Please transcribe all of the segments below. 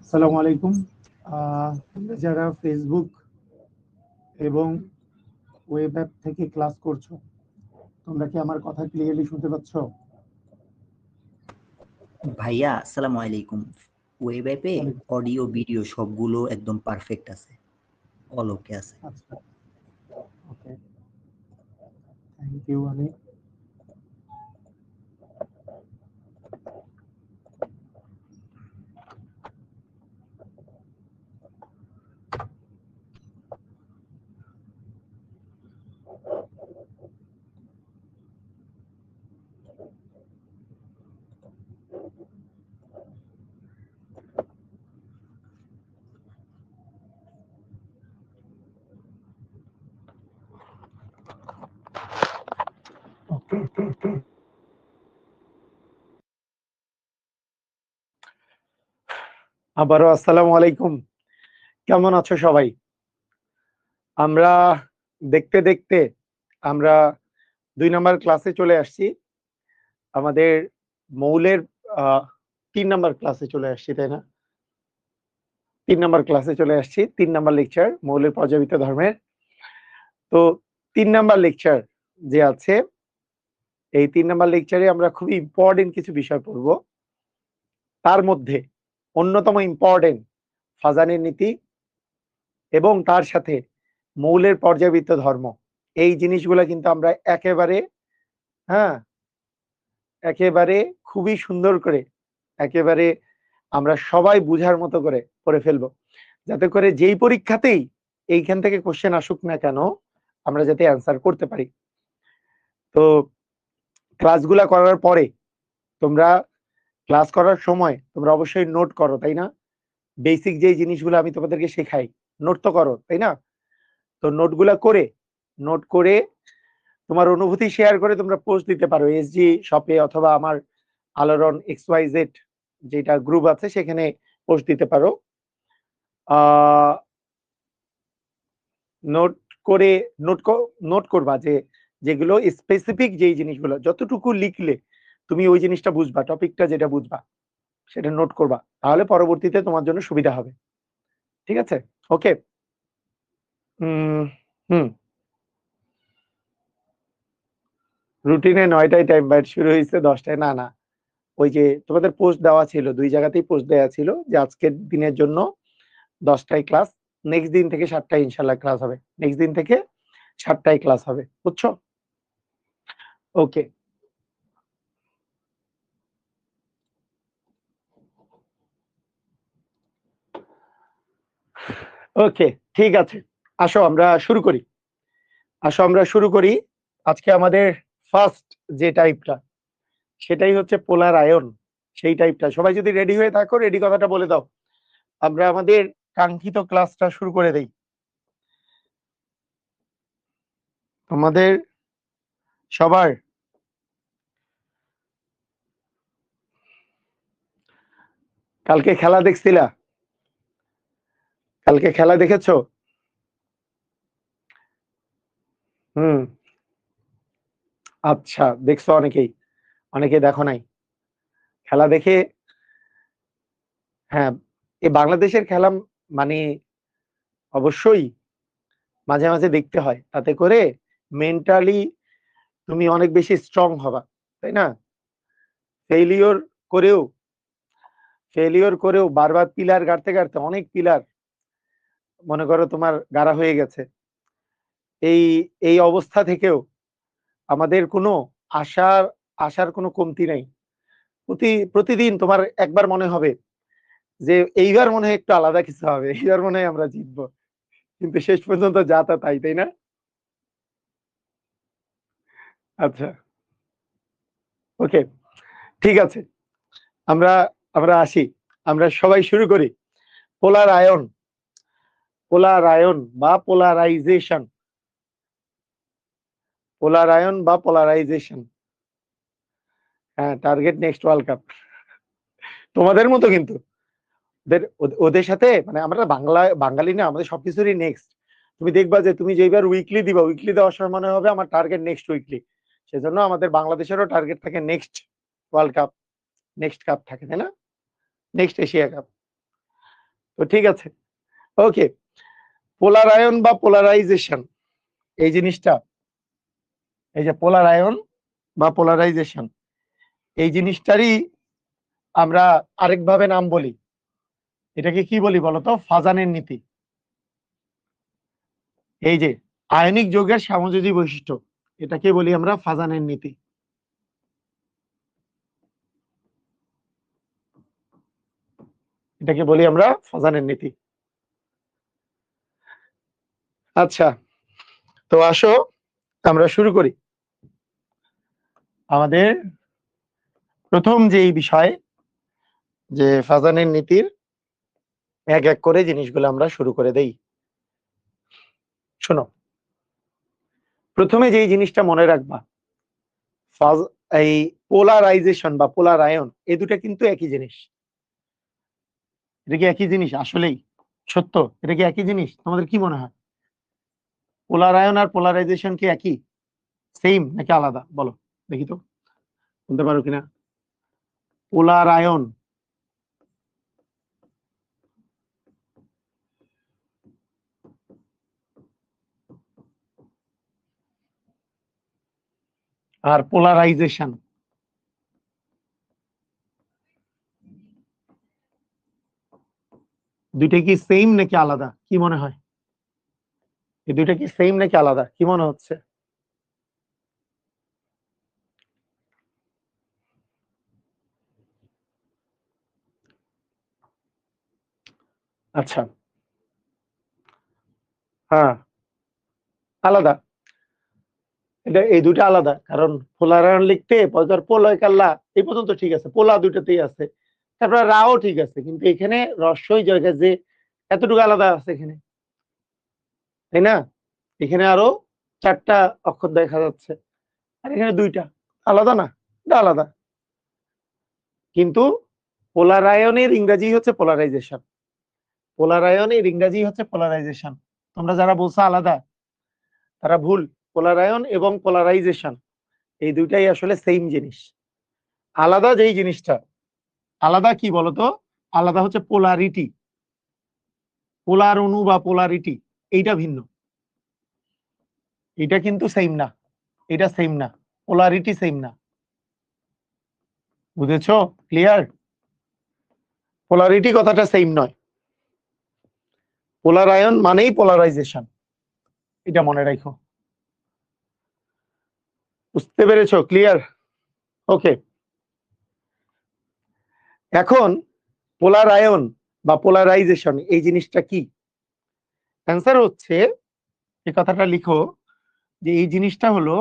আসসালামু আলাইকুম। তোমরা যারা ফেসবুক এবং ওয়েব অ্যাপ থেকে ক্লাস করছো, তোমরা কি আমার কথা ক্লিয়ারলি শুনতে পাচ্ছ? ভাইয়া আসসালামু আলাইকুম। ওয়েব অ্যাপে অডিও ভিডিও সবগুলো একদম পারফেক্ট আছে, অল ওকে আছে। আচ্ছা, ওকে, থ্যাংক ইউ। আমি আবারও আসসালামু আলাইকুম। কেমন আছো সবাই? আমরা দেখতে দেখতে আমরা 2 নাম্বার ক্লাসে চলে আসছি। আমাদের মৌলের 3 নাম্বার ক্লাসে চলে আসছি, তাই না? 3 নাম্বার ক্লাসে চলে আসছি, 3 নাম্বার লেকচার মৌলের পর্যাবৃত্ত ধর্মের। তো 3 নাম্বার লেকচার যে আছে, এই 3 নাম্বার লেকচারে আমরা খুবই ইম্পর্টেন্ট কিছু বিষয় পড়ব। তার মধ্যে অন্যতম ইম্পর্টেন্ট ফাজানের নীতি এবং তার সাথে মৌলের পর্যাবৃত্ত ধর্ম। এই জিনিসগুলো কিন্তু আমরা একেবারে খুবই সুন্দর করে একেবারে আমরা সবাই বুঝার মতো করে পড়ে ফেলবো, যাতে করে যেই পরীক্ষাতেই এইখান থেকে কোশ্চেন আসুক না কেন আমরা যাতে অ্যান্সার করতে পারি। তো ক্লাসগুলা করার পরে তোমরা ক্লাস করার সময় তোমরা অবশ্যই নোট করো, তাই না? বেসিক যেই জিনিসগুলো আমি তোমাদেরকে শেখাই, নোট তো করো, তাই না? তো নোট করে তোমার অনুভূতি শেয়ার করে তোমরা পোস্ট দিতে পারো এসজি শপে অথবা আমার আলোড়ন XYZ যেটা গ্রুপ আছে সেখানে পোস্ট দিতে পারো। নোট করবা যে যেগুলো স্পেসিফিক যেই জিনিসগুলো যতটুকু লিখলে তুমি ওই জিনিসটা বুঝবা, টপিকটা যেটা বুঝবা সেটা নোট করবা, তাহলে পরবর্তীতে তোমার জন্য সুবিধা হবে। ঠিক আছে? ওকে। রুটিনে 9টায় টাইম বাইট শুরু হয়েছে, 10টায় না না, ওই যে তোমাদের পোস্ট দেওয়া ছিল, 2 জায়গাতেই পোস্ট দেওয়া ছিল যে আজকের দিনের জন্য 10টায় ক্লাস, নেক্সট দিন থেকে 7টায় ইনশাল্লাহ ক্লাস হবে, নেক্সট দিন থেকে 7টায় ক্লাস হবে, বুঝছো? ওকে, ওকে, ঠিক আছে। আসো আমরা শুরু করি। আজকে আমাদের ফার্স্ট যে টাইপটা সেটাই হচ্ছে পোলার আয়ন, সেই টাইপটা। সবাই যদি রেডি হয়ে থাকো, রেডি কথাটা বলে দাও, আমরা আমাদের কাঙ্ক্ষিত ক্লাসটা শুরু করে দেই। তোমাদের সবার কালকে খেলা দেখছিলা? কালকে খেলা দেখেছো? আচ্ছা, দেখছো অনেকেই দেখো নাই খেলা দেখে। হ্যাঁ, এই বাংলাদেশের খেলা মানে অবশ্যই মাঝে মাঝে দেখতে হয়, তাতে করে মেন্টালি তুমি অনেক বেশি স্ট্রং হবা, তাই না? ফেলিওর করেও বারবার পিলার গাড়তে গাড়তে অনেক পিলার মনে করো তোমার গাড়া হয়ে গেছে। এই এই অবস্থা থেকেও আমাদের কোনো আশার কোনো কমতি নাই। প্রতিদিন তোমার একবার মনে হবে যে এইবার মনে হয় একটু আলাদা কিছু হবে, এইবার মনে হয় আমরা জিতবো, কিন্তু শেষ পর্যন্ত যা তা তাই, তাই না? আচ্ছা, ওকে, ঠিক আছে, আমরা আমরা আসি, আমরা সবাই শুরু করি। পোলার আয়ন, পোলার আয়ন বা পোলারাইজেশন, পোলার আয়ন বা পোলারাইজেশন। হ্যাঁ, টার্গেট নেক্সট ওয়ার্ল্ড কাপ। তোমাদের মতো কিন্তু ওদের সাথে মানে আমরা বাঙালি না, আমাদের সবকিছুরই নেক্সট। তুমি দেখবা যে তুমি যেবার উইকলি দিবা, উইকলি দেওয়ার সময় মনে হবে আমার টার্গেট নেক্সট উইকলি। সেজন্য আমাদের বাংলাদেশেরও টার্গেট থাকে next world cup, next cup থাকে, তাই না? Next Asia cup. তো ঠিক আছে, ওকে। পোলার আয়ন বা পোলারাইজেশন, এই জিনিসটা, এই যে পোলার আয়ন বা পোলারাইজেশন, এই জিনিসটারই আমরা আরেকভাবে নাম বলি। এটাকে কি বলি বলতো? ফাজানের নীতি। এই যে আয়নিক যৌগের সামঞ্জস্য বৈশিষ্ট্য, এটাকে বলি আমরা ফাজানের নীতি। এটাকে বলি আমরা ফাজানের নীতি। আচ্ছা, তো আসো আমরা শুরু করি আমাদের প্রথম যে বিষয়, যে ফাজানের নীতির এক এক করে জিনিসগুলো আমরা শুরু করে দেই। শোনো, প্রথমে যে জিনিসটা মনে রাখবা, এই পোলারাইজেশন বা পোলার আয়ন, এই দুটা কিন্তু একই জিনিস। এটা কি একই জিনিস? আসলেই সত্য, এটা কি একই জিনিস? তোমাদের কি মনে হয়? পোলার আয়ন আর পোলারাইজেশন কি একই, সেম নাকি আলাদা? বলো দেখি তো, বলতে পারো কিনা? পোলার আয়ন আর পোলারাইজেশন, দুইটা কি সেম নাকি আলাদা? কি মনে হয়? এই দুইটা কি সেম নাকি আলাদা? কি মনে হচ্ছে? আচ্ছা, হ্যাঁ, আলাদা। এটা এই দুইটা আলাদা, কারণ পোলার আয়ন লিখতে পোলয় কাল্লা এই পর্যন্ত ঠিক আছে, পোলা দুইটাতেই আছে, তারপরে রাও ঠিক আছে, কিন্তু এখানে রস্যই জায়গা যে এতটুকু আলাদা আছে এখানে, তাই না? এখানে আরো 4টা অক্ষর দেখা যাচ্ছে, আর এখানে 2টা। আলাদা না? এটা আলাদা। কিন্তু পোলার আয়নের ইংরেজি হচ্ছে পোলারাইজেশন, পোলার আয়নের ইংরেজি হচ্ছে পোলারাইজেশন। তোমরা যারা বলছো আলাদা, তারা ভুল। পোলার আয়ন এবং পোলারাইজেশন এই দুইটাই আসলে সেম জিনিস। আলাদা যেই জিনিসটা, আলাদা কি বলতো? আলাদা হচ্ছে পোলারিটি, পোলার অণু বা পোলারিটি, এইটা ভিন্ন। এটা কিন্তু সেম না, এটা সেম না, পোলারিটি সেম না। বুঝেছো? ক্লিয়ার? পোলারিটি কথাটা সেম নয়। পোলার আয়ন মানেই পোলারাইজেশন, এটা মনে রাখো। বুঝতে পেরেছো? ক্লিয়ার? ওকে। এখন পোলার আয়ন বা পোলারাইজেশন এই জিনিসটা কি? অ্যান্সার হচ্ছে, এই কথাটা লিখো, যে এই জিনিসটা হলো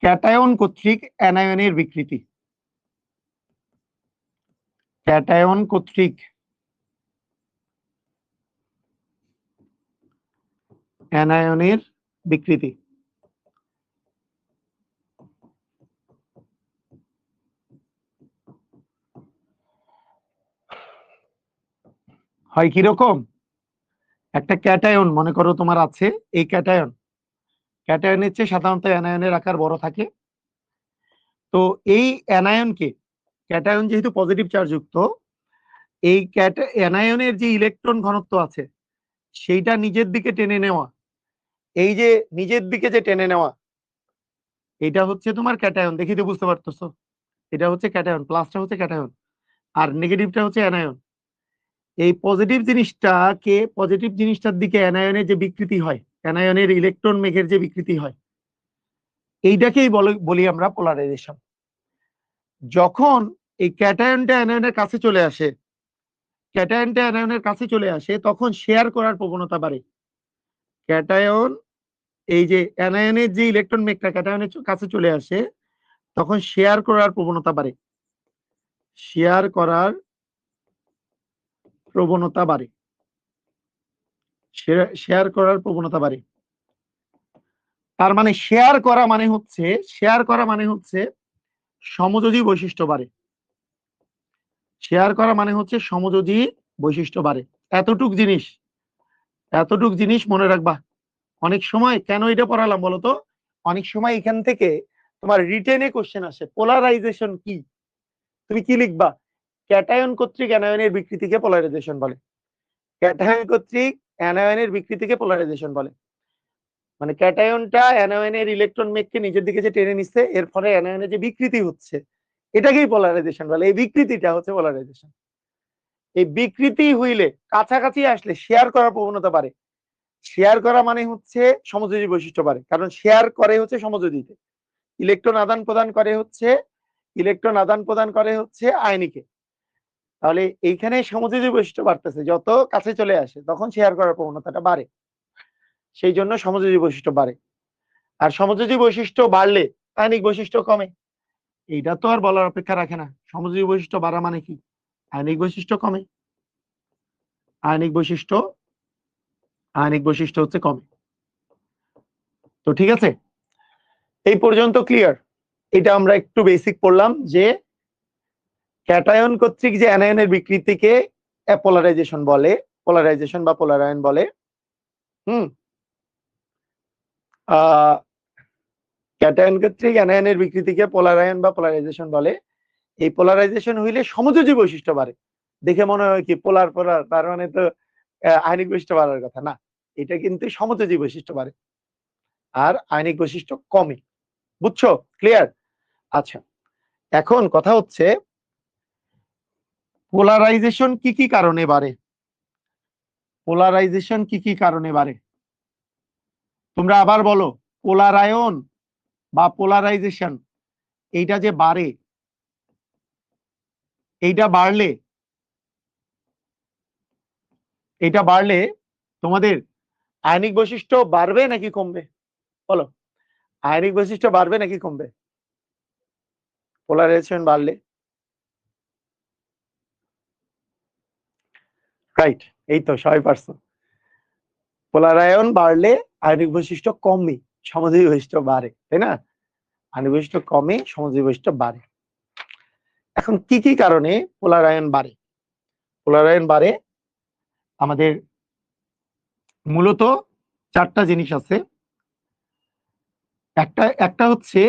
ক্যাটায়ন কর্তৃক অ্যানায়নের বিকৃতি। ক্যাটায়ন কর্তৃক অ্যানায়নের বিকৃতি। হয় কিরকম? একটা ক্যাটায়ন মনে করো তোমার আছে, এই ক্যাটায়নের চেয়ে সাধারণত অ্যানায়নের আকার বড় থাকে। তো এই অ্যানায়নকে, ক্যাটায়ন যেহেতু পজিটিভ চার্জ যুক্ত, এই অ্যানায়নের যে ইলেকট্রন ঘনত্ব আছে সেইটা নিজের দিকে টেনে নেওয়া, এই যে নিজের দিকে যে টেনে নেওয়া, এটা হচ্ছে তোমার ক্যাটায়ন। দেখি তো, বুঝতে পারতেছো? এটা হচ্ছে ক্যাটায়ন, প্লাসটা হচ্ছে ক্যাটায়ন, আর নেগেটিভটা হচ্ছে অ্যানায়ন। এই পজিটিভ জিনিসটাকে, পজিটিভ জিনিসটার দিকে অ্যানায়নের যে বিকৃতি হয়, অ্যানায়নের ইলেকট্রন মেঘের যে বিকৃতি হয়, এইটাকেই বলি আমরা পোলারাইজেশন। যখন এই ক্যাটায়নটা অ্যানায়নের কাছে চলে আসে, ক্যাটায়নটা অ্যানায়নের কাছে চলে আসে, তখন শেয়ার করার প্রবণতা বাড়ে। ক্যাটায়ন এই যে অ্যানায়নের যে ইলেকট্রন মেঘটা ক্যাটায়নের কাছে চলে আসে তখন শেয়ার করার প্রবণতা বাড়ে, শেয়ার করার প্রবণতা বাড়ে, শেয়ার করার প্রবণতা বাড়ে। তার মানে শেয়ার করা মানে হচ্ছে সমযোজী বৈশিষ্ট্য বাড়ে, শেয়ার করা মানে হচ্ছে সমযোজী বৈশিষ্ট্য বাড়ে। এতটুক জিনিস মনে রাখবা। অনেক সময় কেন এটা পড়ালাম বলতো, অনেক সময় এখান থেকে তোমার রিটেনে কোশ্চেন আসে, পোলারাইজেশন কি, তুমি কি লিখবা? ক্যাটায়ন কর্তৃক অ্যানায়নের বিকৃতিকে পোলারাইজেশন বলে, ক্যাটায়ন কর্তৃক অ্যানায়নের বিকৃতিকে পোলারাইজেশন বলে। মানে ক্যাটায়নটা অ্যানায়নের ইলেকট্রন মেঘকে নিজের দিকে যে টেনে নিচ্ছে, এর ফলে অ্যানায়নের যে বিকৃতি হচ্ছে এটাকেই পোলারাইজেশন বলে। এই বিকৃতিটা হচ্ছে পোলারাইজেশন। এই বিকৃতি হইলে কাছাকাছি আসলে শেয়ার করার প্রবণতা বাড়ে। শেয়ার করা মানে হচ্ছে সমযোজী বৈশিষ্ট্য বাড়ে, কারণ শেয়ার করে হচ্ছে সমযোজীতে, ইলেকট্রন আদান প্রদান করে হচ্ছে আয়নিকে। তাহলে এইখানে সমযোজী বৈশিষ্ট্য বাড়তেছে, যত কাছে চলে আসে তখন শেয়ার করার প্রবণতাটা বাড়ে, সেই জন্য সমযোজী বৈশিষ্ট্য বাড়ে। আর সমযোজী বৈশিষ্ট্য বাড়লে আয়নিক বৈশিষ্ট্য কমে, এইটা তো আর বলার অপেক্ষা রাখে না। সমযোজী বৈশিষ্ট্য বাড়া মানে কি? আয়নিক বৈশিষ্ট্য কমে, আয়নিক বৈশিষ্ট্য হচ্ছে কমে। তো ঠিক আছে, এই পর্যন্ত ক্লিয়ার? এটা আমরা একটু বেসিক পড়লাম যে ক্যাটায়ন কর্তৃক যে অ্যানায়নের বিকৃতিকে অ্যাপোলারাইজেশন বলে, পোলারাইজেশন বা পোলারায়ন বলে। ক্যাটায়ন কর্তৃক অ্যানায়নের বিকৃতিকে পোলারায়ন বা পোলারাইজেশন বলে। এই পোলারাইজেশন হইলে সমযোজী বৈশিষ্ট্য বাড়ে। দেখে মনে হয় কি পোলার, তার মানে তো আয়নিক বৈশিষ্ট্য বাড়ার কথা না, এটা কিন্তু সমযোজী বৈশিষ্ট্য বাড়ে আর আয়নিক বৈশিষ্ট্য কমে। বুঝছো? ক্লিয়ার? আচ্ছা, এখন কথা হচ্ছে পোলারাইজেশন কি কি কারণে বাড়ে, পোলারাইজেশন কি কি কারণে বাড়ে? তোমরা আবার বলো, পোলারায়ন বা পোলারাইজেশন এইটা যে বাড়ে, এইটা বাড়লে তোমাদের আয়নিক বৈশিষ্ট্য বাড়বে নাকি কমবে? বলো, আয়নিক বৈশিষ্ট্য বাড়বে নাকি কমবে পোলারাইজেশন বাড়লে? রাইট, এই তো সবাই পারছো। পোলারায়ন বাড়লে আয়নিক বৈশিষ্ট্য কমে, সমযোজী বৈশিষ্ট্য বাড়ে, তাই না? আয়নিক বৈশিষ্ট্য কমে, সমযোজী বৈশিষ্ট্য বাড়ে। এখন কি কি কারণে পোলারায়ন বাড়ে? পোলারায়ন বাড়ে আমাদের মূলত চারটা জিনিস আছে। একটা হচ্ছে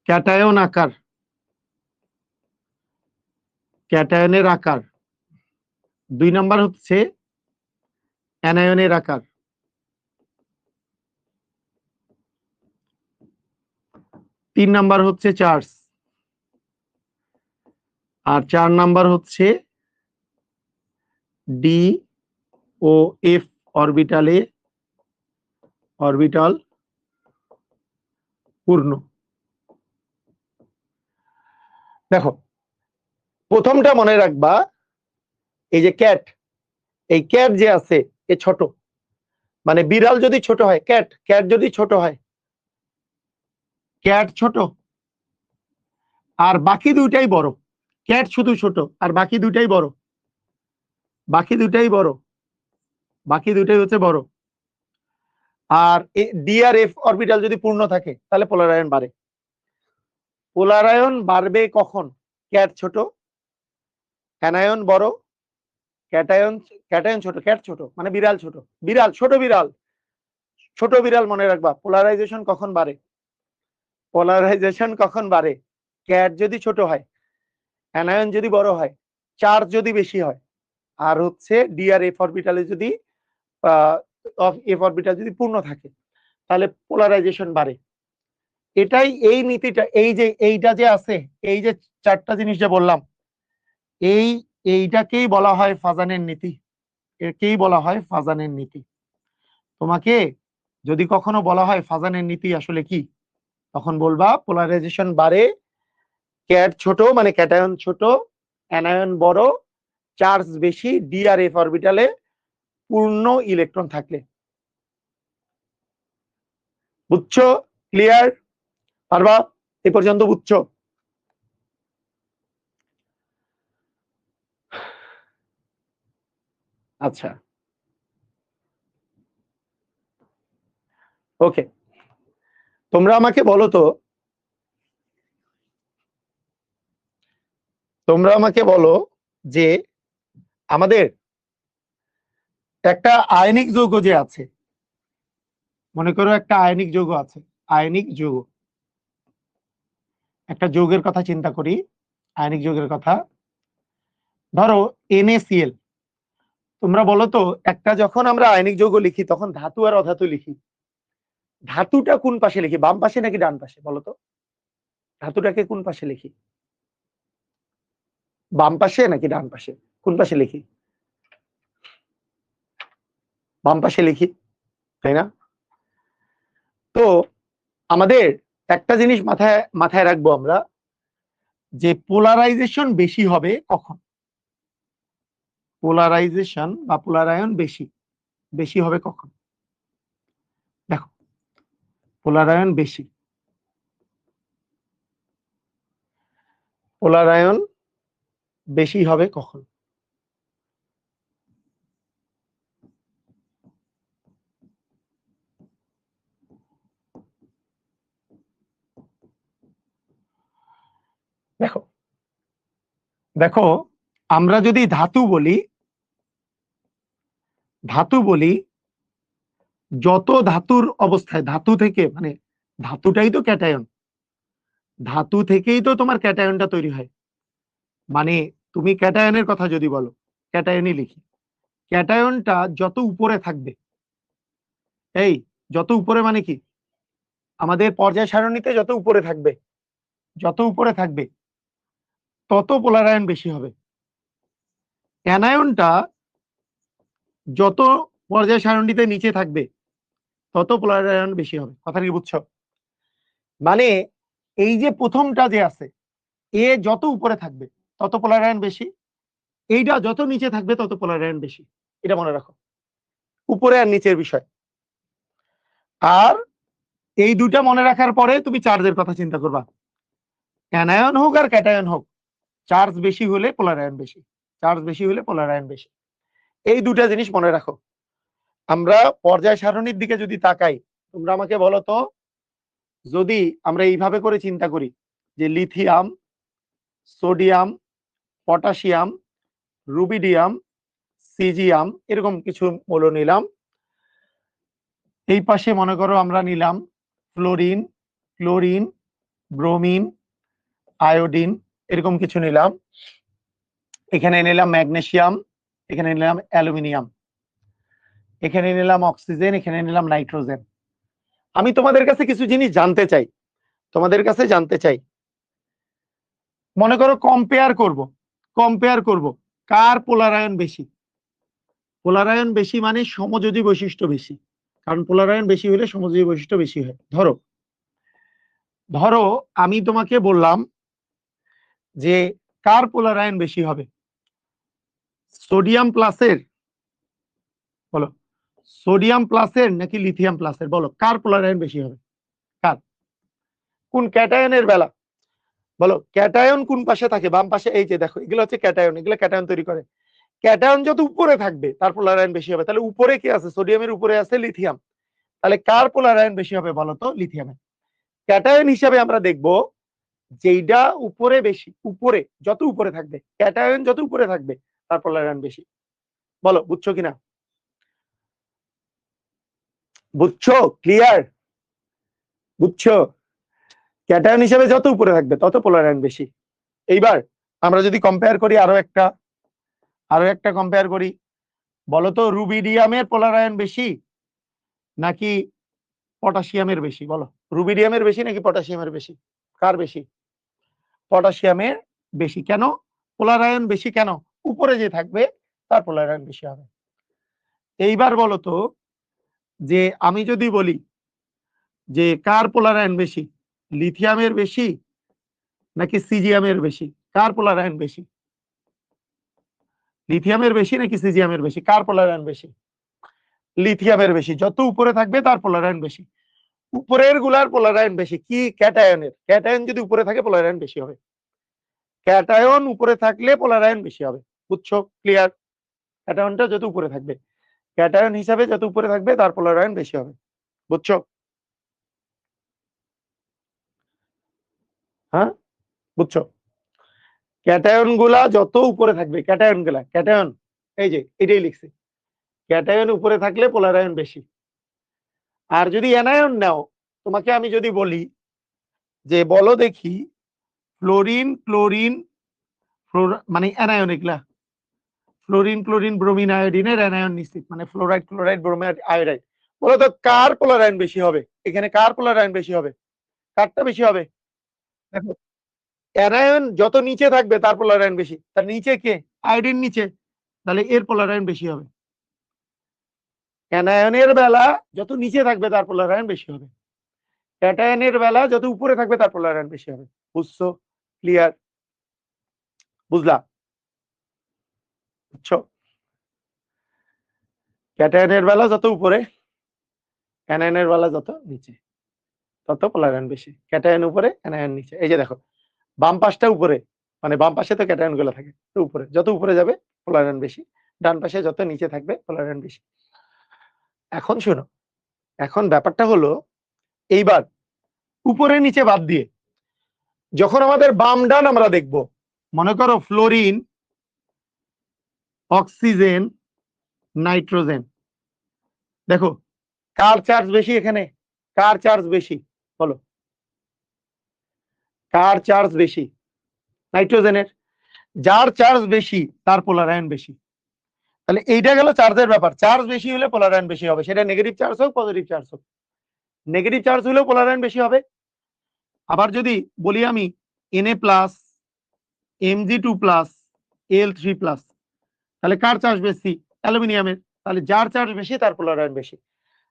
ক্যাটায়ন আকার, ক্যাটায়নের আকার। 2 নাম্বার হচ্ছে অ্যানায়নের আকার। 3 নাম্বার হচ্ছে চার্জ। আর 4 নাম্বার হচ্ছে ডি ও এফ অরবিটাল পূর্ণ। দেখো, প্রথমটা মনে রাখবা, এই যে ক্যাট, এই ক্যাট যে আছে এ ছোট, মানে বিড়াল যদি ছোট হয়, ক্যাট যদি ছোট হয়, ক্যাট ছোট আর বাকি দুইটাই বড়। ক্যাট শুধু ছোট আর বাকি দুইটাই বড়, বাকি দুইটাই হচ্ছে বড়। আর ডি আর এফ অরবিটাল যদি পূর্ণ থাকে তাহলে পোলারায়ন বাড়ে। পোলারায়ন বাড়বে কখন? ক্যাট ছোট, অ্যানায়ন বড়, ক্যাটায়ন ছোট, ক্যাট ছোট মানে বিড়াল ছোট, ছোট বিড়াল মনে রাখবা। পোলারাইজেশন কখন বাড়ে? ক্যাট যদি ছোট হয়, অ্যানায়ন যদি বড় হয়, চার্জ যদি বেশি হয়, আর হচ্ছে ডি আর এফ অরবিটালে যদি এফ অরবিটাল যদি পূর্ণ থাকে, তাহলে পোলারাইজেশন বাড়ে। এটাই এই নীতিটা, এইটা যে আছে, এই যে চারটা জিনিস যে বললাম, এইটাকেই বলা হয় ফাজানের নীতি, একেই বলা হয় ফাজানের নীতি। তোমাকে যদি কখনো বলা হয় ফাজানের নীতি আসলে কি, তখন বলবা পোলারাইজেশন বাড়ে, ক্যাট ছোট মানে ক্যাটায়ন ছোট, অ্যানায়ন বড়, চার্জ বেশি, ডি আর এফ অরবিটালে পূর্ণ ইলেকট্রন থাকলে। বুঝছো? ক্লিয়ার? পারবা? এ পর্যন্ত বুঝছো? আচ্ছা, ওকে। তোমরা আমাকে বলো তো, তোমরা আমাকে বলো যে আমাদের একটা আয়নিক যৌগ যে আছে, মনে করো একটা আয়নিক যৌগ আছে, আয়নিক যৌগ, একটা যৌগের কথা চিন্তা করি, আয়নিক যৌগের কথা। ধরো NaCl। তোমরা বলো তো, একটা যখন আমরা আয়নিক যৌগ লিখি তখন ধাতু আর অধাতু লিখি, ধাতুটা কোন পাশে লিখি, বাম পাশে নাকি ডান পাশে? বলো তো, ধাতুটাকে কোন পাশে লিখি, বাম পাশে নাকি ডান পাশে? কোন পাশে লিখি? বাম পাশে লিখি, তাই না? তো আমাদের একটা জিনিস মাথায় মাথায় রাখবো আমরা, যে পোলারাইজেশন বেশি হবে কখন, পোলারাইজেশন বা পোলারায়ন বেশি বেশি হবে কখন? দেখো, পোলারায়ন বেশি, পোলারায়ন বেশি হবে কখন? দেখো দেখো আমরা যদি ধাতু বলি, ধাতু বলি, যত ধাতুর অবস্থায়, ধাতু থেকে মানে ধাতুটাই তো ক্যাটায়ন, ধাতু থেকেই তো তোমার ক্যাটায়নটা তৈরি হয়। মানে তুমি ক্যাটায়নের কথা যদি বলো, ক্যাটায়নই লিখি, ক্যাটায়নটা যত উপরে থাকবে, এই যত উপরে মানে কি, আমাদের পর্যায় সারণীতে যত উপরে থাকবে, যত উপরে থাকবে তত পোলারায়ন বেশি হবে। অ্যানায়নটা যত পর্যায় সারণীতে নিচে থাকবে তত পোলারায়ন বেশি হবে। কথা কি বুঝছো? মানে এই যে প্রথমটা যে আছে, এ যত উপরে থাকবে তত পোলারায়ন বেশি, এইটা যত নিচে থাকবে তত পোলারায়ন বেশি। এটা মনে রাখো, উপরে আর নিচের বিষয়। আর এই দুটা মনে রাখার পরে তুমি চার্জের কথা চিন্তা করবা, অ্যানায়ন হোক আর ক্যাটায়ন হোক, চার্জ বেশি হলে পোলারায়ন বেশি, চার্জ বেশি হলে পোলারায়ন বেশি। এই দুটা জিনিস মনে রাখো। আমরা পর্যায় সারণীর দিকে যদি তাকাই, তোমরা আমাকে বলো তো, যদি আমরা এইভাবে করে চিন্তা করি যে lithium, sodium, potassium, rubidium, caesium, এরকম কিছু মৌল নিলাম, এই পাশে মনে করো আমরা নিলাম ফ্লোরিন, ক্লোরিন, ব্রোমিন, আয়োডিন, এরকম কিছু নিলাম, এখানে নিলাম ম্যাগনেসিয়াম, এখানে নিলাম অ্যালুমিনিয়াম, এখানে নিলাম অক্সিজেন, এখানে নিলাম নাইট্রোজেন। আমি তোমাদের কাছে কিছু জিনিস জানতে চাই, তোমাদের কাছে জানতে চাই, মনে করো কম্পেয়ার করব, কম্পেয়ার করব কার পোলারায়ন বেশি। পোলারায়ন বেশি মানে সমযোজী বৈশিষ্ট্য বেশি, কারণ পোলারায়ন বেশি হলে সমযোজী বৈশিষ্ট্য বেশি হয়। ধরো ধরো আমি তোমাকে বললাম যে কার পোলারায়ন বেশি হবে, সোডিয়াম প্লাসের, বলো, সোডিয়াম প্লাসের নাকি লিথিয়াম প্লাসের? বলো কার পোলারায়ন বেশি হবে, কার, কোন ক্যাটায়নের বেলা? বলো ক্যাটায়ন কোন পাশে থাকে, বাম পাশে। এই যে দেখো, এগুলো হচ্ছে ক্যাটায়ন, এগুলো ক্যাটায়ন তৈরি করে। ক্যাটায়ন যত উপরে থাকবে তার পোলারায়ন বেশি হবে। তাহলে উপরে কি আছে? সোডিয়ামের উপরে আছে লিথিয়াম। তাহলে কার পোলারায়ন বেশি হবে বলো তো? লিথিয়ামের। ক্যাটায়ন হিসাবে আমরা দেখব যেইটা উপরে বেশি, উপরে যত উপরে থাকবে, ক্যাটায়ন যত উপরে থাকবে তার পোলারায়ন বেশি। বলো বুঝছো কিনা? বুঝছো? ক্লিয়ার? বুঝছো? ক্যাটায়ন হিসাবে যত উপরে থাকবে তত পোলারায়ন বেশি। এইবার আমরা যদি কম্পেয়ার করি, আরো একটা কম্পেয়ার করি, বলতো রুবিডিয়ামের পোলারায়ন বেশি নাকি পটাশিয়ামের বেশি? বলো, রুবিডিয়ামের বেশি নাকি পটাশিয়ামের বেশি? কার বেশি? পটাশিয়ামের বেশি। কেন পোলারায়ন বেশি? কেন? উপরে যে থাকবে তার পোলারায়ন বেশি হবে। এইবার বলো তো, যে আমি যদি বলি যে কার পোলারায়ন বেশি, লিথিয়ামের বেশি নাকি সিজিয়ামের বেশি? কার পোলারায়ন বেশি? লিথিয়ামের বেশি নাকি সিজিয়ামের বেশি? কার পোলারায়ন বেশি? লিথিয়ামের বেশি। যত উপরে থাকবে তার পোলারায়ন বেশি। উপরের গুলার পোলারায়ন বেশি। কি? ক্যাটায়নের। ক্যাটায়ন যদি উপরে থাকে পোলারায়ন বেশি হবে। ক্যাটায়ন উপরে থাকলে পোলারায়ন বেশি হবে। বুঝছো? ক্লিয়ার? ক্যাটায়নটা যত উপরে থাকবে, ক্যাটায়ন হিসাবে যত উপরে থাকবে তার পোলারায়ন বেশি হবে। বুঝছো? হ্যাঁ, বুঝছো? ক্যাটায়ন গুলা যত উপরে থাকবে, ক্যাটায়ন গুলা, ক্যাটায়ন, এই যে এটাই লিখছি, ক্যাটায়ন উপরে থাকলে পোলারায়ন বেশি। আর যদি অ্যানায়ন নাও, তোমাকে আমি যদি বলি যে বলো দেখি ফ্লোরিন, ক্লোরিন, মানে অ্যানায়ন, এগুলা ফ্লোরিন, ক্লোরিন, ব্রোমিন, আয়োডিনের অ্যানায়ন নিশ্চিত, মানে ফ্লোরাইড, ক্লোরাইড, ব্রোমাইড, আয়োডাইড। বলো তো কার পোলারায়ন বেশি হবে? এখানে কার পোলারায়ন বেশি হবে? কারটা বেশি হবে? দেখো, অ্যানায়ন যত নিচে থাকবে তার পোলারায়ন বেশি। তার নিচে কে? আয়োডিন নিচে, তাহলে এর পোলারায়ন বেশি হবে। অ্যানায়নের বেলা যত নিচে থাকবে তার পোলারায়ন বেশি হবে। ক্যাটায়নের বেলা যত উপরে থাকবে তার পোলারায়ন বেশি হবে। বুঝছো? ক্লিয়ার? বুঝলা? বুঝছো? ক্যাটায়নের বেলা যত উপরে, অ্যানায়নের বেলা যত নিচে, তত পোলারায়ন বেশি। ক্যাটায়ন উপরে, অ্যানায়ন নিচে। এই যে দেখো, বাম পাশটা উপরে, মানে বাম পাশে তো ক্যাটায়ন গুলো থাকে, তো উপরে যত উপরে যাবে পোলারায়ন বেশি, ডান পাশে যত নিচে থাকবে পোলারায়ন বেশি। এখন শোনো, এখন ব্যাপারটা হলো এইবার উপরে নিচে বাদ দিয়ে যখন আমাদের বাম ডান আমরা দেখব, মনে করো ফ্লোরিন, অক্সিজেন, নাইট্রোজেন, দেখো কার চার্জ বেশি এখানে? কার চার্জ বেশি বলো? কার চার্জ বেশি? নাইট্রোজেনের। যার চার্জ বেশি তার পোলারায়ন বেশি। তাহলে এইটা গেল চার্জের ব্যাপার। চার্জ বেশি হলে পোলারায়ন বেশি হবে, সেটা নেগেটিভ চার্জ হোক পজিটিভ চার্জ হোক। নেগেটিভ চার্জ হলেও পোলারায়ন বেশি হবে। আবার যদি বলি আমি Na plus, Mg2 plus, Al3 plus, তাহলে কার চার্জ বেশি? অ্যালুমিনিয়ামের। তাহলে যার চার্জ বেশি তার পোলারায়ন বেশি।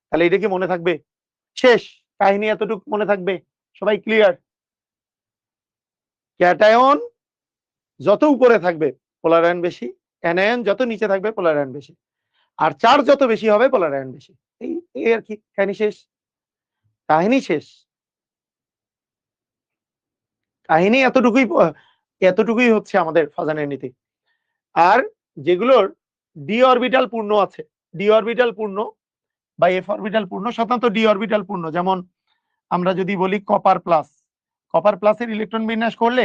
তাহলে এটা কি মনে থাকবে? শেষ কাহিনী, এতটুকু মনে থাকবে। সবাই ক্লিয়ার? ক্যাটায়ন যত উপরে থাকবে পোলারায়ন বেশি, অ্যানায়ন যত নিচে থাকবে পোলারায়ন বেশি, আর চার্জ যত বেশি হবে পোলারায়ন বেশি। এই আর কি, কাহিনী শেষ। কাহিনী শেষ। কাহিনী এতটুকুই, এতটুকুই হচ্ছে আমাদের ফাজানের নীতি। আর যেগুলোর ডি অরবিটাল পূর্ণ আছে, ডি অরবিটাল পূর্ণ বা এফ অরবিটাল পূর্ণ, সাধারণত ডি অরবিটাল পূর্ণ, যেমন আমরা যদি বলি কপার প্লাস, কপার প্লাসের ইলেকট্রন বিন্যাস করলে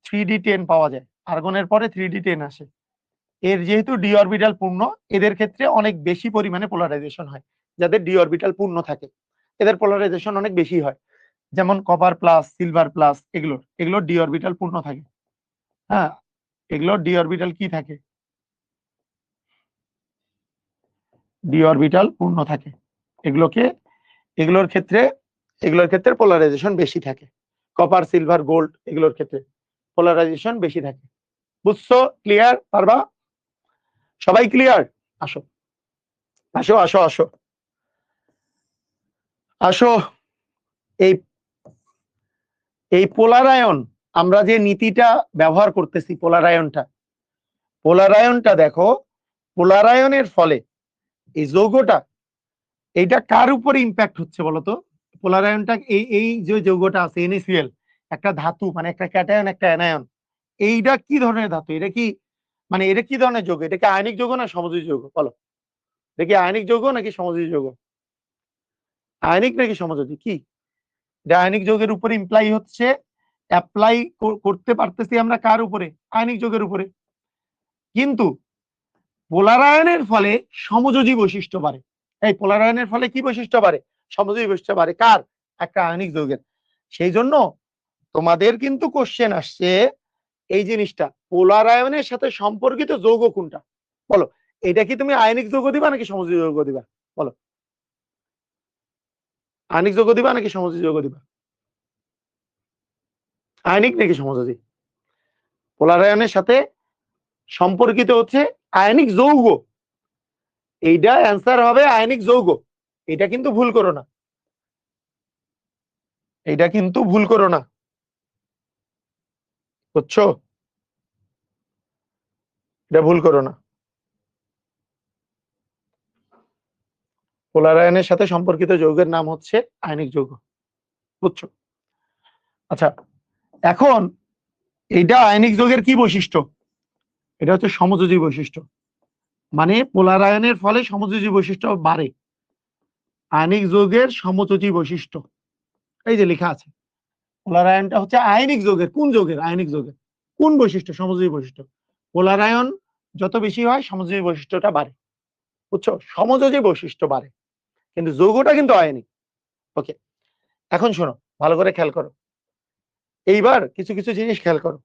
3d10 পাওয়া যায়, আর্গনের পরে 3d10 আসে। এর যেহেতু ডি অরবিটাল পূর্ণ, এদের ক্ষেত্রে অনেক বেশি পরিমাণে পোলারাইজেশন হয়। যাদের ডি অরবিটাল পূর্ণ থাকে এদের পোলারাইজেশন অনেক বেশি হয়, যেমন কপার প্লাস, সিলভার প্লাস, এগুলোর ডি অরবিটাল পূর্ণ থাকে। হ্যাঁ, এগুলোর ডি অরবিটাল কি থাকে? ডি অরবিটাল পূর্ণ থাকে। এগুলোর ক্ষেত্রে পোলারাইজেশন বেশি থাকে। কপার, সিলভার, গোল্ড এগুলোর ক্ষেত্রে পোলারাইজেশন বেশি থাকে। বুঝছো? ক্লিয়ার? পারবা? সবাই ক্লিয়ার? আসো আসো আসো আসো আসো। এই এই পোলারায়ন, আমরা যে নীতিটা ব্যবহার করতেছি, পোলারায়নটা দেখো, পোলারায়নের ফলে এই যৌগটা, এইটা কার উপরে ইম্প্যাক্ট হচ্ছে বলতো? পোলারায়নটা, এই যে যৌগটা আছে NaCl, একটা ধাতু, মানে একটা ক্যাটায়ন একটা অ্যানায়ন, এইটা কি ধরনের ধাতু? এটা কি, মানে এটা কি ধরনের যৌগ? এটা কি আয়নিক যৌগ না সমযোজী যৌগ বলো? এটা কি আয়নিক যৌগ নাকি সমযোজী যৌগ? আয়নিক নাকি সমযোজী? কি এটা? আয়নিক যৌগের উপরে ইমপ্লাই হচ্ছে, অ্যাপ্লাই করতে পারতেছি আমরা কার উপরে? আয়নিক যৌগের উপরে। কিন্তু পোলারায়নের ফলে সমযোজী বৈশিষ্ট্য বাড়ে। এই পোলারায়নের ফলে কি বৈশিষ্ট্য বাড়ে? সমযোজী বৈশিষ্ট্য বাড়ে। কার? একটা আয়নিক যৌগের। সেই জন্য তোমাদের কিন্তু কোশ্চেন আসছে এই জিনিসটা, পোলারায়নের সাথে সম্পর্কিত যৌগ কোনটা বলো? এটা কি তুমি আয়নিক যৌগ দিবা নাকি সমযোজী যৌগ দিবা বলো? আয়নিক যৌগ দিবা নাকি সমযোজী যৌগ দিবা? আয়নিক নাকি সমযোজী? পোলারায়নের সাথে সম্পর্কিত হচ্ছে আয়নিক যৌগ। এইটা অ্যান্সার হবে আয়নিক যৌগ। এটা কিন্তু ভুল করো না, এটা কিন্তু ভুল করো না। বুঝছো? এটা ভুল করো না। পোলার আয়নের সাথে সম্পর্কিত যৌগের নাম হচ্ছে আয়নিক যৌগ। বুঝছো? আচ্ছা, এখন এইটা আয়নিক যৌগের কি বৈশিষ্ট্য? এটা হচ্ছে সমযোজী বৈশিষ্ট্য। মানে পোলার আয়নের ফলে সমযোজী বৈশিষ্ট্য বাড়ে। আয়নিক যৌগের সমযোজী বৈশিষ্ট্য এই যে লেখা আছে। পোলার আয়নটা হচ্ছে আয়নিক যৌগের, কোন যৌগের? আয়নিক যৌগের কোন বৈশিষ্ট্য? সমযোজী বৈশিষ্ট্য। পোলার আয়ন যত বেশি হয় সমযোজী বৈশিষ্ট্যটা বাড়ে। বুঝছো? সমযোজী বৈশিষ্ট্য বাড়ে, কিন্তু যৌগটা কিন্তু আয়নিক। ওকে, এখন শোনো, ভালো করে খেয়াল করো। এইবার কিছু কিছু জিনিস খেয়াল করো।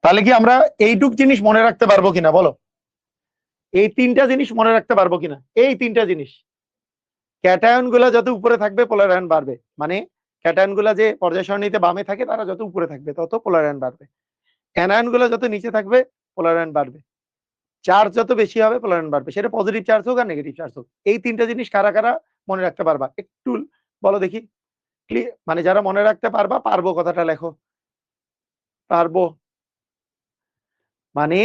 তাহলে কি আমরা এইটুক জিনিস মনে রাখতে পারবো কিনা বলো? এই তিনটা জিনিস মনে রাখতে পারবো কিনা? এই তিনটা জিনিস, ক্যাটায়ন গুলা যত উপরে থাকবে পোলার আয়ন বাড়বে। মানে ক্যাটায়ন গুলা যে পর্যায় সারণীতে বামে থাকে তারা যত উপরে থাকবে তত পোলার আয়ন বাড়বে। অ্যানায়ন গুলা যত নিচে থাকবে পোলার আয়ন বাড়বে। চার্জ যত বেশি হবে পোলার আয়ন বাড়বে, সেটা পজিটিভ চার্জ হোক আর নেগেটিভ চার্জ হোক। এই তিনটা জিনিস কারা কারা মনে রাখতে পারবা একটু বলো দেখি। মানে যারা মনে রাখতে পারবা, পারবো কথাটা লেখো। পারবো মানে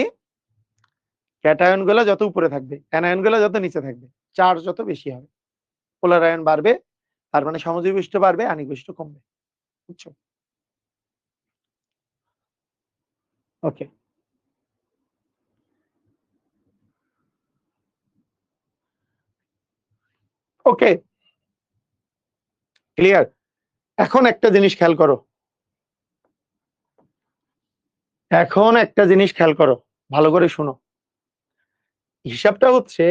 ক্যাটায়ন গুলা যত উপরে থাকবে, অ্যানায়ন গুলা যত নিচে থাকবে, চার্জ যত বেশি হবে, পোলার আয়ন বাড়বে। তার মানে সমযোজী বৈশিষ্ট্য বাড়বে, আণবিক বৈশিষ্ট্য কমবে। বুঝছো? ওকে, ওকে, ক্লিয়ার। এখন একটা জিনিস খেয়াল করো। এখন একটা জিনিস খেয়াল করো, ভালো করে শুনো। হিসাবটা হচ্ছে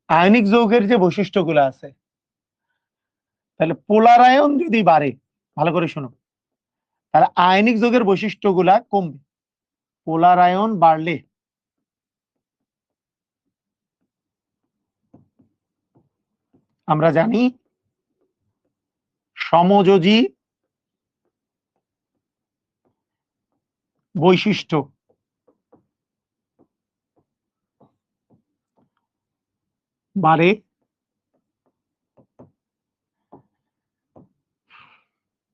আয়নিক যৌগের যে বৈশিষ্ট্যগুলো আছে, তাহলে পোলার আয়ন যদি বাড়ে, ভালো করে শোনো, তাহলে আয়নিক যৌগের বৈশিষ্ট্যগুলা কমবে। পোলার আয়ন বাড়লে আমরা জানি সমযোজী বৈশিষ্ট্য বাড়ে,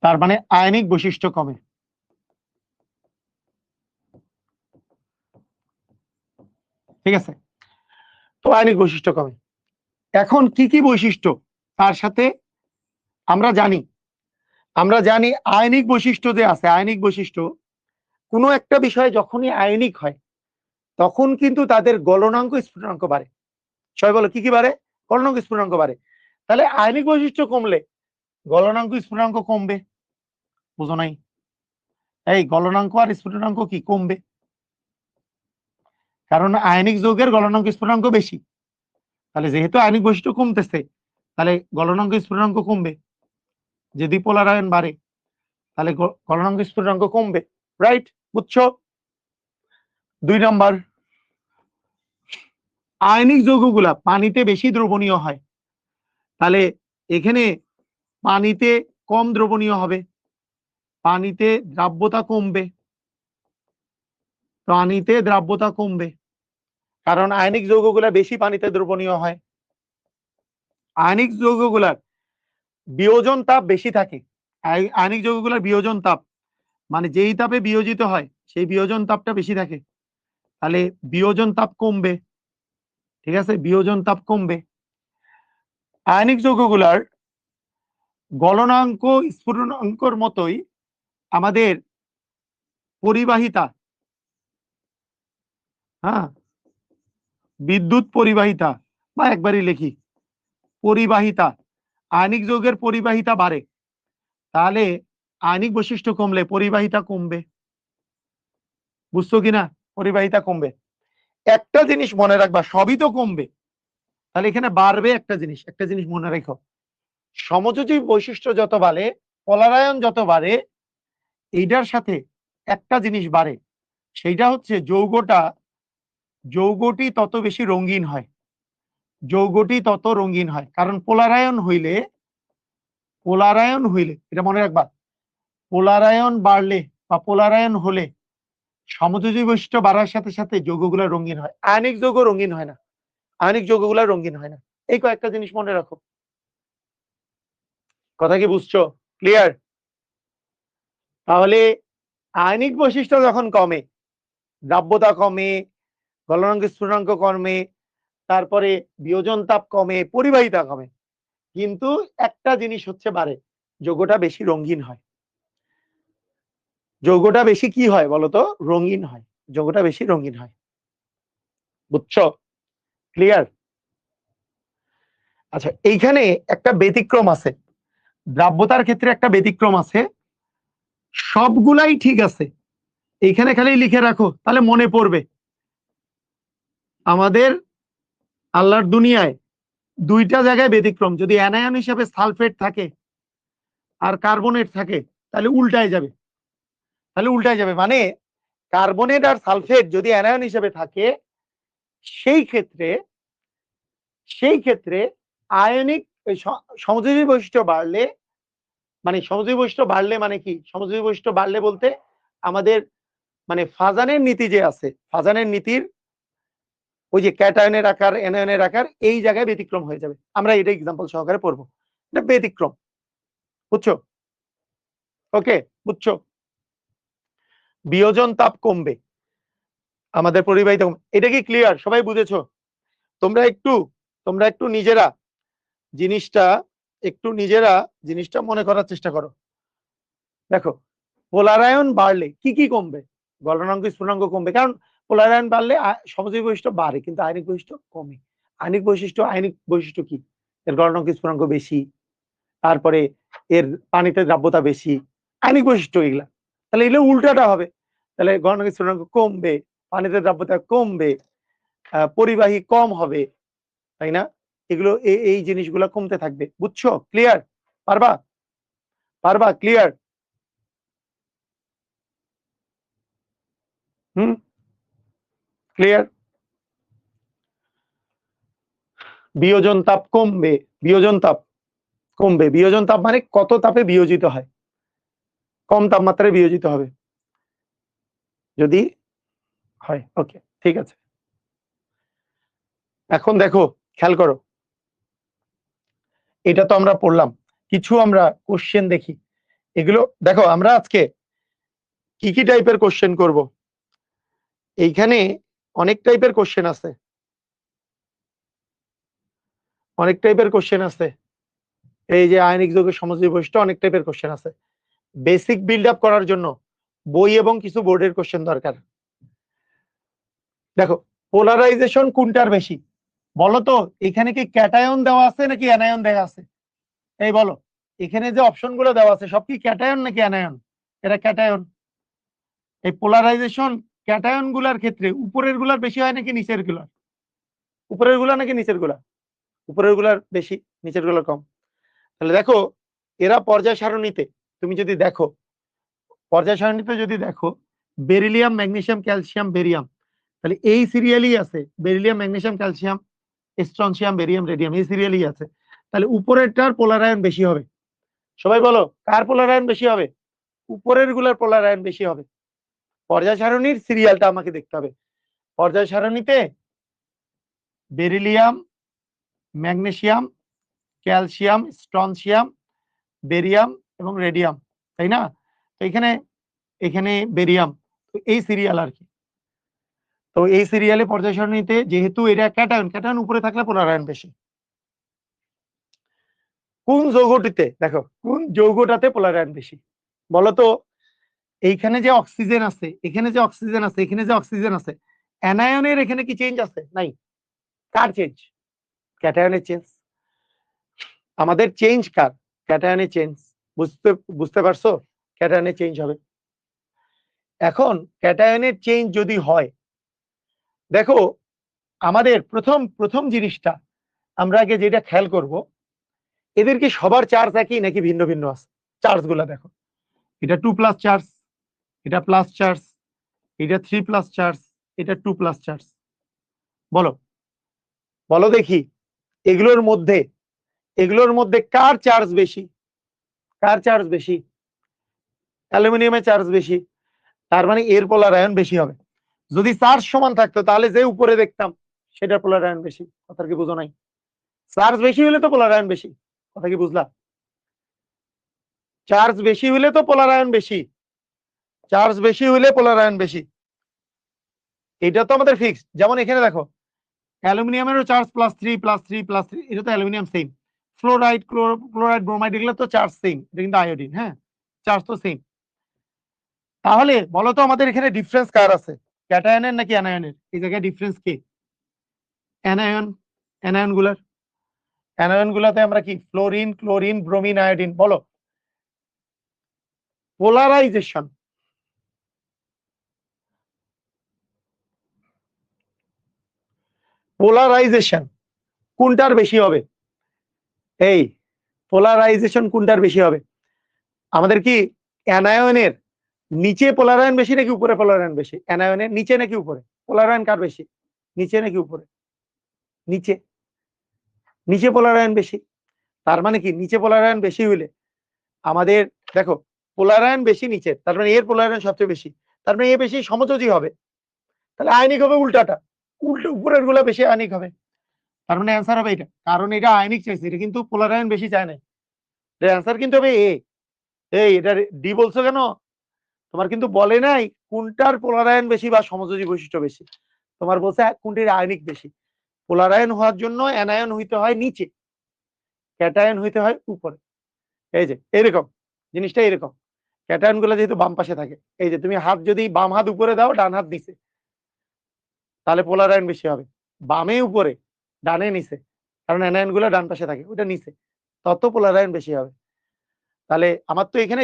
তার মানে আয়নিক বৈশিষ্ট্য কমে। ঠিক আছে? তো আয়নিক বৈশিষ্ট্য কমে। এখন কি কি বৈশিষ্ট্য তার সাথে আমরা জানি? আমরা জানি আয়নিক বৈশিষ্ট্য যে আছে, আয়নিক বৈশিষ্ট্য কোনো একটা বিষয় যখনই আয়নিক হয় তখন কিন্তু তাদের গলনাঙ্ক স্ফুটনাঙ্ক বাড়ে। সবাই বলো কি কি বাড়ে? গলনাঙ্ক স্ফুটনাঙ্ক বাড়ে। তাহলে আয়নিক বৈশিষ্ট্য কমলে গলনাঙ্ক স্ফুটনাঙ্ক কমবে। বুঝো নাই? এই গলনাঙ্ক আর স্ফুটনাঙ্ক কি কমবে? কারণ আয়নিক যৌগের গলনাঙ্ক স্ফুটনাঙ্ক বেশি। তাহলে যেহেতু আয়নিক বৈশিষ্ট্য কমতেছে, তাহলে গলনাঙ্ক স্ফুটনাঙ্ক কমবে। যদি পোলার আয়ন বাড়ে তাহলে গলনাঙ্ক স্ফুটনাঙ্ক কমবে। রাইট? বুঝছো? 2 নাম্বার, আয়নিক যৌগগুলা পানিতে বেশি দ্রবণীয় হয়। তাহলে এখানে পানিতে কম দ্রবণীয় হবে, পানিতে দ্রাব্যতা কমবে। পানিতে দ্রাব্যতা কমবে কারণ আয়নিক যৌগগুলা বেশি পানিতে দ্রবণীয় হয়। আয়নিক যৌগগুলার বিয়োজন তাপ বেশি থাকে। আয়নিক যৌগগুলার বিয়োজন তাপ মানে যেই তাপে বিয়োজিত হয় সেই বিয়োজন তাপটা বেশি থাকে। তাহলে বিয়োজন তাপ কমবে। ঠিক আছে? বিয়োজন তাপ কমবে। আয়নিক যৌগগুলার গলনাঙ্ক স্ফুটনাঙ্কর মতোই আমাদের পরিবাহিতা, হ্যাঁ, বিদ্যুৎ পরিবাহিতা, বা একবারই লিখি পরিবাহিতা, আয়নিক যৌগের পরিবাহিতা বাড়ে। তাহলে আয়নিক বৈশিষ্ট্য কমলে পরিবাহিতা কমবে। বুঝছো কিনা? পরিবাহিতা কমবে। একটা জিনিস মনে রাখবা, সবই তো কমবে, তাহলে এখানে বাড়বে একটা জিনিস। একটা জিনিস মনে রেখো, সমযোজী বৈশিষ্ট্য যত বাড়ে, পোলারায়ন যত বাড়ে, এইটার সাথে একটা জিনিস বাড়ে, সেইটা হচ্ছে যৌগটি তত বেশি রঙিন হয়। যৌগটি তত রঙিন হয়, কারণ পোলারায়ন হইলে এটা মনে রাখবা, পোলারায়ন বাড়লে বা পোলারায়ন হলে সমযোজী বৈশিষ্ট্য বাড়ার সাথে সাথে যৌগগুলো রঙিন হয়। আয়নিক যৌগ রঙিন হয় না, আয়নিক যৌগগুলো রঙিন হয় না। এই কয়েকটা জিনিস মনে রাখো। কথা কি বুঝছো? ক্লিয়ার? তাহলে আয়নিক বৈশিষ্ট্য যখন কমে, দ্রাব্যতা কমে, গলনাঙ্ক স্ফুটনাঙ্ক কমে, তারপরে বিয়োজন তাপ কমে, পরিবাহিতা কমে, কিন্তু একটা জিনিস হচ্ছে বাড়ে, যৌগটা বেশি রঙিন হয়। যৌগটা বেশি কি হয় বলতো? রঙিন হয়। যৌগটা বেশি রঙিন হয়। বুঝছো? ক্লিয়ার? আচ্ছা, এইখানে একটা ব্যতিক্রম আছে, দ্রাব্যতার ক্ষেত্রে একটা ব্যতিক্রম আছে। সবগুলাই ঠিক আছে, এইখানে খালি লিখে রাখো, তাহলে মনে পড়বে। আমাদের আল্লাহর দুনিয়ায় দুইটা জায়গায় ব্যতিক্রম, যদি অ্যানায়ন হিসেবে সালফেট থাকে আর কার্বনেট থাকে, তাহলে উল্টায় যাবে। মানে কার্বনেট আর সালফেট যদি অ্যানায়ন হিসেবে থাকে, সেই ক্ষেত্রে আয়নিক সমযোজী বৈশিষ্ট্য বাড়লে, সমযোজী বৈশিষ্ট্য বাড়লে মানে কি? সমযোজী বৈশিষ্ট্য বাড়লে বলতে আমাদের ফাজানের নীতি যে আছে, ফাজানের নীতির ওই যে ক্যাটায়নের আকার, অ্যানায়নের আকার, এই জায়গায় ব্যতিক্রম হয়ে যাবে। আমরা এটা এক্সাম্পল সহকারে পড়বো। এটা ব্যতিক্রম, বুঝছো? ওকে, বুঝছো? বিয়োজন তাপ কমবে, আমাদের পরিবাহিতা কমবে। এটা কি ক্লিয়ার? সবাই বুঝেছো? তোমরা একটু নিজেরা জিনিসটা মনে করার চেষ্টা করো। দেখো, পোলারায়ন বাড়লে কি কি কমবে? গলনাঙ্ক স্ফুটনাঙ্ক কমবে, কারণ পোলারায়ন বাড়লে সমযোজী বৈশিষ্ট্য বাড়ে, কিন্তু আয়নিক বৈশিষ্ট্য কমে। আয়নিক বৈশিষ্ট্য কি? এর গলনাঙ্ক স্ফুটনাঙ্ক বেশি, তারপরে এর পানিতে দ্রাব্যতা বেশি, আয়নিক বৈশিষ্ট্য এগুলা। তাহলে এগুলো উল্টাটা হবে, তাহলে গলনাঙ্ক স্ফুটনাঙ্ক কমবে, পানিতে দ্রাব্যতা কমবে, পরিবাহী কম হবে, তাই না? এগুলো এই জিনিসগুলো কমতে থাকবে। বুঝছো? ক্লিয়ার? পারবা? ক্লিয়ার? ক্লিয়ার? বিয়োজন তাপ কমবে, বিয়োজন তাপ মানে কত তাপে বিয়োজিত হয়, কম তাপমাত্রায় বিয়োজিত হবে যদি হয়। ওকে, ঠিক আছে। এখন দেখো, খেয়াল করো, এটা তো আমরা পড়লাম, কিছু আমরা কোশ্চেন দেখি। এগুলো দেখো, আমরা আজকে কি কি টাইপের কোশ্চেন করব। এইখানে অনেক টাইপের কোশ্চেন আছে, এই যে আয়নিক যৌগের সমযোজী বৈশিষ্ট্য, অনেক টাইপের কোশ্চেন আছে। বেসিক বিল্ড আপ করার জন্য বই এবং কিছু বোর্ডের কোশ্চেন দরকার। দেখো, পোলারাইজেশন কোনটার বেশি বলো তো? এখানে কি ক্যাটায়ন দেওয়া আছে নাকি অ্যানায়ন দেওয়া আছে? এই বলো, এখানে যে অপশন গুলো দেওয়া আছে সব কি ক্যাটায়ন নাকি অ্যানায়ন? এটা ক্যাটায়ন। এই পোলারাইজেশন ক্যাটায়ন গুলার ক্ষেত্রে উপরের গুলার বেশি হয় নাকি নিচের গুলার? উপরের গুলা নাকি নিচের গুলা? উপরের গুলার বেশি, নিচের গুলার কম। তাহলে দেখো, এরা পর্যায় সারণীতে তুমি যদি দেখো, বেরিলিয়াম, ম্যাগনেসিয়াম, ক্যালসিয়াম, বেরিয়াম, তাহলে এই সিরিয়ালই আছে। Beryllium, magnesium, calcium, strontium, barium, radium, এই সিরিয়ালই আছে। তাহলে উপরেরটার পোলারায়ন বেশি হবে। সবাই বলো, কার পোলারায়ন বেশি হবে? উপরের গুলার পোলারায়ন বেশি হবে। পর্যায় সারণীর সিরিয়ালটা আমাকে দেখতে হবে। পর্যায় সারণীতে beryllium, magnesium, calcium, strontium, barium এবং রেডিয়াম, তাই না? তো এখানে বেরিয়াম, তো এই সিরিয়াল আর কি। তো এই সিরিয়ালে পর্যায় সারণীতে যেহেতু এটা ক্যাটায়ন উপরে থাকলে পোলারায়ন বেশি। কোন যৌগটিতে, দেখো কোন যৌগটাতে পোলারায়ন বেশি বলতো? এইখানে যে অক্সিজেন আছে, এখানে যে অক্সিজেন আছে, অ্যানায়নের এখানে কি চেঞ্জ আছে? নাই। কার চেঞ্জ? ক্যাটায়নের চেঞ্জ। আমাদের চেঞ্জ কার? ক্যাটায়নের চেঞ্জ। বুঝতে পারছো? ক্যাটায়নের চেঞ্জ হবে। এখন ক্যাটায়নের চেঞ্জ যদি হয়, দেখো আমাদের প্রথম জিনিসটা আমরা আগে যেটা খেয়াল করব, এদেরকে সবার চার্জ একই নাকি ভিন্ন ভিন্ন আছে? চার্জ গুলা দেখো, এটা 2+ চার্জ, এটা প্লাস চার্জ, এটা 3+ চার্জ, এটা 2+ চার্জ। বলো দেখি, এগুলোর মধ্যে কার চার্জ বেশি? অ্যালুমিনিয়ামের চার্জ বেশি, তার মানে এর পোলারায়ন বেশি হবে। যদি চার্জ সমান থাকতো তাহলে যে উপরে দেখতাম সেটার পোলারায়ন বেশি। কথা কি বুঝো নাই? চার্জ বেশি হলে তো পোলারায়ন বেশি। কথা কি বুঝলা? চার্জ বেশি হলে তো পোলারায়ন বেশি। এটা তো আমাদের ফিক্সড। যেমন এখানে দেখো অ্যালুমিনিয়ামেরও চার্জ +3 এটা তো aluminium same. Fluoride, chloride, bromide এগুলো তো চার্জ সেম, এটা কিন্তু আয়োডিন। হ্যাঁ, চার্জ তো সেম। তাহলে বলো তো আমাদের এখানে ডিফারেন্স কার আছে, ক্যাটায়নের নাকি অ্যানায়নের? এই জায়গায় ডিফারেন্স কি? অ্যানায়ন। অ্যানায়ন গুলাতে আমরা কি ফ্লোরিন, ক্লোরিন, ব্রোমিন, আয়োডিন। বলো পোলারাইজেশন, কোনটার বেশি হবে? এই পোলারাইজেশন কোনটার বেশি হবে? আমাদের কি অ্যানায়নের নিচে পোলারায়ন বেশি নাকি উপরে পোলারায়ন বেশি? অ্যানায়নের নিচে নাকি উপরে? পোলারায়ন কার বেশি, নিচে নাকি উপরে? নিচে। নিচে পোলারায়ন বেশি। তার মানে কি নিচে পোলারায়ন বেশি হইলে আমাদের দেখো পোলারায়ন বেশি নিচে, তার মানে এর পোলারায়ন সবচেয়ে বেশি, তার মানে এ বেশি সমযোজী হবে। তাহলে আয়নিক হবে উল্টাটা, উপরের গুলা বেশি আয়নিক হবে। তার মানে অ্যান্সার হবে এটা, কারণ এটা আয়নিক চাইছে, এটা কিন্তু পোলারায়ন বেশি চায় না। এর অ্যান্সার কিন্তু হবে এ। এই এটা ডি বলছো কেন? তোমার কিন্তু বলে নাই কোনটার পোলারায়ন বেশি বা সমযোজী বৈশিষ্ট্য বেশি, তোমার বলছে কোনটির আয়নিক বেশি। পোলারায়ন হওয়ার জন্য অ্যানায়ন হইতে হয় নিচে, ক্যাটায়ন হইতে হয় উপরে। এই যে এরকম জিনিসটা এরকম, ক্যাটায়ন গুলো যেহেতু বাম পাশে থাকে, এই যে তুমি হাত যদি বাম হাত উপরে দাও, ডান হাত নিচে, তাহলে পোলারায়ন বেশি হবে। বামে উপরে, ডানে নিচে, কারণ অ্যানায়ন গুলো ডান পাশে থাকে, ওটা নিচে, তত পোলারায়ন বেশি হবে। তাহলে আমার তো এখানে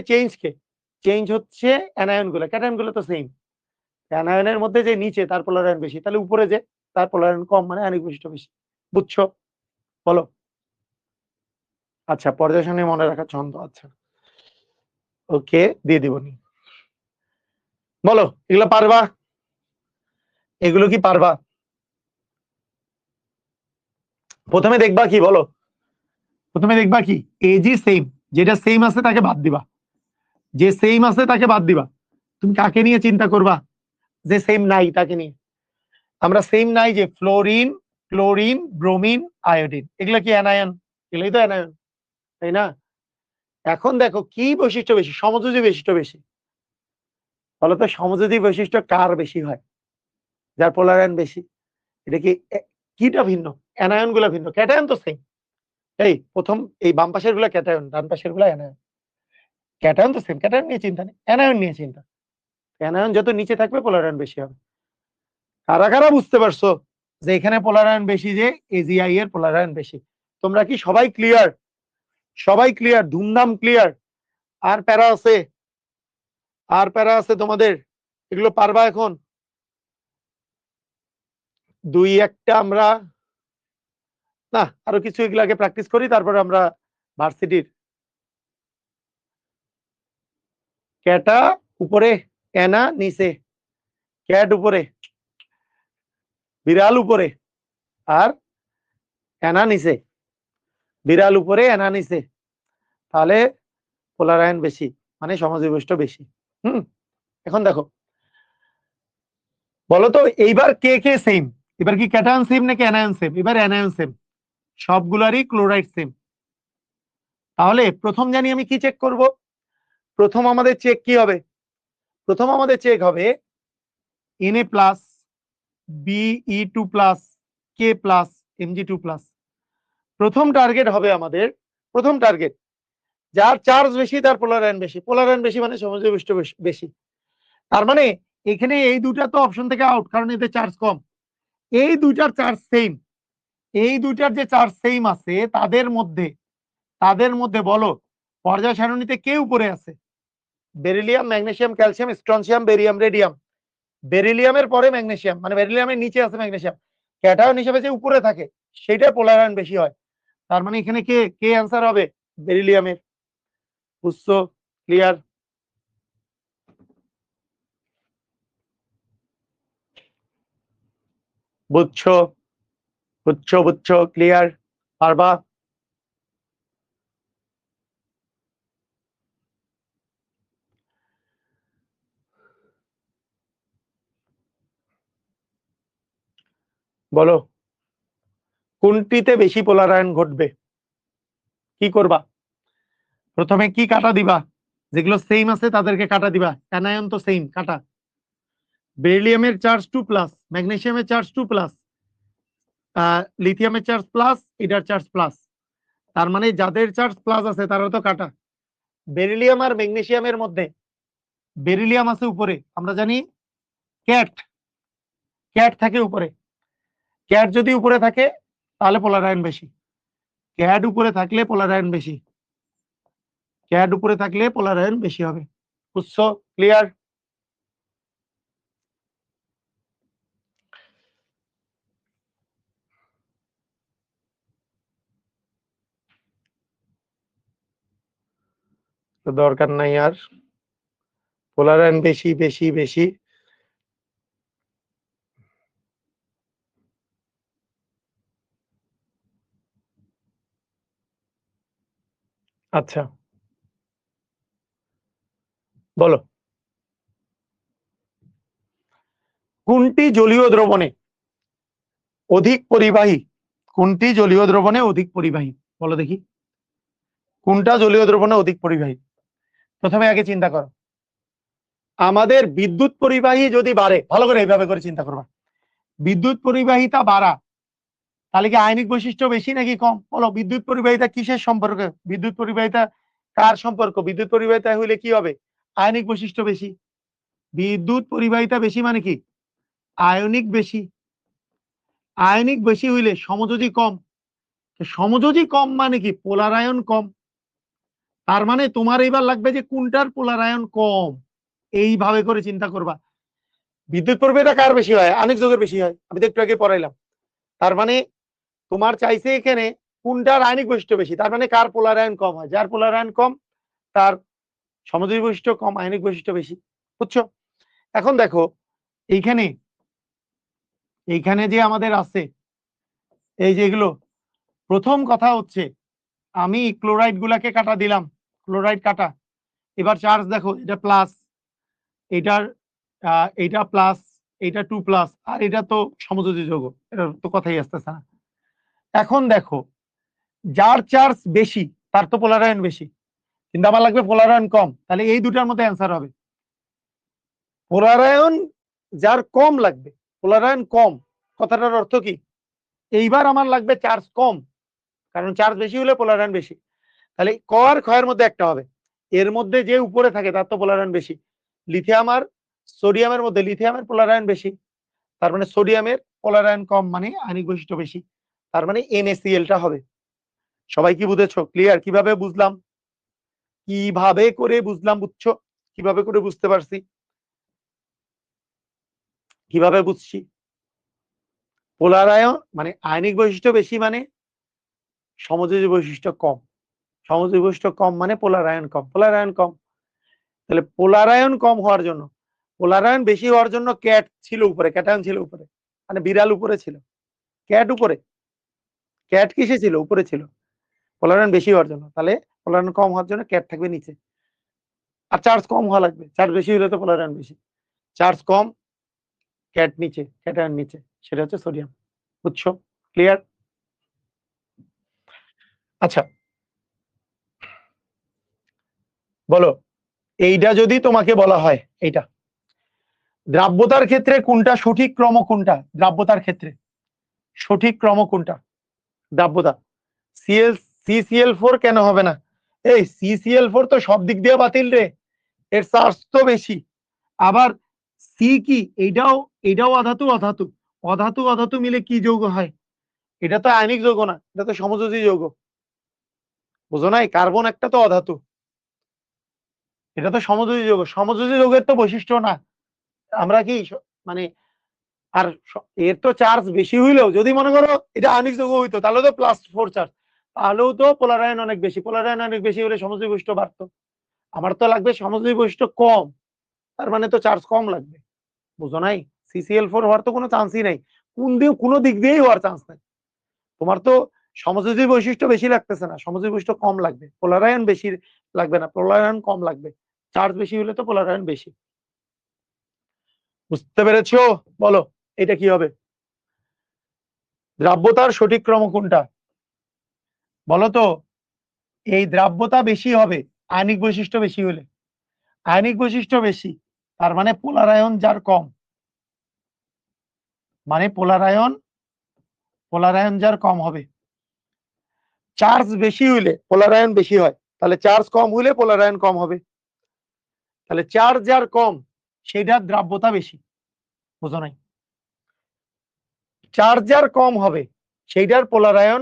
চেঞ্জ হচ্ছে অ্যানায়ন গুলো, ক্যাটায়ন গুলো তো সেম। অ্যানায়নের মধ্যে যে নিচে তার পোলারায়ন বেশি, তাহলে উপরে যে তার পোলারায়ন কম, মানে আয়নিক বৈশিষ্ট্য বেশি। বুঝছো? বলো। আচ্ছা, পর্যায় সারণী মনে রাখা ছন্দ, আচ্ছা ওকে, দিয়ে দিবনি। বলো এগুলো পারবা? এগুলো কি পারবা? প্রথমে দেখবা কি, বলো প্রথমে দেখবা কি, এজি সেম, যেটা সেম আছে তাকে বাদ দিবা, যে সেম আছে তাকে বাদ দিবা। তুমি কাকে নিয়ে চিন্তা করবা? যে সেম নাই তাকে নিয়ে। আমরা সেম নাই যে ফ্লোরিন, ক্লোরিন, ব্রোমিন, আয়োডিন, এগুলো কি অ্যানায়ন? এগুলোই তো অ্যানায়ন, তাই না? এখন দেখো কি বৈশিষ্ট্য বেশি, সমযোজী বৈশিষ্ট্য বেশি। বলতো সমযোজী বৈশিষ্ট্য কার বেশি হয়, যার পোলারায়ন বেশি? এটা কি কিটা ভিন্ন? অ্যানায়ন গুলা ভিন্ন, ক্যাটায়ন তো সেম। এই প্রথম এই বাম পাশের গুলা ক্যাটায়ন, ডান পাশের গুলা অ্যানায়ন। ক্যাটায়ন তো সেম, ক্যাটায়ন নিয়ে চিন্তা নেই, অ্যানায়ন নিয়ে চিন্তা। অ্যানায়ন যত নিচে থাকবে পোলারায়ন বেশি হবে। কারা কারা বুঝতে পারছো যে এখানে পোলারায়ন বেশি, যে এজিআই এর পোলারায়ন বেশি? তোমরা কি সবাই ক্লিয়ার? সবাই ক্লিয়ার, ধুমধাম ক্লিয়ার? আর প্যারা আছে? আর প্যারা আছে তোমাদের? এগুলো পারবা এখন? দুই একটা আমরা না, আরো কিছু এগুলাকে প্র্যাকটিস করি, তারপরে আমরা ভার্সিটির। ক্যাটা উপরে, অ্যানা নিচে, ক্যাট উপরে, বিড়াল উপরে, আর অ্যানা নিচে, বিড়াল উপরে অ্যানা নিচে, তাহলে পোলারায়ন বেশি, মানে সমযোজী বৈশিষ্ট্য বেশি। এখন দেখো, বলো তো এইবার কে কে সেম? এবার কি ক্যাটায়ন সেম নাকি অ্যানায়ন সেম? এবার অ্যানায়ন সেম, সবগুলারই ক্লোরাইড সেম। তাহলে প্রথম জানি আমি কি চেক করব? প্রথম আমাদের চেক কি হবে? প্রথম আমাদের চেক হবে Na plus, Be2 plus, K plus, Mg2 plus. প্রথম টার্গেট হবে আমাদের, প্রথম টার্গেট যার চার্জ বেশি তার পোলারায়ন বেশি, পোলারায়ন বেশি মানে সমযোজী বৈশিষ্ট্য বেশি। তার মানে এখানে এই দুটা তো অপশন থেকে আউট, কারণ এতে চার্জ কম। এই দুইটার চার্জ সেম, এই দুইটার যে চার্জ সেম আছে তাদের মধ্যে বলো পর্যায় সারণীতে কে উপরে আছে? Beryllium, magnesium, calcium, strontium, barium, radium. বেরিলিয়ামের পরে ম্যাগনেসিয়াম, মানে বেরিলিয়ামের নিচে আছে ম্যাগনেসিয়াম। ক্যাটায়ন হিসেবে যে উপরে থাকে সেটা পোলারায়ন বেশি হয়। তার মানে এখানে কে কে অ্যান্সার হবে? বেরিলিয়ামের। বুঝছো? ক্লিয়ার? বুঝছো? বুঝছো ক্লিয়ার? পারবা? বলো কোনটিতে বেশি পোলারায়ন ঘটবে? কি করবা? প্রথমে কি কাটা দিবা? যেগুলো সেম আছে তাদেরকে কাটা দিবা, অ্যানায়ন তো সেম, কাটা। বেরিলিয়ামের চার্জ 2 প্লাস, ম্যাগনেসিয়ামের চার্জ 2 প্লাস, লিথিয়ামের চার্জ প্লাস, এটার চার্জ প্লাস। তার মানে যাদের চার্জ প্লাস আছে তারা তো কাটা। বেরিলিয়াম আর ম্যাগনেসিয়ামের মধ্যে বেরিলিয়াম আছে উপরে, আমরা জানি ক্যাট, ক্যাট থাকে উপরে। ক্যাট যদি উপরে থাকে তাহলে পোলার আয়ন বেশি, ক্যাট উপরে থাকলে পোলার আয়ন বেশি, ক্যাট উপরে থাকলে পোলার আয়ন বেশি হবে। বুঝছো? ক্লিয়ার? তো দরকার নাই আর, পোলার আয়ন বেশি বেশি বেশি। আচ্ছা বলো, কোনটি জলীয় দ্রবণে অধিক পরিবাহী? কোনটি জলীয় দ্রবণে অধিক পরিবাহী বলো দেখি, কোনটা জলীয় দ্রবণে অধিক পরিবাহী? প্রথমে আগে চিন্তা করো, আমাদের বিদ্যুৎ পরিবাহী যদি বাড়ে, ভালো করে এইভাবে করে চিন্তা করবা, বিদ্যুৎ পরিবাহিতা বাড়া তাহলে কি আয়নিক বৈশিষ্ট্য বেশি নাকি কম? বলো, বিদ্যুৎ পরিবাহিতা কিসের সম্পর্ক? বিদ্যুৎ পরিবাহিতা কার সম্পর্ক? বিদ্যুৎ পরিবাহিতা হইলে কি হবে? আয়নিক বৈশিষ্ট্য বেশি। বিদ্যুৎ পরিবাহিতা বেশি মানে কি? আয়নিক বেশি। আয়নিক বেশি হইলে সমযোজী কম। সমযোজী কম মানে কি? পোলার আয়ন কম। তার মানে তোমার এইবার লাগবে যে কোনটার পোলার আয়ন কম, এইভাবে করে চিন্তা করবা। বিদ্যুৎ পরিবাহিতা কার বেশি হয়? আয়নিক যৌগের বেশি হয়, আমি তো একটু আগে পড়াইলাম। তার মানে তোমার চাইছে এখানে কোনটার আয়নিক বৈশিষ্ট্য বেশি, তার মানে কার পোলার আয়ন কম হয়। যার পোলার আয়ন কম তার সমযোজী বৈশিষ্ট্য কম, আয়নিক বৈশিষ্ট্য বেশি। বুঝছো? এখন দেখো এইখানে, এইখানে যে আমাদের আছে এই যেগুলো, প্রথম কথা হচ্ছে আমি ক্লোরাইড গুলাকে কাটা দিলাম, ক্লোরাইড কাটা। এবার চার্জ দেখো, এটা প্লাস, এটার এইটা প্লাস, এটা 2 প্লাস, আর এটা তো সমযোজী যৌগ, এটা তো কথাই আসতেছে না। এখন দেখো যার চার্জ বেশি তার তো পোলার আয়ন বেশি, কিন্তু আমার লাগবে পোলার আয়ন কম, তাহলে এই দুটার মধ্যে অ্যান্সার হবে পোলার আয়ন যার কম লাগবে। পোলার আয়ন কম কথাটার অর্থ কি? এইবার আমার লাগবে চার্জ কম, কারণ চার্জ বেশি হলে পোলার আয়ন বেশি। তাহলে ক আর ক্ষয়ের মধ্যে একটা হবে, এর মধ্যে যে উপরে থাকে তার তো পোলার আয়ন বেশি। লিথিয়াম আর সোডিয়ামের মধ্যে লিথিয়ামের পোলার আয়ন বেশি, তার মানে সোডিয়ামের পোলার আয়ন কম মানে আয়নিক বৈশিষ্ট্য বেশি, তার মানে NaCl টা হবে। সবাই কি বুঝেছো? ক্লিয়ার? কিভাবে বুঝলাম, কিভাবে করে বুঝলাম? বুঝছো কিভাবে করে বুঝতে পারছি? কিভাবে বুঝছি? পোলার আয়ন মানে আয়নিক বৈশিষ্ট্য বেশি মানে সমযোজী বৈশিষ্ট্য কম, সমযোজী বৈশিষ্ট্য কম মানে পোলার আয়ন কম, পোলার আয়ন কম। তাহলে পোলার আয়ন কম হওয়ার জন্য, পোলার আয়ন বেশি হওয়ার জন্য ক্যাট ছিল উপরে, ক্যাটায়ন ছিল উপরে, মানে বিড়াল উপরে ছিল, ক্যাট উপরে। ক্যাট কিসে ছিল? উপরে ছিল। পোলার আয়ন বেশি হওয়ার জন্য, তাহলে পোলার আয়ন কম হওয়ার জন্য ক্যাট থাকবে নিচে। আর চার্জ কম হওয়া লাগবে, চার্জ বেশি হলে তো পোলার আয়ন বেশি। চার্জ কম, ক্যাট নিচে, ক্যাটায়ন নিচে, সেটা হচ্ছে সোডিয়াম। বুঝছো? ক্লিয়ার? আচ্ছা বলো, এইটা যদি তোমাকে বলা হয়, এইটা দ্রাব্যতার ক্ষেত্রে কোনটা সঠিক ক্রম, কোনটা দ্রাব্যতার ক্ষেত্রে সঠিক ক্রম কোনটা? দ্রাব্যতা CCl4 কেন হবে না? এই CCl4 তো সব দিক দিয়ে বাতিল রে, এর চার্জ তো বেশি। আবার সি কি? এইটাও, এটাও অধাতু, অধাতু, অধাতু অধাতু মিলে কি যৌগ হয়? এটা তো আয়নিক যৌগ না, এটা তো সমযোজী যৌগ। বুঝো নাই? কার্বন একটা তো অধাতু, এটা তো সমযোজী যৌগ। সমযোজী যৌগের তো বৈশিষ্ট্য না, আমরা কি মানে, আর এর তো চার্জ বেশি হইলেও যদি মনে করো এটা আয়নিক যৌগ হইতো তাহলে তো +4 চার্জ, তাহলেও তো পোলার আয়ন অনেক বেশি, পোলার আয়ন অনেক বেশি হলে সমযোজী বৈশিষ্ট্য বাড়তো। আমার তো লাগবে সমযোজী বৈশিষ্ট্য কম, তার মানে তো চার্জ কম লাগবে। বুঝো নাই? CCl4 হওয়ার তো কোনো চান্সই নাই, কোনো দিক দিয়েই হওয়ার চান্স নাই। তোমার তো সমযোজী বৈশিষ্ট্য বেশি লাগতেছে না, সমযোজী বৈশিষ্ট্য কম লাগবে, পোলার আয়ন বেশি লাগবে না, পোলার আয়ন কম লাগবে। চার্জ বেশি হলে তো পোলার আয়ন বেশি। বুঝতে পেরেছো? বলো এটা কি হবে? দ্রাব্যতার সঠিক ক্রম কোনটা বলো তো? এই দ্রাব্যতা বেশি হবে আয়নিক বৈশিষ্ট্য বেশি হলে, আয়নিক বৈশিষ্ট্য বেশি তার মানে পোলার আয়ন যার কম, মানে পোলারায়ন যার কম হবে। চার্জ বেশি হইলে পোলারায়ন বেশি হয়, তাহলে চার্জ কম হইলে পোলারায়ন কম হবে। তাহলে চার্জ যার কম সেটার দ্রাব্যতা বেশি, বুঝো নাই? চার্জ যার কম হবে সেইটার পোলারায়ন,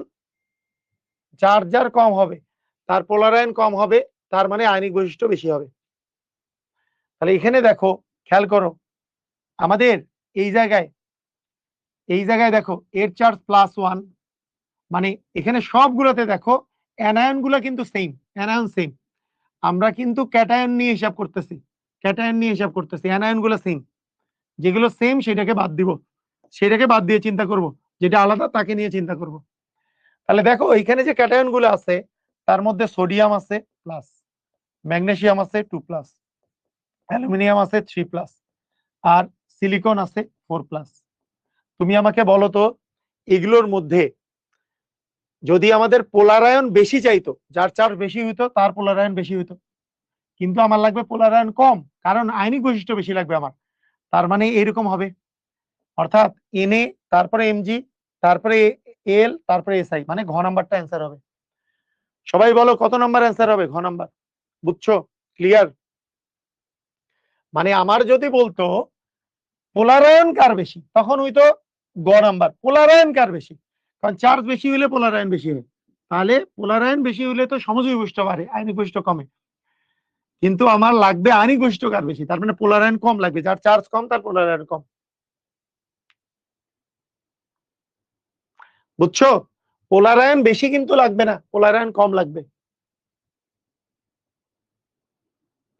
চার্জ যার কম হবে তার পোলারায়ন কম হবে, তার মানে আয়নিক বৈশিষ্ট্য বেশি হবে। তাহলে এখানে দেখো, খেয়াল করো, আমাদের এই জায়গায় দেখো এর চার্জ +1, মানে এখানে সবগুলোতে দেখো অ্যানায়ন গুলা কিন্তু সেম, অ্যানায়ন সেম। আমরা কিন্তু ক্যাটায়ন নিয়ে হিসাব করতেছি, অ্যানায়ন গুলো সেম। যেগুলো সেম সেটাকে বাদ দিব, সেটাকে বাদ দিয়ে চিন্তা করব, যেটা আলাদা তাকে নিয়ে চিন্তা করব। তাহলে দেখো এইখানে যে ক্যাটায়ন গুলো আছে তার মধ্যে সোডিয়াম আছে প্লাস, ম্যাগনেসিয়াম আছে 2+, অ্যালুমিনিয়াম আছে 3+, আর সিলিকন আছে 4+। তুমি আমাকে বলো তো, এগুলোর মধ্যে যদি আমাদের পোলারায়ন বেশি চাইতো, যার চার্জ বেশি হইতো তার পোলারায়ন বেশি হইতো, কিন্তু আমার লাগবে পোলারায়ন কম, কারণ আয়নিক বৈশিষ্ট্য বেশি লাগবে আমার। তার মানে এরকম হবে, অর্থাৎ Na, তারপরে Mg, তারপরে Al, তারপরে Si, মানে ঘ নাম্বারটা অ্যান্সার হবে। সবাই বলো কত নাম্বার অ্যান্সার হবে? ঘ নাম্বার। বুঝছো? ক্লিয়ার? মানে আমার যদি বলতো পোলারায়ন কার বেশি, তখন হইতো গ নাম্বার। পোলারায়ন কার বেশি, কারণ চার্জ বেশি হইলে পোলারায়ন বেশি হয়, তাহলে পোলারায়ন বেশি হইলে তো সমযোজী বৈশিষ্ট্য বাড়ে, আয়নিক বৈশিষ্ট্য কমে। কিন্তু আমার লাগবে আয়নিক বৈশিষ্ট্য কার বেশি, তার মানে পোলারায়ন কম লাগবে, যার চার্জ কম তার পোলারায়ন কম। বুঝছো? পোলারায়ন বেশি কিন্তু লাগবে না, পোলারায়ন কম লাগবে।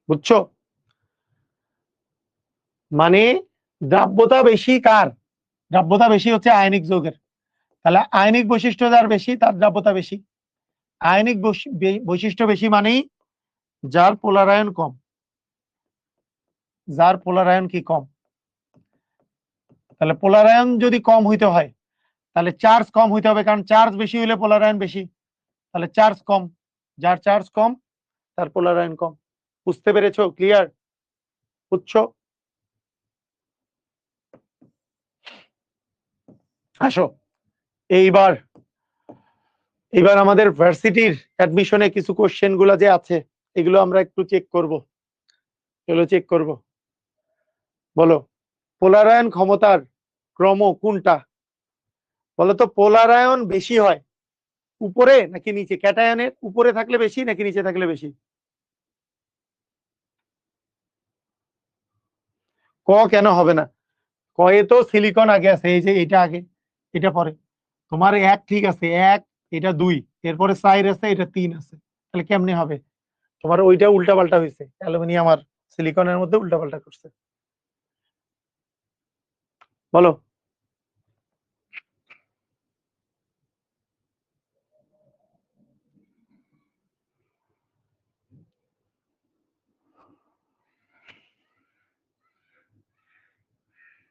বুঝছো? মানে দ্রাব্যতা বেশি কার? দ্রাব্যতা বেশি হচ্ছে আয়নিক যৌগের। তাহলে আয়নিক বৈশিষ্ট্য যার বেশি তার দ্রাব্যতা বেশি। আয়নিক বৈশিষ্ট্য বেশি মানেই যার পোলারায়ন কম, যার পোলারায়ন কি কম। তাহলে পোলারায়ন যদি কম হইতে হয় তাহলে চার্জ কম হইতে হবে, কারণ চার্জ বেশি হইলে পোলারায়ন বেশি। তাহলে চার্জ কম, যার চার্জ কম তার পোলারায়ন কম। বুঝতে পেরেছো? ক্লিয়ার? বুঝছো? আসো এইবার আমাদের ভার্সিটির অ্যাডমিশনে কিছু কোশ্চেন গুলা যে আছে এগুলো আমরা একটু চেক করব। এগুলো চেক করব। বলো, পোলারায়ন ক্ষমতার ক্রম কোনটা? বলো তো, পোলারায়ন বেশি হয় উপরে নাকি নিচে? ক্যাটায়নের উপরে থাকলে বেশি নাকি নিচে থাকলে বেশি? ক কেন হবে না? কয়ে তো সিলিকন আগে আছে, এই যে এটা আগে, এটা পরে। তোমার এক ঠিক আছে, এক, এটা 2, এরপরে 4 আছে, এটা 3 আছে, তাহলে কেমনে হবে? তোমার ওইটা উল্টা পাল্টা হয়েছে, অ্যালুমিনিয়াম আর সিলিকনের মধ্যে উল্টা পাল্টা করছে। বলো।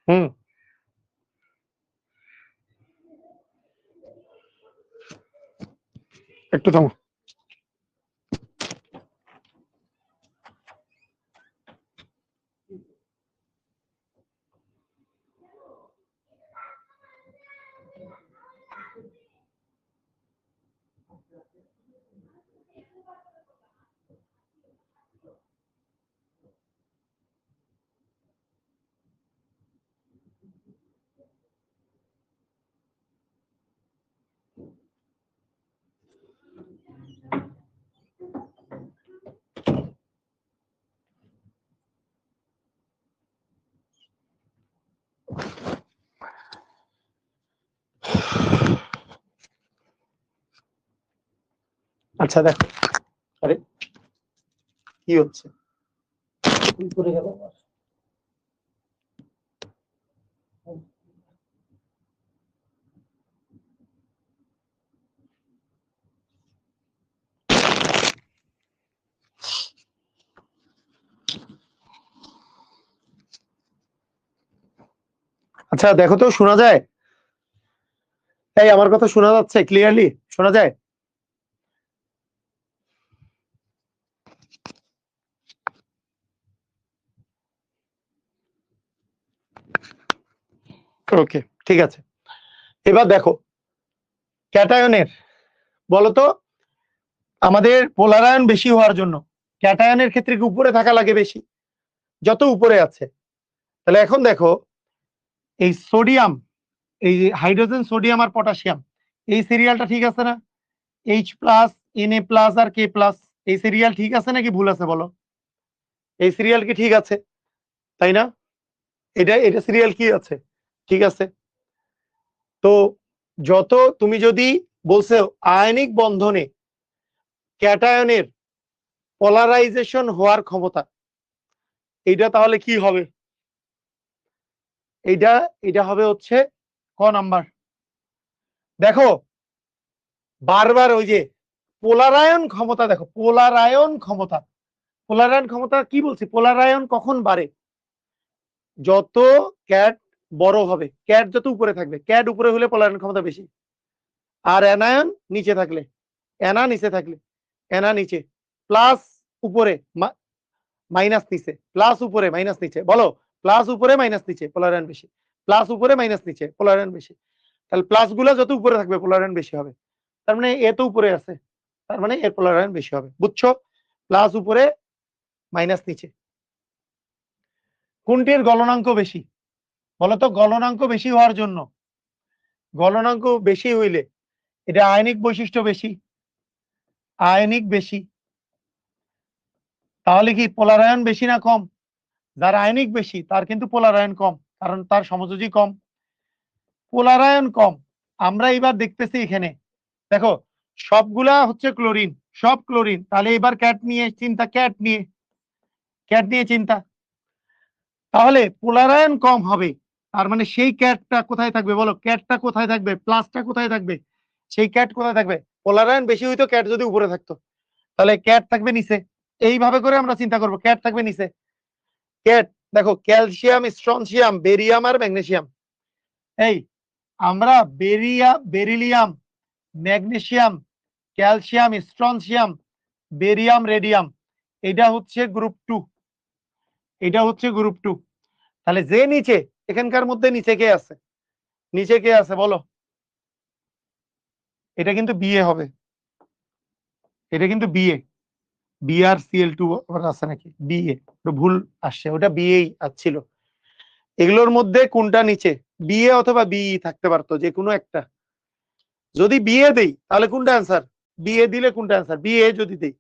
হুম, একটু থামো। আচ্ছা দেখো, আরে কি হচ্ছে, কি করে গেল আবার? আচ্ছা দেখো তো, শোনা যায়? এই আমার কথা শোনা যাচ্ছে? ক্লিয়ারলি শোনা যায়? ওকে, ঠিক ঠিক আছে, এবার দেখো ক্যাটায়নের, বলতো আমাদের পোলারায়ন বেশি হওয়ার জন্য ক্যাটায়নের ক্ষেত্রে কি উপরে থাকা লাগে বেশি? যত উপরে আছে, তাহলে এখন দেখো এই সোডিয়াম, এই হাইড্রোজেন, সোডিয়াম আর পটাশিয়াম, এই সিরিয়ালটা ঠিক আছে না? H প্লাস, Na প্লাস আর K প্লাস, এই সিরিয়াল ঠিক আছে নাকি ভুল আছে বলো? এই সিরিয়াল কি ঠিক আছে? তাই না? এটা এটা সিরিয়াল কি আছে? ঠিক আছে। তো যত তুমি যদি বলছো আয়নিক বন্ধনে ক্যাটায়নের পোলারাইজেশন হওয়ার ক্ষমতা, এইটা তাহলে কি হবে? এইটা এটা হবে হচ্ছে ক নাম্বার। দেখো বারবার ওই যে পোলারায়ন ক্ষমতা, দেখো পোলারায়ন ক্ষমতা, পোলারায়ন ক্ষমতা কি বলছি? পোলারায়ন কখন বাড়ে? যত ক্যাট বড় হবে, ক্যাট যত উপরে থাকবে, ক্যাট উপরে হলে পোলারায়ন ক্ষমতা বেশি, আর অ্যানায়ন নিচে থাকলে, অ্যানা নিচে থাকলে, অ্যানা নিচে, প্লাস উপরে মাইনাস নিচে, প্লাস উপরে মাইনাস নিচে, বলো প্লাস উপরে মাইনাস নিচে পোলারায়ন বেশি, প্লাস উপরে মাইনাস নিচে পোলারায়ন বেশি। তাহলে প্লাস গুলা যত উপরে থাকবে পোলারায়ন বেশি হবে, তার মানে এ তো উপরে আছে, তার মানে এর পোলারায়ন বেশি হবে, বুঝছো? প্লাস উপরে মাইনাস নিচে। কোনটির গলনাঙ্ক বেশি বলতো? গলনাঙ্ক বেশি হওয়ার জন্য, গলনাঙ্ক বেশি হইলে এটা আয়নিক বৈশিষ্ট্য বেশি, আয়নিক বেশি, তাহলে কি পোলারায়ন বেশি না কম? যার আয়নিক বেশি তার কিন্তু পোলারায়ন কম, কারণ তার সমযোজী কম, পোলারায়ন কম। আমরা এবার দেখতেছি এখানে দেখো সবগুলা হচ্ছে ক্লোরিন, সব ক্লোরিন, তাহলে এবার ক্যাট নিয়ে চিন্তা, ক্যাট নিয়ে, ক্যাট নিয়ে চিন্তা, তাহলে পোলারায়ন কম হবে, তার মানে সেই ক্যাটটা কোথায় থাকবে বলো? ক্যাটটা কোথায় থাকবে? প্লাসটা কোথায় থাকবে? সেই ক্যাট কোথায় থাকবে? পোলারায়ন বেশি হইতো ক্যাট যদি উপরে থাকতো, তাহলে ক্যাট থাকবে নিচে। এইভাবে করে আমরা চিন্তা করব, ক্যাট থাকবে নিচে। ক্যাট দেখো ক্যালসিয়াম, স্ট্রনসিয়াম, বেরিয়াম আর ম্যাগনেসিয়াম, এই আমরা beryllium, magnesium, calcium, strontium, barium, radium, এটা হচ্ছে গ্রুপ 2, এটা হচ্ছে গ্রুপ 2। তাহলে যে নিচে, এখানকার মধ্যে নিচে কে আছে? নিচে কে আছে বলো? এটা কিন্তু বিএ হবে, এটা কিন্তু বিএ, BrCl2 আবার আছে নাকি? বিএ, ভুল আসছে, ওটা বিএই আসছিল। এগুলোর মধ্যে কোনটা নিচে? বিএ অথবা বিই থাকতে পারতো, যে কোনো একটা। যদি বিএ দেই তাহলে কোনটা অ্যান্সার? বিএ দিলে কোনটা অ্যান্সার? বিএ যদি দেই,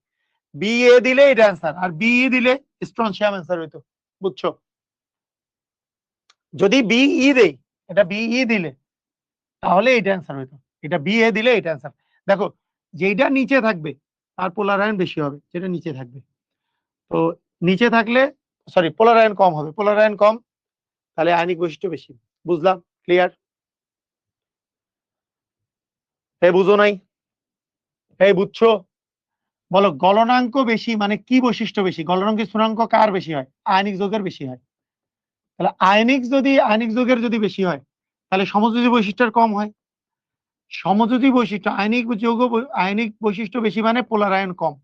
বিএ দিলে এটা অ্যান্সার, আর বিই দিলে স্ট্রনসিয়াম অ্যান্সার হইতো, বুঝছো? যদি বিই দেই, এটা বিই দিলে তাহলে এটা অ্যান্সার হইতো, এটা বিএ দিলে এটা অ্যান্সার। দেখো যেটা নিচে থাকবে তার পোলারায়ন বেশি হবে, যেটা নিচে থাকবে। তো নিচে থাকলে সরি পোলারায়ন কম হবে, পোলারায়ন কম, তাহলে আয়নিক বৈশিষ্ট্য বেশি। বুঝলাম? ক্লিয়ার? এই বুঝো নাই? এই বুঝছো? বলো গলনাঙ্ক বেশি মানে কি বৈশিষ্ট্য বেশি? গলনাঙ্ক স্থূনাঙ্ক কার বেশি হয়? আয়নিক যৌগের বেশি হয়। তাহলে আয়নিক যৌগের যদি বেশি হয় তাহলে সমযোজী বৈশিষ্ট্যের কম হয়। সমযোজী বৈশিষ্ট্য, আয়নিক যৌগ, আয়নিক বৈশিষ্ট্য বেশি মানে পোলারায়ন কম,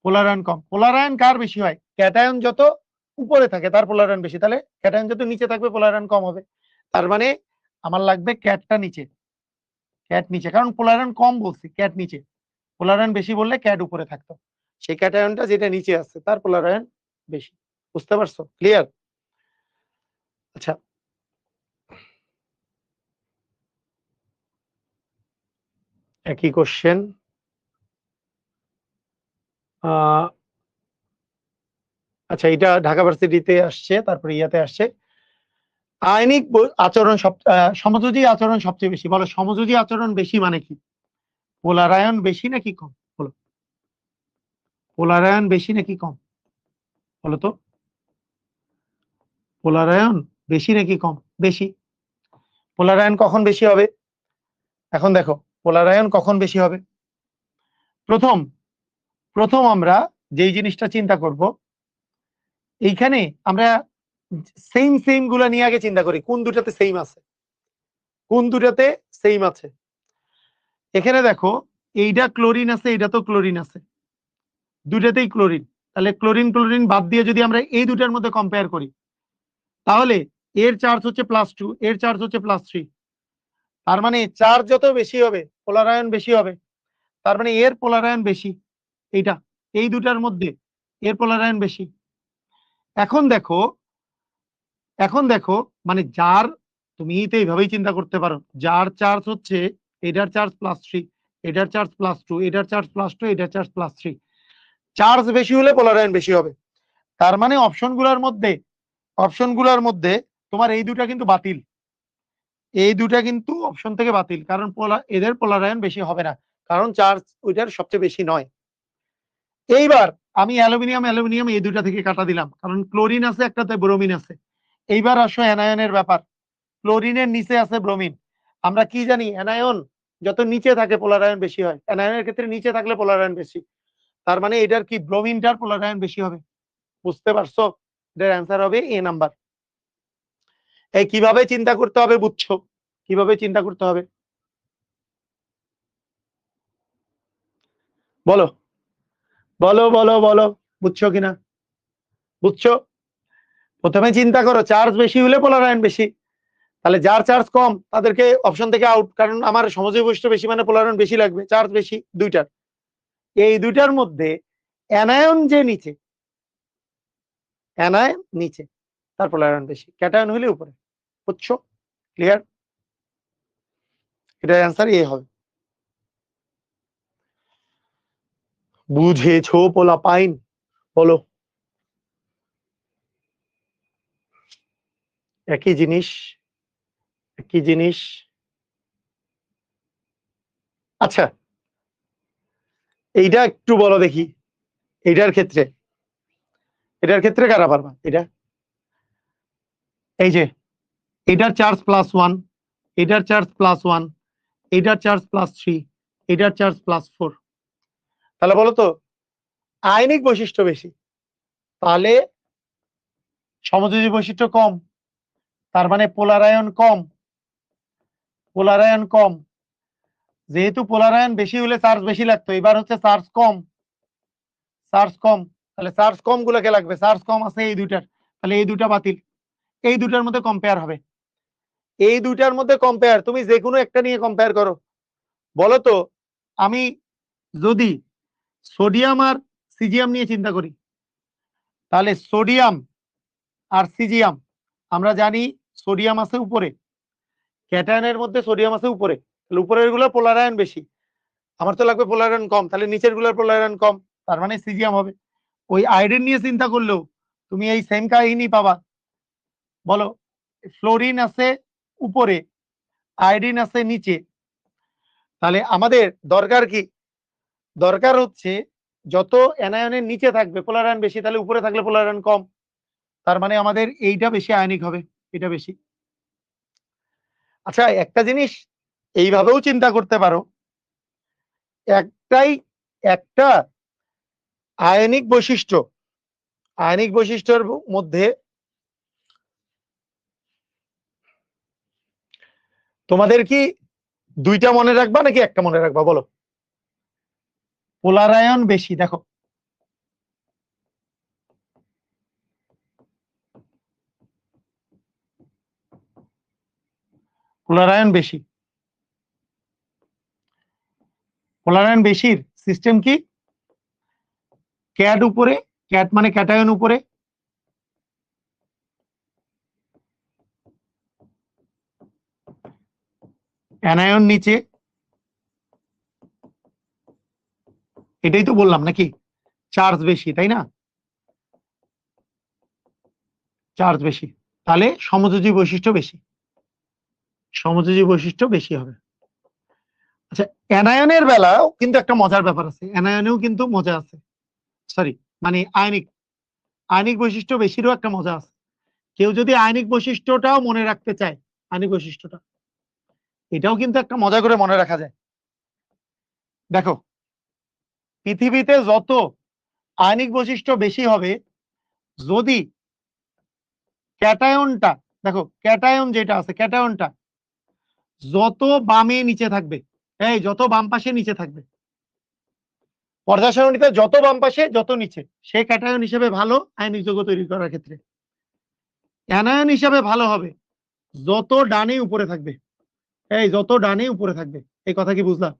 পোলারায়ন কম। পোলারায়ন কার বেশি হয়? ক্যাটায়ন যত উপরে থাকে তার পোলারায়ন বেশি, তাহলে ক্যাটায়ন যত নিচে থাকবে পোলারায়ন কম হবে। তার মানে আমার লাগবে ক্যাটটা নিচে, ক্যাট নিচে, কারণ পোলারায়ন কম বলছি, ক্যাট নিচে। পোলারায়ন বেশি বললে ক্যাট উপরে থাকতো, সেই ক্যাটায়নটা যেটা নিচে আছে তার পোলারায়ন বেশি। বুঝতে পারছো? ক্লিয়ার? আচ্ছা, একই কোশ্চেন, আচ্ছা এটা ঢাকা ভার্সিটিতে আসছে, তারপরে ইয়াতে আসছে। আয়নিক আচরণ সমযোজী আচরণ সবচেয়ে বেশি, বলো সমযোজী আচরণ বেশি মানে কি? পোলারায়ন বেশি নাকি কম? বলো পোলারায়ন বেশি নাকি কম? বলো তো, পোলারায়ন বেশি নাকি কম? বেশি। পোলারায়ন কখন বেশি হবে? এখন দেখো পোলারায়ন কখন বেশি হবে। প্রথম প্রথম আমরা যেই জিনিসটা চিন্তা করব, এইখানে আমরা সেম সেম গুলা নিয়ে আগে চিন্তা করি, কোন দুটাতে সেম আছে, কোন দুটাতে সেম আছে। এখানে দেখো এইটা ক্লোরিন আছে, এইটা তো ক্লোরিন আছে, দুটাতেই ক্লোরিন। তাহলে ক্লোরিন ক্লোরিন বাদ দিয়ে যদি আমরা এই দুটার মধ্যে কম্পেয়ার করি, তাহলে এর চার্জ হচ্ছে +2, এর চার্জ হচ্ছে +3। তার মানে চার্জ যত বেশি হবে পোলার আয়ন বেশি হবে, তার মানে এর পোলার আয়ন বেশি। এইটা, এই দুটার মধ্যে এর পোলার আয়ন বেশি। এখন দেখো, মানে যার, তুমি তো এইভাবেই চিন্তা করতে পারো, যার চার্জ হচ্ছে, এটার চার্জ +3, এটার চার্জ +2, এটার চার্জ +2, এটার চার্জ +3, চার্জ বেশি হলে পোলার আয়ন বেশি হবে। তার মানে অপশনগুলোর মধ্যে তোমার এই দুটা কিন্তু বাতিল, এই দুটা কিন্তু অপশন থেকে বাতিল, কারণ এদের পোলার আয়ন বেশি হবে না, কারণ চার্জ ওইটার সবচেয়ে বেশি নয়। এইবার আমি অ্যালুমিনিয়াম এই দুটা থেকে কাটা দিলাম, কারণ ক্লোরিন আছে একটাতে, ব্রোমিন আছে। এইবার আসো অ্যানায়নের ব্যাপার। ক্লোরিনের নিচে আছে ব্রোমিন। আমরা কি জানি, অ্যানায়ন যত নিচে থাকে পোলার আয়ন বেশি হয়, অ্যানায়নের ক্ষেত্রে নিচে থাকলে পোলার আয়ন বেশি। তার মানে এটার কি, ব্রোমিনটার পোলার আয়ন বেশি হবে। বুঝতে পারছো? এটার অ্যান্সার হবে এ নাম্বার। এই কিভাবে চিন্তা করতে হবে বুঝছো? কিভাবে চিন্তা করতে হবে বলো, বলো বলো বলো, বুঝছো কিনা? বুঝছো? প্রথমে চিন্তা করো, চার্জ বেশি হলে পোলার আয়ন বেশি, তাহলে যার চার্জ কম তাদেরকে অপশন থেকে আউট, কারণ আমার সমযোজী বৈশিষ্ট্য বেশি মানে পোলার আয়ন বেশি লাগবে, চার্জ বেশি দুইটার। এই দুইটার মধ্যে অ্যানায়ন যে নিচে, অ্যানায়ন নিচে, তার পোলার আয়ন বেশি, ক্যাটায়ন হলে উপরে। বুঝছো? ক্লিয়ার? এটার অ্যান্সার এ হবে। বুঝেছো পোলা পাইন? বলো। একই জিনিস, একই জিনিস। আচ্ছা, এইটা একটু বলো দেখি। এটার ক্ষেত্রে, এটার ক্ষেত্রে কারা পারবা? এটা, এই যে এটার চার্জ +1, এটার চার্জ +1, এটার চার্জ +3, এটার চার্জ +4। তাহলে বলো তো, আয়নিক বৈশিষ্ট্য বেশি, তাহলে সমযোজী বৈশিষ্ট্য কম, তার মানে পোলার আয়ন কম, পোলার আয়ন কম। যেহেতু পোলার আয়ন বেশি হলে চার্জ বেশি লাগতো, এবার হচ্ছে চার্জ কম, চার্জ কম, তাহলে চার্জ কম গুলোকে লাগবে, চার্জ কম আছে এই দুইটার, তাহলে এই দুইটা বাতিল। এই দুইটার মধ্যে কম্পেয়ার হবে, এই দুইটার মধ্যে কম্পেয়ার, তুমি যে কোনো একটা নিয়ে কম্পেয়ার করো। বলো তো, আমি যদি সোডিয়াম আর সিজিয়াম নিয়ে চিন্তা করি, তাহলে সোডিয়াম আর সিজিয়াম, আমরা জানি সোডিয়াম আছে উপরে, ক্যাটায়নের মধ্যে সোডিয়াম আছে উপরে, তাহলে উপরের গুলো পোলার আয়ন বেশি, আমার তো লাগবে পোলার আয়ন কম, তাহলে নিচের গুলোর পোলার আয়ন কম, তার মানে সিজিয়াম হবে। ওই আয়োডিন নিয়ে চিন্তা করলেও তুমি এই সেম কাহিনী পাবা। বলো, ফ্লোরিন আছে উপরে, আয়োডিন আছে নিচে, তাহলে আমাদের দরকার কি? দরকার হচ্ছে যত অ্যানায়নের নিচে থাকবে পোলার আয়ন বেশি, তাহলে উপরে থাকলে পোলার আয়ন কম, তার মানে আমাদের এইটা বেশি আয়নিক হবে, এটা বেশি। আচ্ছা, একটা জিনিস এইভাবেও চিন্তা করতে পারো, একটাই, একটা আয়নিক বৈশিষ্ট্য, আয়নিক বৈশিষ্ট্যের মধ্যে তোমাদের কি দুইটা মনে রাখবা নাকি একটা মনে রাখবা? বলো। পোলার আয়ন বেশি, দেখো পোলার আয়ন বেশি, পোলার আয়ন বেশির সিস্টেম কি? ক্যাট উপরে, ক্যাট মানে ক্যাটায়ন উপরে, অ্যানায়ন নিচে, এটাই তো বললাম নাকি? চার্জ বেশি, তাই না? চার্জ বেশি, তাহলে সমযোজী বৈশিষ্ট্য বেশি, সমযোজী বৈশিষ্ট্য বেশি হবে। আচ্ছা, অ্যানায়নের বেলাও কিন্তু একটা মজার ব্যাপার আছে, অ্যানায়নেও কিন্তু মজা আছে, সরি মানে আয়নিক, আয়নিক বৈশিষ্ট্য বেশিরও একটা মজা আছে। কেউ যদি আয়নিক বৈশিষ্ট্যটাও মনে রাখতে চায়, আয়নিক বৈশিষ্ট্যটা, এটাও কিন্তু একটা মজা করে মনে রাখা যায়। দেখো, পৃথিবীতে যত আয়নিক বৈশিষ্ট্য বেশি হবে, যদি ক্যাটায়নটা, দেখো ক্যাটায়ন যেটা আছে, ক্যাটায়নটা যত বামে নিচে থাকবে, এই যত বাম পাশে নিচে থাকবে, পর্যায় সারণীতে যত বাম পাশে যত নিচে, সে ক্যাটায়ন হিসেবে ভালো আয়নিক যৌগ তৈরি করার ক্ষেত্রে। অ্যানায়ন হিসাবে ভালো হবে যত ডানে উপরে থাকবে। এই যত ডানে উপরে থাকবে, এই কথা কি বুঝলা?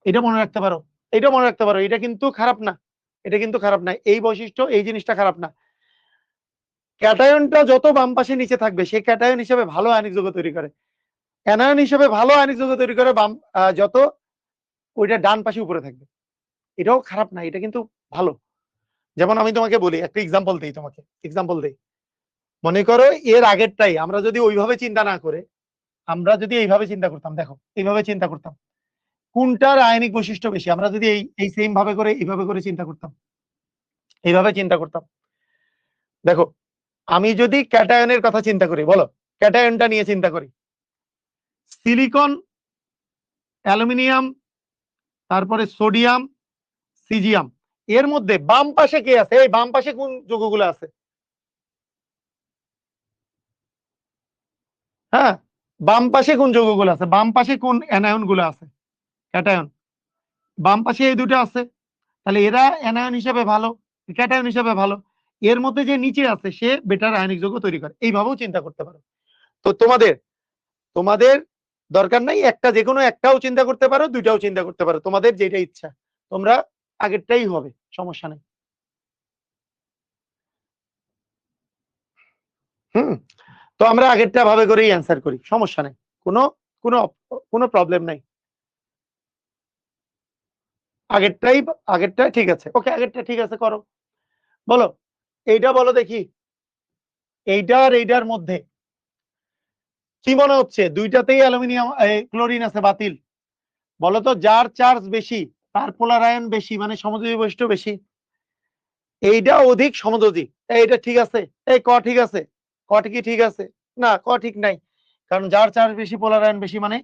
এটা মনে রাখতে পারো, এটা মনে রাখতে পারো, এটা কিন্তু খারাপ না, এটা কিন্তু খারাপ না, এই বৈশিষ্ট্য, এই জিনিসটা খারাপ না। ক্যাটায়নটা যত বাম পাশে নিচে থাকবে সে ক্যাটায়ন হিসেবে ভালো আয়নিক যৌগ তৈরি করে, অ্যানায়ন হিসেবে ভালো আয়নিক যৌগ তৈরি করে বাম যত ওইটা ডান পাশে উপরে থাকবে। এটাও খারাপ না, এটা কিন্তু ভালো। যেমন আমি তোমাকে বলি, একটা এক্সাম্পল দিই, তোমাকে এক্সাম্পল দিই। মনে করো এর আগেরটাই আমরা যদি ওইভাবে চিন্তা না করে, আমরা যদি এইভাবে চিন্তা করতাম, দেখো এইভাবে চিন্তা করতাম, কোনটার আয়নিক বৈশিষ্ট্য বেশি, আমরা যদি এই এই সেম ভাবে করে এইভাবে করে চিন্তা করতাম, এইভাবে চিন্তা করতাম। দেখো আমি যদি ক্যাটায়নের কথা চিন্তা করি, বলো ক্যাটায়নটা নিয়ে চিন্তা করি, সিলিকন, অ্যালুমিনিয়াম, তারপরে সোডিয়াম, সিজিয়াম, এর মধ্যে বাম পাশে কে আছে? এই বাম পাশে কোন যৌগগুলো আছে? হ্যাঁ, বাম পাশে কোন যৌগগুলো আছে? বাম পাশে কোন অ্যানায়ন গুলো আছে? ক্যাটায়ন। বাম পাশে এই দুটো আছে, তাহলে এরা অ্যানায়ন হিসেবে ভালো, ক্যাটায়ন হিসেবে ভালো। এর মধ্যে যে নিচে আছে সে বেটার আয়নিক যৌগ তৈরি করে, এইভাবেও চিন্তা করতে পারো। তো তোমাদের তোমাদের দরকার নাই একটা, যে কোনো একটাও চিন্তা করতে পারো, দুইটাও চিন্তা করতে পারো, তোমাদের যেটা ইচ্ছা, তোমরা আগেরটাই হবে, সমস্যা নেই। হুম, তো আমরা আগেরটা ভাবে করেই অ্যান্সার করি, সমস্যা নেই, কোনো কোনো কোনো প্রবলেম নাই। আগেরটাই, আগেরটা ঠিক আছে, ওকে, আগেরটা ঠিক আছে, করো। বলো, এইটা বলো দেখি, এইটা আর এইটার মধ্যে কি মনে হচ্ছে? দুইটাতেই অ্যালুমিনিয়াম ক্লোরিন আছে, বাতিল। বলো তো, যার চার্জ বেশি তার পোলার আয়ন বেশি, মানে সমযোজী বৈশিষ্ট্য বেশি। এইটা অধিক সমযোজী, এইটা ঠিক আছে? এই ক ঠিক আছে? ক কি ঠিক আছে? না, ক ঠিক নাই, কারণ যার চার্জ বেশি পোলার আয়ন বেশি, মানে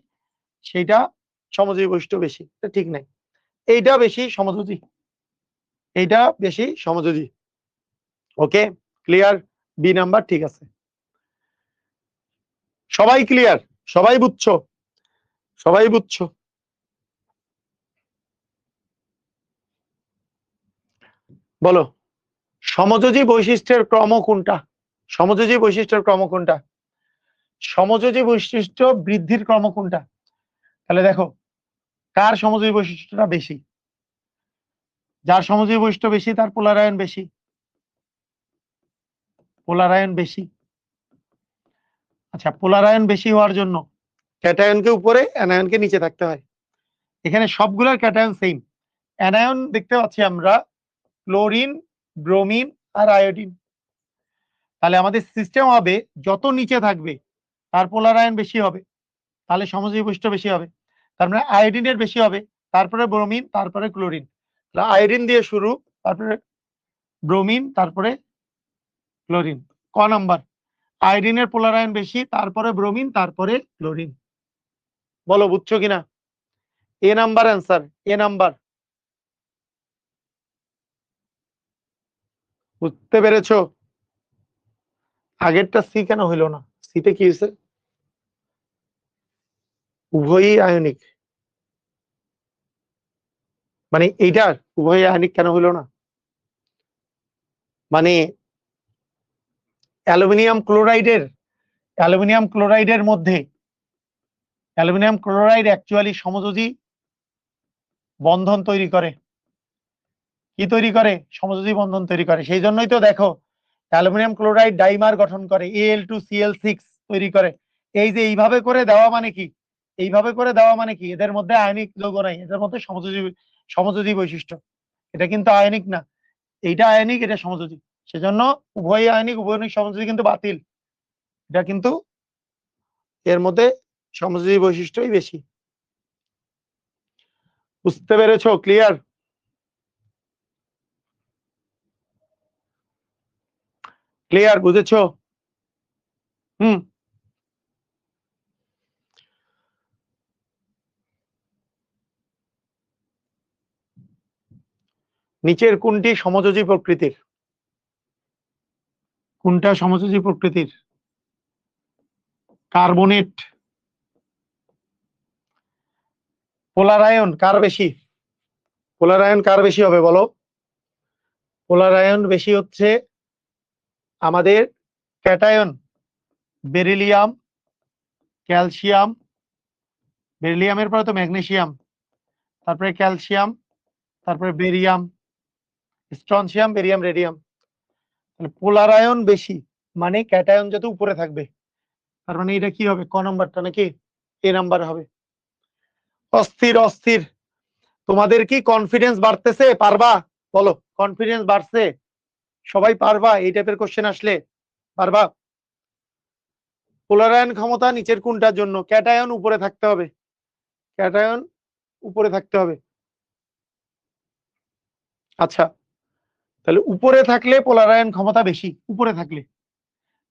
সেইটা সমযোজী বৈশিষ্ট্য বেশি, এটা ঠিক নাই। এইটা বেশি সমযোজী, এইটা বেশি সমযোজী। ওকে, ক্লিয়ার? বি নাম্বার ঠিক আছে, সবাই ক্লিয়ার, সবাই বুঝছো, সবাই বুঝছো? বলো, সমযোজী বৈশিষ্ট্যের ক্রম কোনটা? সমযোজী বৈশিষ্ট্যের ক্রম কোনটা? সমযোজী বৈশিষ্ট্য বৃদ্ধির ক্রম কোনটা? তাহলে দেখো, কার সমযোজী বৈশিষ্ট্যটা বেশি? যার সমযোজী বৈশিষ্ট্য বেশি তার পোলার আয়ন বেশি, পোলার আয়ন বেশি। আচ্ছা, পোলার আয়ন বেশি হওয়ার জন্য ক্যাটায়নকে উপরে, অ্যানায়নকে নিচে থাকতে হয়। এখানে সবগুলোর ক্যাটায়ন সেম। অ্যানায়ন দেখতে পাচ্ছি আমরা ক্লোরিন, ব্রোমিন আর আয়োডিন। তাহলে আমাদের সিস্টেম হবে যত নিচে থাকবে তার পোলার আয়ন বেশি হবে, তাহলে সমযোজী বৈশিষ্ট্য বেশি হবে। তার মানে আয়োডিনের বেশি হবে, তারপরে ব্রোমিন, তারপরে ক্লোরিন। আয়োডিন দিয়ে শুরু, তারপরে ব্রোমিন, তারপরে ক্লোরিন। ক নাম্বার? আয়োডিনের পোলার আয়ন বেশি, তারপরে ব্রোমিন, তারপরে ক্লোরিন। বলো বুঝছো কিনা? এ নাম্বার অ্যান্সার, এ নাম্বার। বুঝতে পেরেছো? আগেরটা সি কেন হইলো না? সিতে কি হয়েছে? উভয়ই আয়নিক, মানে এইটার উভয়ই আয়নিক কেন হইলো না? মানে অ্যালুমিনিয়াম ক্লোরাইডের, অ্যালুমিনিয়াম ক্লোরাইডের মধ্যে, অ্যালুমিনিয়াম ক্লোরাইড অ্যাকচুয়ালি সমযোজী বন্ধন তৈরি করে। কি তৈরি করে? সমযোজী বন্ধন তৈরি করে। সেই জন্যই তো দেখো অ্যালুমিনিয়াম ক্লোরাইড ডাইমার গঠন করে, Al2Cl6 তৈরি করে। এই যে এইভাবে করে দেওয়া মানে কি? এইভাবে করে দেওয়া মানে কি? এদের মধ্যে আয়নিক যৌগ নাই, এদের মধ্যে সমযোজী, সমযোজী বৈশিষ্ট্য। এটা কিন্তু আয়নিক না, এইটা আয়নিক, এটা সমযোজী। সেজন্য উভয় আয়নিক, উভয় সমযোজী কিন্তু বাতিল। এটা কিন্তু এর মধ্যে সমযোজী বৈশিষ্ট্যই বেশি। বুঝতে পেরেছো? ক্লিয়ার? ক্লিয়ার, বুঝেছো? হুম, নিচের কোনটি সমযোজী প্রকৃতির? কোনটা সমযোজী প্রকৃতির? কার্বনেট। পোলার আয়ন কার বেশি? পোলার আয়ন কার বেশি হবে বলো? পোলার আয়ন বেশি হচ্ছে আমাদের ক্যাটায়ন বেরিলিয়াম, ক্যালসিয়াম, বেরিলিয়ামের পরে তো ম্যাগনেসিয়াম, তারপরে ক্যালসিয়াম, তারপরে বেরিয়াম, স্ট্রনসিয়াম, বেরিয়াম, রেডিয়াম। তাহলে পোলার আয়ন বেশি মানে ক্যাটায়ন যত উপরে থাকবে, তার মানে এটা কি হবে, ক নাম্বারটা নাকি এ নাম্বার হবে। অস্থির অস্থির, তোমাদের কি কনফিডেন্স বাড়তেছে? পারবা? বলো, কনফিডেন্স বাড়ছে? সবাই পারবা? এই টাইপের কোশ্চেন আসলে পারবা? পোলার আয়ন ক্ষমতা নিচের কোনটার জন্য? ক্যাটায়ন উপরে থাকতে হবে, ক্যাটায়ন উপরে থাকতে হবে। আচ্ছা, তাহলে উপরে থাকলে পোলার আয়ন ক্ষমতা বেশি, উপরে থাকলে,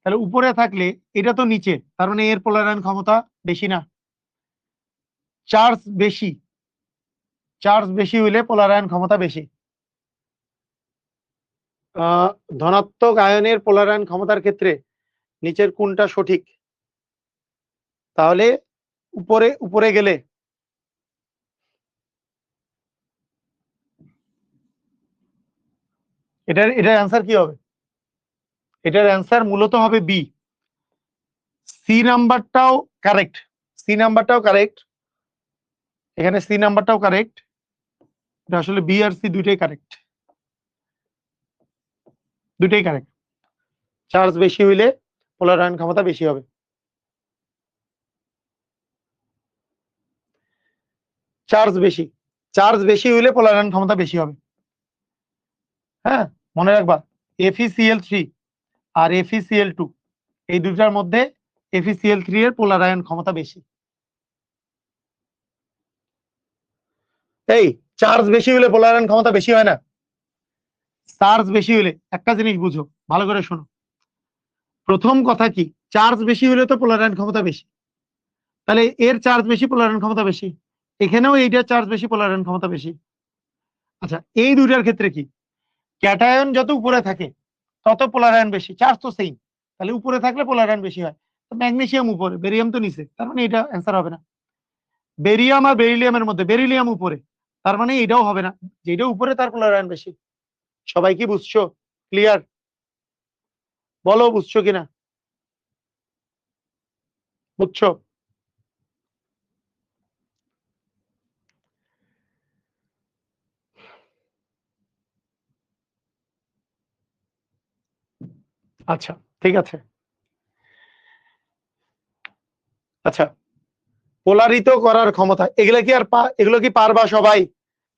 তাহলে উপরে থাকলে এটা তো নিচে, তার মানে এর পোলার আয়ন ক্ষমতা বেশি না। চার্জ বেশি, চার্জ বেশি হইলে পোলার আয়ন ক্ষমতা বেশি। ধনাত্মক আয়নের পোলার আয়ন ক্ষমতার ক্ষেত্রে নিচের কোনটা সঠিক? তাহলে উপরে উপরে গেলে এটার অ্যান্সার কি হবে? এটার অ্যান্সার মূলত হবে বি। সি নাম্বারটাও কারেক্ট, সি নাম্বারটাও কারেক্ট, এখানে সি নাম্বারটাও কারেক্ট। এটা আসলে বি আর সি দুইটাই কারেক্ট, দুইটাই কারেক্ট। চার্জ বেশি হইলে পোলার আয়ন ক্ষমতা বেশি হবে। চার্জ বেশি, চার্জ বেশি হইলে পোলার আয়ন ক্ষমতা বেশি হবে। হ্যাঁ, মনে রাখবা FeCl3 আর FeCl2 এই দুটার মধ্যে FeCl3 এর পোলার আয়ন ক্ষমতা বেশি। এই চার্জ বেশি হলে পোলার আয়ন ক্ষমতা বেশি হয় না? চার্জ বেশি হলে একটা জিনিস বুঝো, ভালো করে শোনো। প্রথম কথা কি, চার্জ বেশি হলে তো পোলার আয়ন ক্ষমতা বেশি, তাহলে এর চার্জ বেশি, পোলার আয়ন ক্ষমতা বেশি। এখানেও এইটার চার্জ বেশি, পোলার আয়ন ক্ষমতা বেশি। আচ্ছা, এই দুইটার ক্ষেত্রে কি, ক্যাটায়ন যত উপরে থাকে তত পোলার আয়ন বেশি, চার্জ তো সেম, তাহলে উপরে থাকলে পোলার আয়ন বেশি হয়। ম্যাগনেসিয়াম উপরে, বেরিয়াম তো নিচে, তার মানে এটা অ্যান্সার হবে না। বেরিয়াম আর বেরিলিয়ামের মধ্যে বেরিলিয়াম উপরে, তার মানে এটাও হবে না, যেটা উপরে তার পোলার আয়ন বেশি। সবাই কি বুঝছো? ক্লিয়ার? বলো বুঝছো কিনা, বুঝছো? আচ্ছা, ঠিক আছে। আচ্ছা, পোলারিত করার ক্ষমতা, এগুলো কি আর এগুলো কি পারবা সবাই?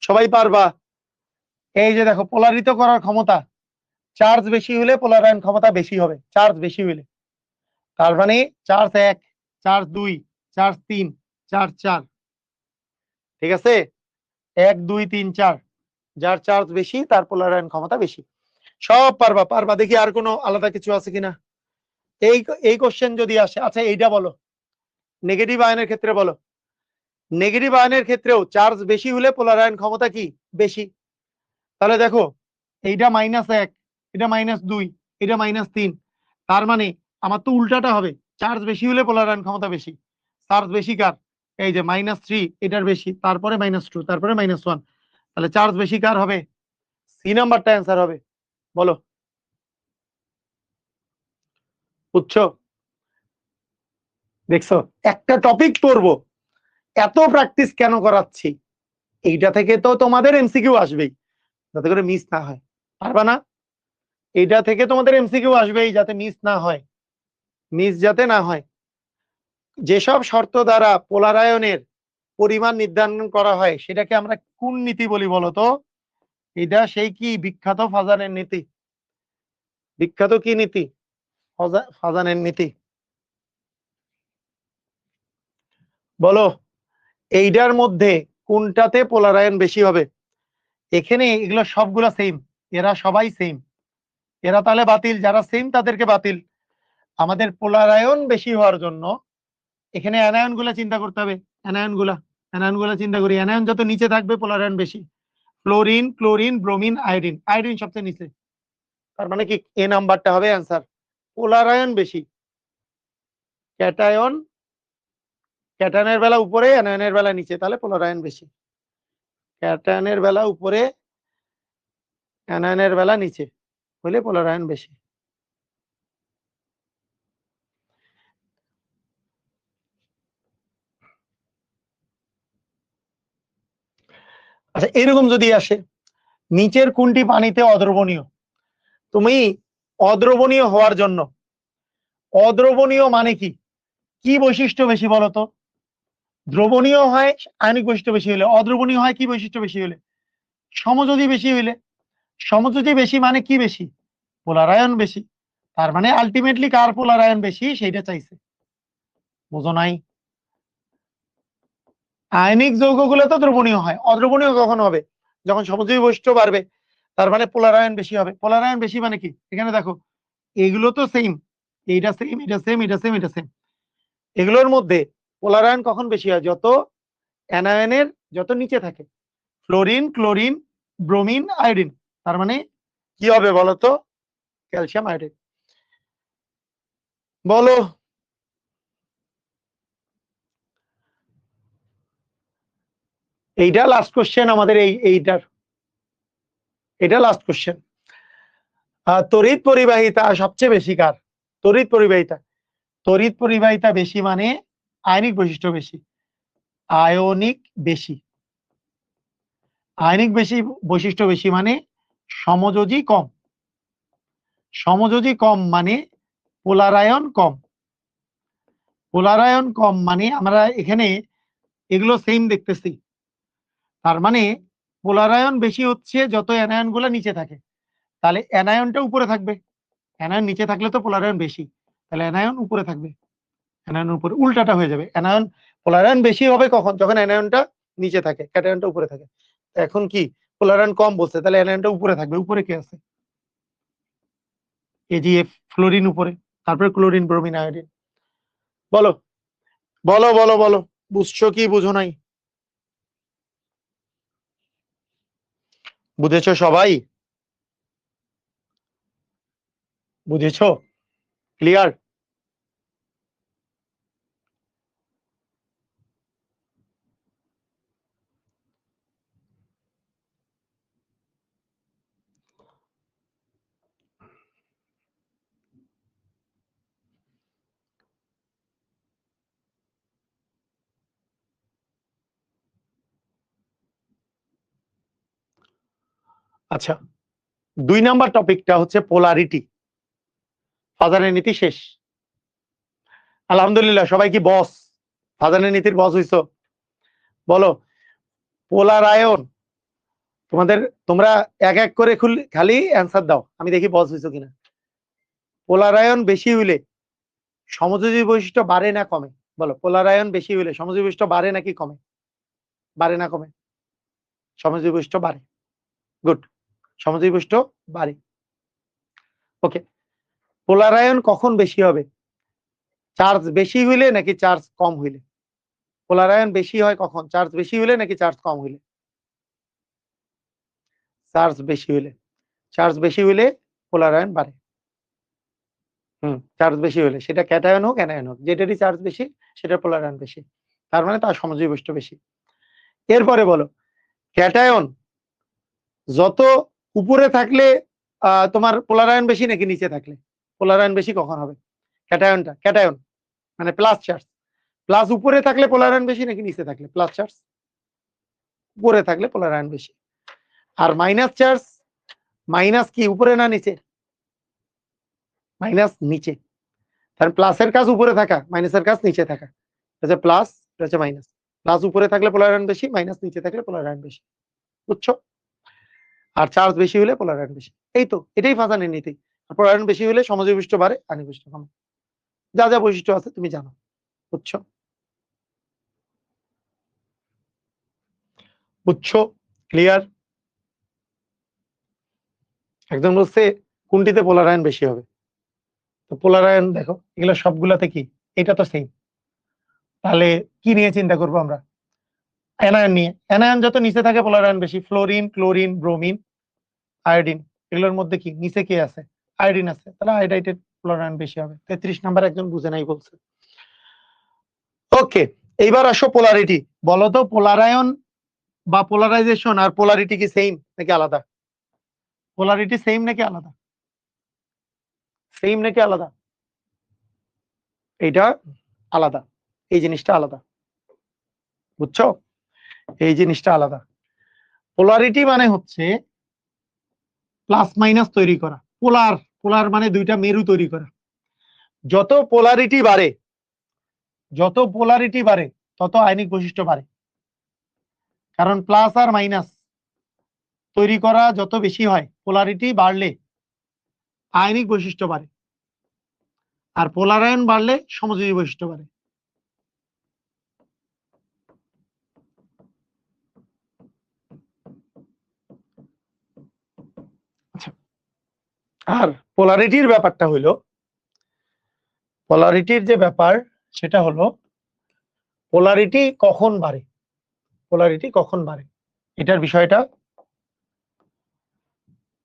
সবাই পারবা? এই যে দেখো, পোলারিত করার ক্ষমতা, চার্জ বেশি হলে পোলার আয়ন ক্ষমতা বেশি হবে, চার্জ বেশি হলে। তার মানে চার্জ 1, চার্জ 2, চার্জ 3, চার্জ 4, ঠিক আছে? 1, 2, 3, 4, যার চার্জ বেশি তার পোলার আয়ন ক্ষমতা বেশি। সব পারবা, পারবা। দেখি আর কোনো আলাদা কিছু আছে কিনা। এই এই কোশ্চেন যদি আসে, আচ্ছা এইটা বলো, নেগেটিভ আয়নের ক্ষেত্রে বলো। নেগেটিভ আয়নের ক্ষেত্রেও চার্জ বেশি হলে পোলার আয়ন ক্ষমতা কি বেশি? তাহলে দেখো, এইটা -1, এটা -2, এটা -3, তার মানে আমার তো উল্টাটা হবে, চার্জ বেশি হলে পোলার আয়ন ক্ষমতা বেশি। চার্জ বেশি কার? এই যে -3 এটার বেশি, তারপরে -2, তারপরে -1, তাহলে চার্জ বেশি কার হবে? সি নাম্বারটা অ্যান্সার হবে। বলো, বুঝছো? দেখছো, একটা টপিক পড়বো, এত প্র্যাকটিস কেন করাচ্ছি? এইটা থেকে তো তোমাদের এমসিকিউ আসবেই, যাতে করে মিস না হয়। পারবা না? এইটা থেকে তোমাদের এমসিকিউ আসবেই, যাতে মিস না হয়, মিস যাতে না হয়। যেসব শর্ত দ্বারা পোলারায়নের পরিমাণ নির্ধারণ করা হয় সেটাকে আমরা কোন নীতি বলি বলতো? এটা সেই কি বিখ্যাত ফাজানের নীতি। বিখ্যাত কি নীতি? ফাজানের নীতি। বলো, এইটার মধ্যে কোনটাতে পোলারায়ন বেশি হবে? এখানে এগুলো সবগুলা সেম, এরা সবাই সেম, এরা তাহলে বাতিল, যারা সেম তাদেরকে বাতিল। আমাদের পোলারায়ন বেশি হওয়ার জন্য এখানে অ্যানায়ন গুলা চিন্তা করতে হবে। অ্যানায়ন গুলা, অ্যানায়ন গুলা চিন্তা করি, অ্যানায়ন যত নিচে থাকবে পোলারায়ন বেশি। Fluorine, chlorine, bromine, iodine, iodine সবচেয়ে নিচে, তার মানে কি এ নাম্বারটা হবে অ্যান্সার। পোলারায়ন বেশি, ক্যাটায়ন, ক্যাটায়নের বেলা উপরে, অ্যানায়নের বেলা নিচে, তাহলে পোলারায়ন বেশি। ক্যাটায়নের বেলা উপরে, অ্যানায়নের বেলা নিচে হইলে পোলারায়ন বেশি। আচ্ছা, এরকম যদি আসে, নিচের কোনটি পানিতে অদ্রবণীয়? তুমি অদ্রবণীয় হওয়ার জন্য, অদ্রবণীয় মানে কি, কি বৈশিষ্ট্য বেশি বলতো? দ্রবণীয় হয় আয়নিক বৈশিষ্ট্য বেশি হলে, অদ্রবণীয় হয় কি বৈশিষ্ট্য বেশি হলে? সমযোজী বেশি হইলে। সমযোজী বেশি মানে কি বেশি? পোলারায়ন বেশি। তার মানে আলটিমেটলি কার পোলারায়ন বেশি সেইটা চাইছে, বুঝো নাই? আয়নিক যৌগগুলো তো দ্রবণীয় হয়, অদ্রবণীয় কখন হবে? যখন সমযোজী বৈশিষ্ট্য বাড়বে, তার মানে পোলারায়ন বেশি হবে। পোলারায়ন বেশি মানে কি? এখানে দেখো, এগুলো তো সেম, এইটা সেম, এটা সেম, এটা সেম, এটা সেম। এগুলোর মধ্যে পোলারায়ন কখন বেশি হয়? যত অ্যানায়নের যত নিচে থাকে, ফ্লোরিন, ক্লোরিন, ব্রোমিন, আয়োডিন। তার মানে কি হবে বলতো? Calcium iodide. বলো। এইটা লাস্ট কোশ্চেন আমাদের, এটা লাস্ট কোশ্চেন। তড়িৎ পরিবাহিতা সবচেয়ে বেশি কার? তড়িৎ পরিবাহিতা। তড়িৎ পরিবাহিতা বেশি মানে আয়নিক বৈশিষ্ট্য বেশি, আয়নিক বেশি। আয়নিক বেশি বৈশিষ্ট্য বেশি মানে সমযোজী কম। সমযোজী কম মানে পোলারায়ন কম। পোলারায়ন কম মানে আমরা এখানে এগুলো সেম দেখতেছি, তার মানে পোলারায়ন বেশি হচ্ছে যত অ্যানায়ন গুলো নিচে থাকে। তাহলে অ্যানায়নটা উপরে থাকবে, অ্যানায়ন নিচে থাকলে তো পোলারায়ন বেশি, তাহলে অ্যানায়ন উপরে থাকবে। অ্যানায়ন উপরে, উল্টাটা হয়ে যাবে। অ্যানায়ন, পোলারায়ন বেশি হবে কখন? যখন অ্যানায়নটা নিচে থাকে, ক্যাটায়নটা উপরে থাকে। এখন কি পোলারায়ন কম বলছে, তাহলে অ্যানায়নটা উপরে থাকবে। উপরে কি আছে? এজিএফ, ফ্লোরিন উপরে, তারপরে ক্লোরিন, ব্রোমিন, আয়োডিন। বলো বলো বলো বলো, বুঝছো কি বুঝো নাই? বুঝেছো সবাই? বুঝেছো? ক্লিয়ার? আচ্ছা, 2 নাম্বার টপিকটা হচ্ছে পোলারিটি। ফাজানের নীতি শেষ। আলহামদুলিল্লাহ, সবাই কি বস? ফাজানের নীতির বস হইছো? বলো। পোলারায়ন, তোমাদের, তোমরা এক এক করে খালি অ্যান্সার দাও, আমি দেখি বস হইছো কিনা। পোলারায়ন বেশি হইলে সমযোজী বৈশিষ্ট্য বাড়ে না কমে? বলো, পোলারায়ন বেশি হইলে সমযোজী বৈশিষ্ট্য বাড়ে নাকি কমে? বাড়ে না কমে? সমযোজী বৈশিষ্ট্য বাড়ে। গুড, সমযোজী বৈশিষ্ট্য বাড়ে। ওকে, পোলারায়ন কখন বেশি হবে? চার্জ বেশি হইলে নাকি চার্জ কম হইলে? পোলারায়ন বেশি হয় কখন? চার্জ বেশি হইলে নাকি চার্জ কম হইলে? চার্জ বেশি হইলে। চার্জ বেশি হইলে পোলারায়ন বাড়ে। চার্জ বেশি হলে, সেটা ক্যাটায়ন হোক অ্যানায়ন হোক, যেটারই চার্জ বেশি সেটা পোলারায়ন বেশি, তার মানে তার সমযোজী বৈশিষ্ট্য বেশি। এরপরে বলো, ক্যাটায়ন যত উপরে থাকলে তোমার পোলারায়ন বেশি নাকি নিচে থাকলে? পোলারায়ন বেশি কখন হবে? ক্যাটায়নটা, ক্যাটায়ন মানে প্লাস চার্জ, প্লাস উপরে থাকলে পোলারায়ন বেশি নাকি নিচে থাকলে? প্লাস চার্জ উপরে থাকলে পোলারায়ন বেশি। আর মাইনাস চার্জ, মাইনাস কি উপরে না নিচে? মাইনাস নিচে। তাহলে প্লাসের কাজ উপরে থাকা, মাইনাসের কাজ নিচে থাকা। এটা প্লাস, এটা হচ্ছে মাইনাস। প্লাস উপরে থাকলে পোলারায়ন বেশি, মাইনাস নিচে থাকলে পোলারায়ন বেশি। বুঝছো? আর চার্জ বেশি হলে পোলারায়ন বেশি। এই তো, এটাই ফাজানের নীতি। পোলারায়ন বেশি হলে সমযোজী বৈশিষ্ট্য বাড়ে, আয়নিক বৈশিষ্ট্য কমে। যা যা বৈশিষ্ট্য আছে তুমি জানো। বুঝছো? বুঝছো? ক্লিয়ার? একজন বলছে কোনটিতে পোলারায়ন বেশি হবে? তো পোলারায়ন দেখো, এগুলো সবগুলাতে কি, এটা তো সেম। তাহলে কি নিয়ে চিন্তা করবো আমরা? অ্যানায়ন নিয়ে। অ্যানায়ন যত নিচে থাকে পোলারায়ন বেশি। ফ্লোরিন, ক্লোরিন, ব্রোমিন, আয়োডিন, এগুলোর মধ্যে কি নিচে কে আছে? আয়োডিন আছে, তাহলে আয়োডাইডের পোলারায়ন বেশি হবে। 33 নাম্বার একজন বুঝে নাই বলছে। ওকে, এইবার আসো পোলারিটি। বলো তো, পোলারায়ন বা পোলারাইজেশন আর পোলারিটি কি সেম নাকি আলাদা? পোলারিটি সেম নাকি আলাদা? সেম নাকি আলাদা? এইটা আলাদা, এই জিনিসটা আলাদা। বুঝছো? এই জিনিসটা আলাদা। পোলারিটি মানে হচ্ছে প্লাস মাইনাস তৈরি করা, পোলার, পোলার মানে দুইটা মেরু তৈরি করা। যত পোলারিটি বাড়ে, যত পোলারিটি বাড়ে তত আয়নিক বৈশিষ্ট্য বাড়ে, কারণ প্লাস আর মাইনাস তৈরি করা যত বেশি হয়, পোলারিটি বাড়লে আয়নিক বৈশিষ্ট্য বাড়ে, আর পোলারায়ন বাড়লে সমযোজী বৈশিষ্ট্য বাড়ে। আচ্ছা, আর পোলারিটির ব্যাপারটা হইলো, পোলারিটির যে ব্যাপার সেটা হলো পোলারিটি কখন বাড়ে, পোলারিটি কখন বাড়ে এটার বিষয়টা,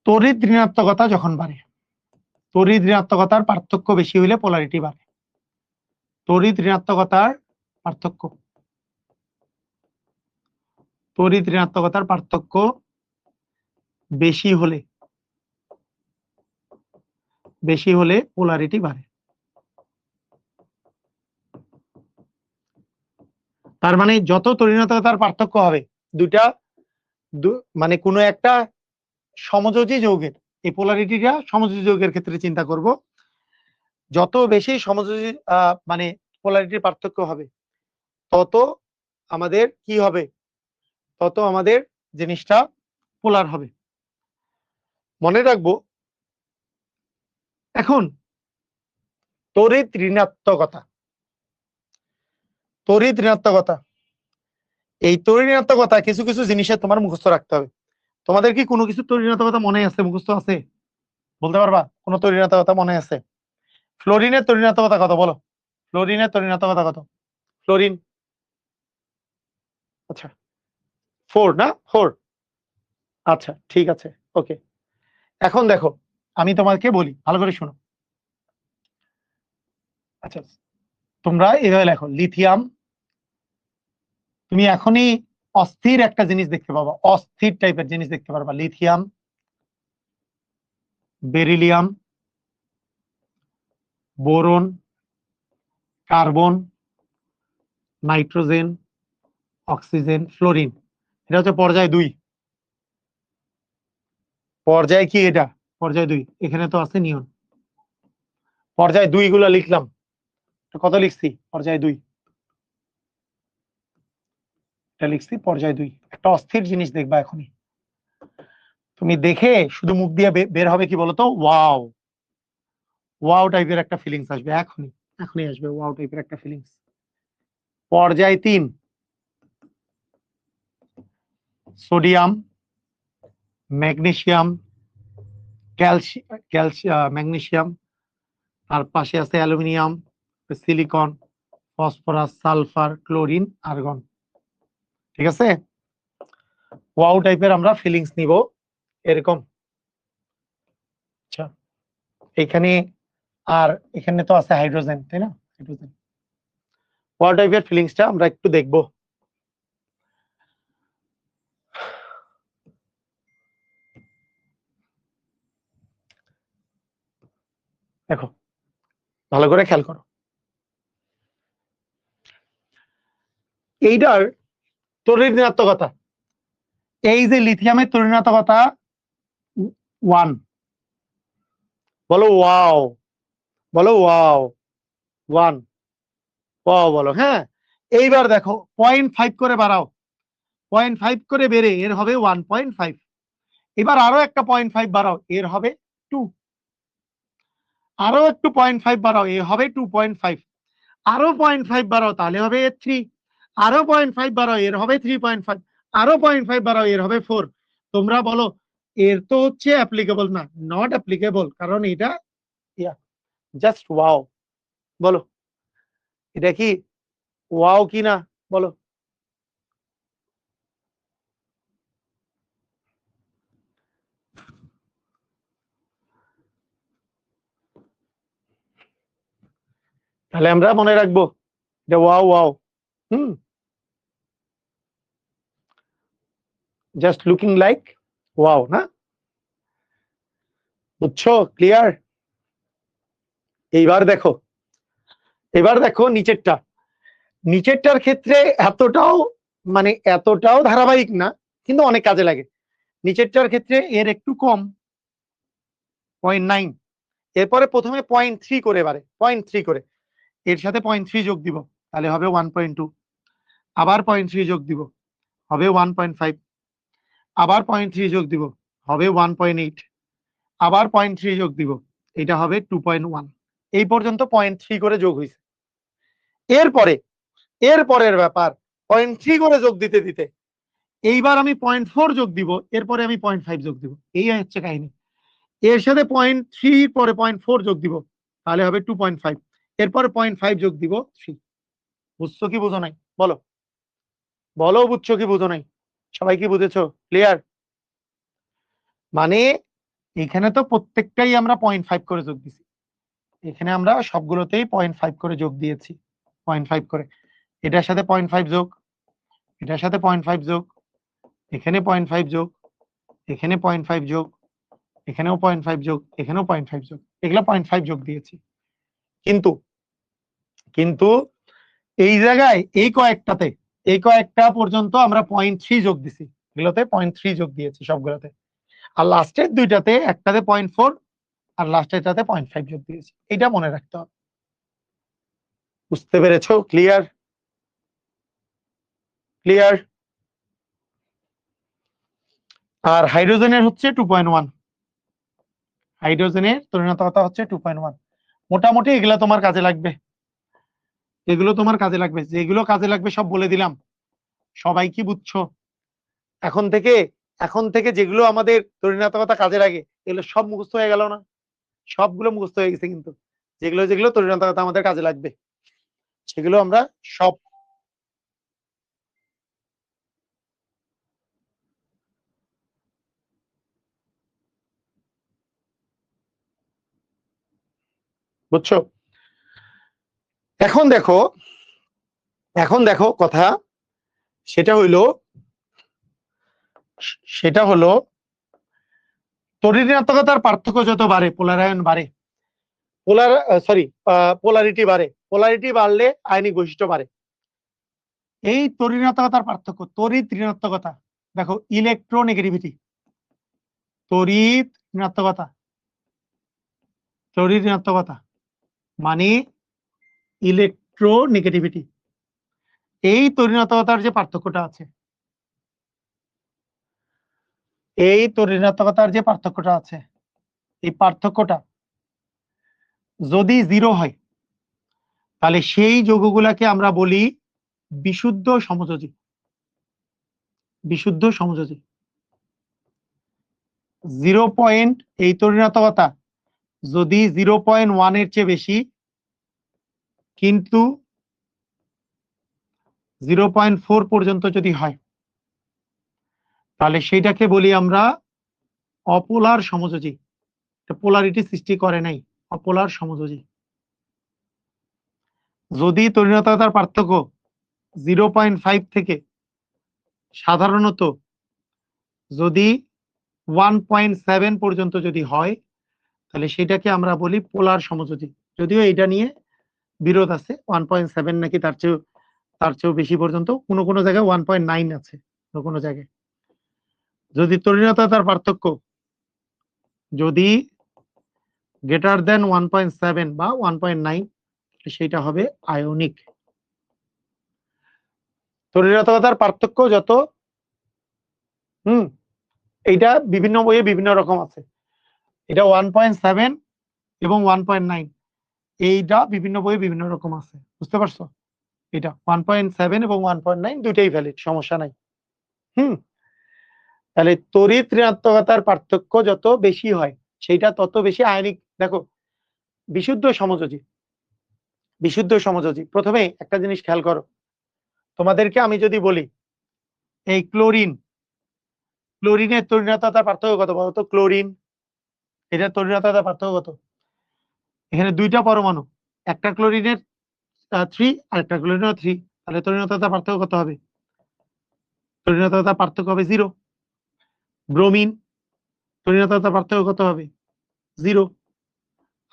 তড়িৎ ঋণাত্মকতা যখন বাড়ে, তড়িৎ ঋণাত্মকতার পার্থক্য বেশি হইলে পোলারিটি বাড়ে। তড়িৎ ঋণাত্মকতার পার্থক্য, তড়িৎ ঋণাত্মকতার পার্থক্য বেশি হলে, বেশি হলে পোলারিটি বাড়ে। তার মানে যত তড়িৎ ঋণাত্মকতার পার্থক্য হবে, দুইটা মানে কোনো একটা সমযোজী যৌগের, এই পোলারিটিটা সমযোজী যৌগের ক্ষেত্রে চিন্তা করব, যত বেশি সমযোজী মানে পোলারিটির পার্থক্য হবে তত আমাদের কি হবে, তত আমাদের জিনিসটা পোলার হবে। মনে রাখবো, এখন তড়িৎ ঋণাত্মকতা, তড়িৎ ঋণাত্মকতা, এই তড়িৎ ঋণাত্মকতা কিছু কিছু জিনিসে তোমার মুখস্থ রাখতে হবে। তোমাদের কি কোনো কিছু তড়িৎ ঋণাত্মকতা মনে আছে, মুখস্থ আছে? বলতে পারবা কোন তড়িৎ ঋণাত্মকতা মনে আছে? ফ্লোরিনের তড়িৎ ঋণাত্মকতা কত বলো? ফ্লোরিনের তড়িৎ ঋণাত্মকতা কত? ফ্লোরিন, আচ্ছা 4 না? 4, আচ্ছা ঠিক আছে, ওকে। এখন দেখো, আমি তোমাকে বলি, ভালো করে শোনো। আচ্ছা, তোমরা এভাবে লেখো, লিথিয়াম, তুমি এখনই অস্থির একটা জিনিস দেখতে পাবা, অস্থির টাইপের জিনিস দেখতে পারবা। Lithium, beryllium, boron, carbon, nitrogen, oxygen, fluorine. এটা হচ্ছে পর্যায় 2। পর্যায় কি এটা? পর্যায় 2। এখানে তো আছে নিয়ন। পর্যায় 2 গুলা লিখলাম, কত লিখছি? পর্যায় 2, এটা লিখছি পর্যায় 2। একটা অস্থির জিনিস দেখবা এখনই, তুমি দেখে শুধু মুখ দিয়ে বের হবে কি বলতো? ওয়াও, ওয়াও টাইপের একটা ফিলিংস আসবে এখনই, এখনই আসবে ওয়াও টাইপের একটা ফিলিংস। পর্যায় 3, সোডিয়াম, ম্যাগনেসিয়াম, ম্যাগনেসিয়াম, তার পাশে আছে aluminium, silicon, phosphorus, sulphur, chlorine, argon. ঠিক আছে, ওয়াও টাইপের আমরা ফিলিংস নিব এরকম। আচ্ছা, এখানে আর এখানে তো আছে হাইড্রোজেন, তাই না? হাইড্রোজেন, ওয়াও টাইপের ফিলিংসটা আমরা একটু দেখব। দেখো, ভালো করে খেয়াল করো, এইটার তড়িৎ ঋণাত্মকতা, এই যে লিথিয়ামের তড়িৎ ঋণাত্মকতা 1, বলো ওয়াও, বলো ওয়াও, 1, ওয়াও বলো। হ্যাঁ, এইবার দেখো 0.5 করে বাড়াও, 0.5 করে বেড়ে এর হবে 1.5। এবার আরো একটা 0.5 বাড়াও, এর হবে 2। আরো একটু 0.5 বাড়াও, এ হবে 2.5। আরো 0.5 বাড়াও, তাহলে হবে 3। আরো 0.5 বাড়াও, এর হবে 3.5। আরো 0.5 বাড়াও, এর হবে 4। তোমরা বলো, এর তো হচ্ছে অ্যাপ্লিকেবল না, নট অ্যাপ্লিকেবল, কারণ এটা জাস্ট ওয়াও। বলো, এটা কি ওয়াও কি না? বলো। তাহলে আমরা মনে রাখবো এটা wow wow. Just looking like wow, না? বুঝছো? ক্লিয়ার? এইবার দেখো, এবার দেখো নিচেরটা, নিচেরটার ক্ষেত্রে এতটাও মানে এতটাও ধারাবাহিক না, কিন্তু অনেক কাজে লাগে। নিচেরটার ক্ষেত্রে এর একটু কম 0.9, এরপরে প্রথমে 0.3 করে বাড়ে, 0.3 করে, এর সাথে 0.3 যোগ দিব, তাহলে হবে 1.2, আবার 0.3 যোগ দিব, হবে 1.5, আবার 0.3 যোগ দিব, হবে 1.8, আবার 0.3 যোগ দিব, এটা হবে 2.1। এই পর্যন্ত 0.3 করে যোগ হয়েছে। এরপরের ব্যাপার 0.3 করে যোগ দিতে দিতে এইবার আমি 0.4 যোগ দিব, এরপরে আমি 0.5 যোগ দিব, এই হচ্ছে কাহিনী। এর সাথে 0.3 পরে 0.4 যোগ দিব, তাহলে হবে 2.5, এরপরে 0.5 যোগ দিব 3। বুঝছো কি বুঝো নাই? বলো বলো, বুঝছো কি বুঝো নাই? সবাই কি বুঝেছো? ক্লিয়ার? মানে এখানে তো প্রত্যেকটাই আমরা 0.5 করে যোগ দিছি, এখানে আমরা সবগুলোতেই 0.5 করে যোগ দিয়েছি, 0.5 করে। এটার সাথে 0.5 যোগ, এটার সাথে 0.5 যোগ, এখানে 0.5 যোগ, এখানে 0.5 যোগ, এখানেও 0.5 যোগ, এখানেও 0.5 যোগ, এগুলো 0.5 যোগ দিয়েছি। কিন্তু কিন্তু এই জায়গায় এই কয়েকটা পর্যন্ত আমরা 0.3 যোগ দিছি, এগুলোতে 0.3 যোগ দিয়েছি সবগুলোতে। আর লাস্টের দুইটাতে, একটাতে 0.4 আর লাস্টেরটাতে 0.5 যোগ দিয়েছি। এটা মনে রাখতে হবে। বুঝতে পেরেছো? ক্লিয়ার? ক্লিয়ার? আর হাইড্রোজেনের হচ্ছে 2.1, হাইড্রোজেনের তরিণাত্মকতা হচ্ছে 2.1। মোটামুটি এগুলো তোমার কাজে লাগবে, এগুলো তোমার কাজে লাগবে, যেগুলো কাজে লাগবে সব বলে দিলাম। সবাই কি বুঝছো? এখন থেকে যেগুলো আমাদের তরিণাত্মকতা কাজে লাগে এগুলো সব মুখস্থ হয়ে গেল না? সবগুলো মুখস্থ হয়ে গেছে, কিন্তু যেগুলো যেগুলো তরিণাত্মকতা আমাদের কাজে লাগবে সেগুলো আমরা সব। বুঝছো? এখন দেখো, কথা সেটা হলো তরিণাত্মকতার পার্থক্য যত বাড়ে, পোলারায়ন বাড়ে, পোলারিটি বাড়ে, পোলারিটি বাড়লে আয়নিক বৈশিষ্ট্য বাড়ে। এই তরিণাত্মকতার পার্থক্য, তড়িৎ ঋণাত্মকতা, দেখো ইলেকট্রোনেগেটিভিটি, তড়িৎ ঋণাত্মকতা, তড়িৎ ঋণাত্মকতা মানে ইলেকট্রোনেগেটিভিটি। এই তরিণাত্মকতার যে পার্থক্যটা আছে, এই তরিণাত্মকতার যে পার্থক্যটা আছে, এই পার্থক্যটা যদি 0 হয় তাহলে সেই যৌগগুলাকে আমরা বলি বিশুদ্ধ সমযোজী। বিশুদ্ধ সমযোজী 0. এই তরিণাত্মকতা যদি 0.1 এর চেয়ে বেশি, কিন্তু 0.4 পর্যন্ত যদি হয় তাহলে সেইটাকে বলি আমরা অপোলার সমযোজী। পোলারিটি সৃষ্টি করে নাই, অপোলার সমযোজী। যদি তরিণাত্মকতার পার্থক্য 0.5 থেকে সাধারণত যদি 1.7 পর্যন্ত যদি হয় তাহলে সেটাকে আমরা বলি পোলার সমযোজী। যদিও এটা নিয়ে বিরোধ আছে, 1.7 নাকি তার চেয়েও বেশি পর্যন্ত, কোনো জায়গায় 1.9 আছে, কোনো জায়গায়। যদি তরিণাত্মকতার পার্থক্য যদি গ্রেটার দেন 1.7 বা 1.9, সেটা হবে আয়নিক। তরিণাত্মকতার পার্থক্য যত এইটা বিভিন্ন বইয়ে বিভিন্ন রকম আছে। এটা 1.7 এবং 1.9, এইটা বিভিন্ন বইয়ে বিভিন্ন রকম আছে। বুঝতে পারছো? এটা 1.7 এবং 1.9 দুইটাই ভ্যালিড, সমস্যা নাই। তাহলে তড়িৎ ঋণাত্মকতার পার্থক্য যত বেশি হয় সেইটা তত বেশি আয়নিক। দেখো বিশুদ্ধ সমযোজী, বিশুদ্ধ সমযোজী, প্রথমে একটা জিনিস খেয়াল করো, তোমাদেরকে আমি যদি বলি এই ক্লোরিনের তরিণাত্মকতার পার্থক্য কত বলতো? ক্লোরিন, এটার তরিণাত্মকতার পার্থক্য কত? এখানে দুইটা পরমাণু, একটা ক্লোরিনের 3 আর একটা ক্লোরিনের 3, তাহলে তরিণাত্মকতার পার্থক্য কত হবে? তরিণাত্মকতার পার্থক্য হবে 0। ব্রোমিন, তরিণাত্মকতার পার্থক্য কত হবে? 0।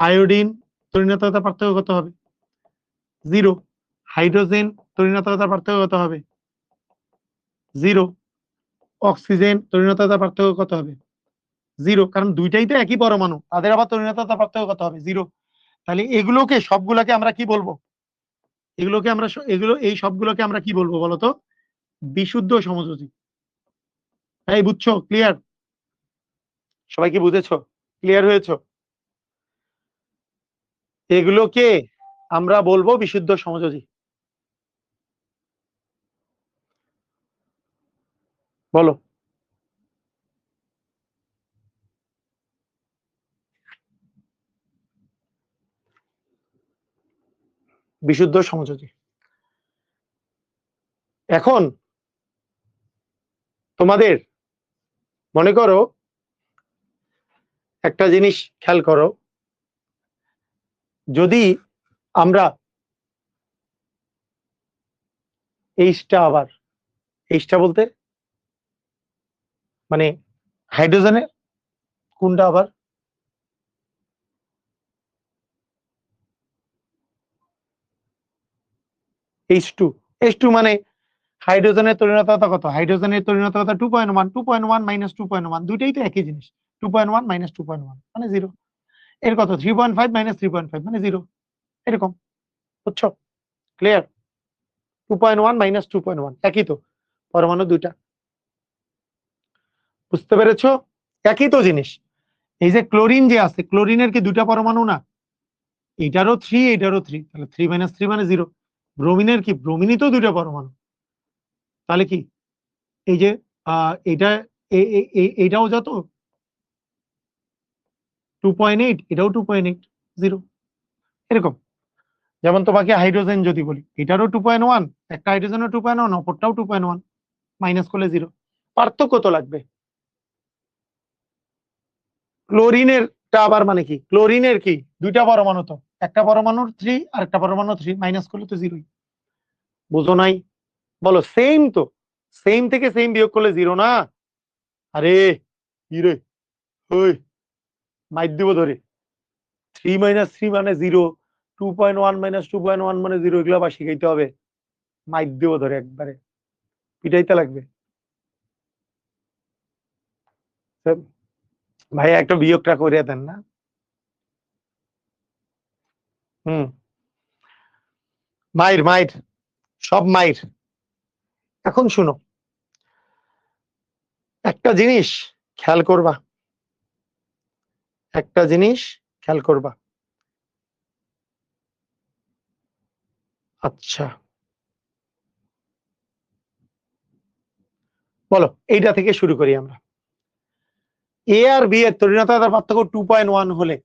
আয়োডিন, তরিণাত্মকতার পার্থক্য কত হবে? 0। হাইড্রোজেন, তরিণাত্মকতার পার্থক্য কত হবে? 0। অক্সিজেন তরিণতার পার্থক্য কত হবে? 0, কারণ দুইটাই তো একই পরমাণু, তাদের আবার তরিণতার পার্থক্য কত হবে? 0। তাহলে এগুলোকে সবগুলোকে আমরা কি বলবো? এই সবগুলোকে আমরা কি বলবো বলতো? বিশুদ্ধ সমযোজী। এই বুঝছো? ক্লিয়ার? সবাই কি বুঝেছো? ক্লিয়ার হয়েছো? এগুলোকে আমরা বলবো বিশুদ্ধ সমযোজী। বলো। বিশুদ্ধ সমযোজী। এখন তোমাদের মনে করো একটা জিনিস খেয়াল করো, যদি আমরা এইচটা আবার এইচটা বলতে মানে হাইড্রোজেনের কোনটা আবার? H2। H2 মানে হাইড্রোজেনের তরিণতা কত? হাইড্রোজেনের তরিণতা 2.1, 2.1 মাইনাস 2.1, দুইটাই তো একই জিনিস। 2.1 মাইনাস 2.1 মানে 0। এর কত? 3.5 মাইনাস 3.5 মানে 0। এরকম, বুঝছো? ক্লিয়ার? 2.1 মাইনাস 2.1 একই তো, পরমাণু দুইটা। বুঝতে পেরেছো? একই তো জিনিস। এই যে ক্লোরিন যে আছে, ক্লোরিনের কি দুইটা পরমাণু না? এটারও 3, এটারও 3, তাহলে 3 মাইনাস 3 মানে 0। ব্রোমিনের কি? ব্রোমিনই তো দুইটা পরমাণু। তাহলে কি এই যে এটা এটাও যত 2.8, এটাও 2.8, 0। এরকম। যেমন তোমাকে হাইড্রোজেন যদি বলি, এটারও 2.1, একটা হাইড্রোজেনও 2.1, অপরটাও 2.1, মাইনাস করলে 0। পার্থক্য তো লাগবে। ক্লোরিনেরটা আবার মানে কি? ক্লোরিনের কি দুইটা পরমাণু তো, একটা পরমাণুর 3 আর একটা পরমাণু 3, মাইনাস করলে তো 0। বুঝো নাই? বলো। সেম তো, সেম থেকে সেম বিয়োগ করলে 0 না? আরে কি রে, ওই মাইর দিব ধরে। 3 মাইনাস 3 মানে 0, 2.1 মাইনাস 2.1 মানে 0, এগুলো আবার শিখাইতে হবে। মাইর দিব ধরে একবারে, পিটাইতে লাগবে। ভাইয়া একটা বিয়োগটা করে দেন না? হুম, মাইর মাইর, সব মাইর। এখন শুনো, একটা জিনিস খেয়াল করবা, একটা জিনিস খেয়াল করবা। আচ্ছা, বলো এইটা থেকে শুরু করি আমরা। এ আর বি এর তরিণতার পার্থক্য 2.1 হলে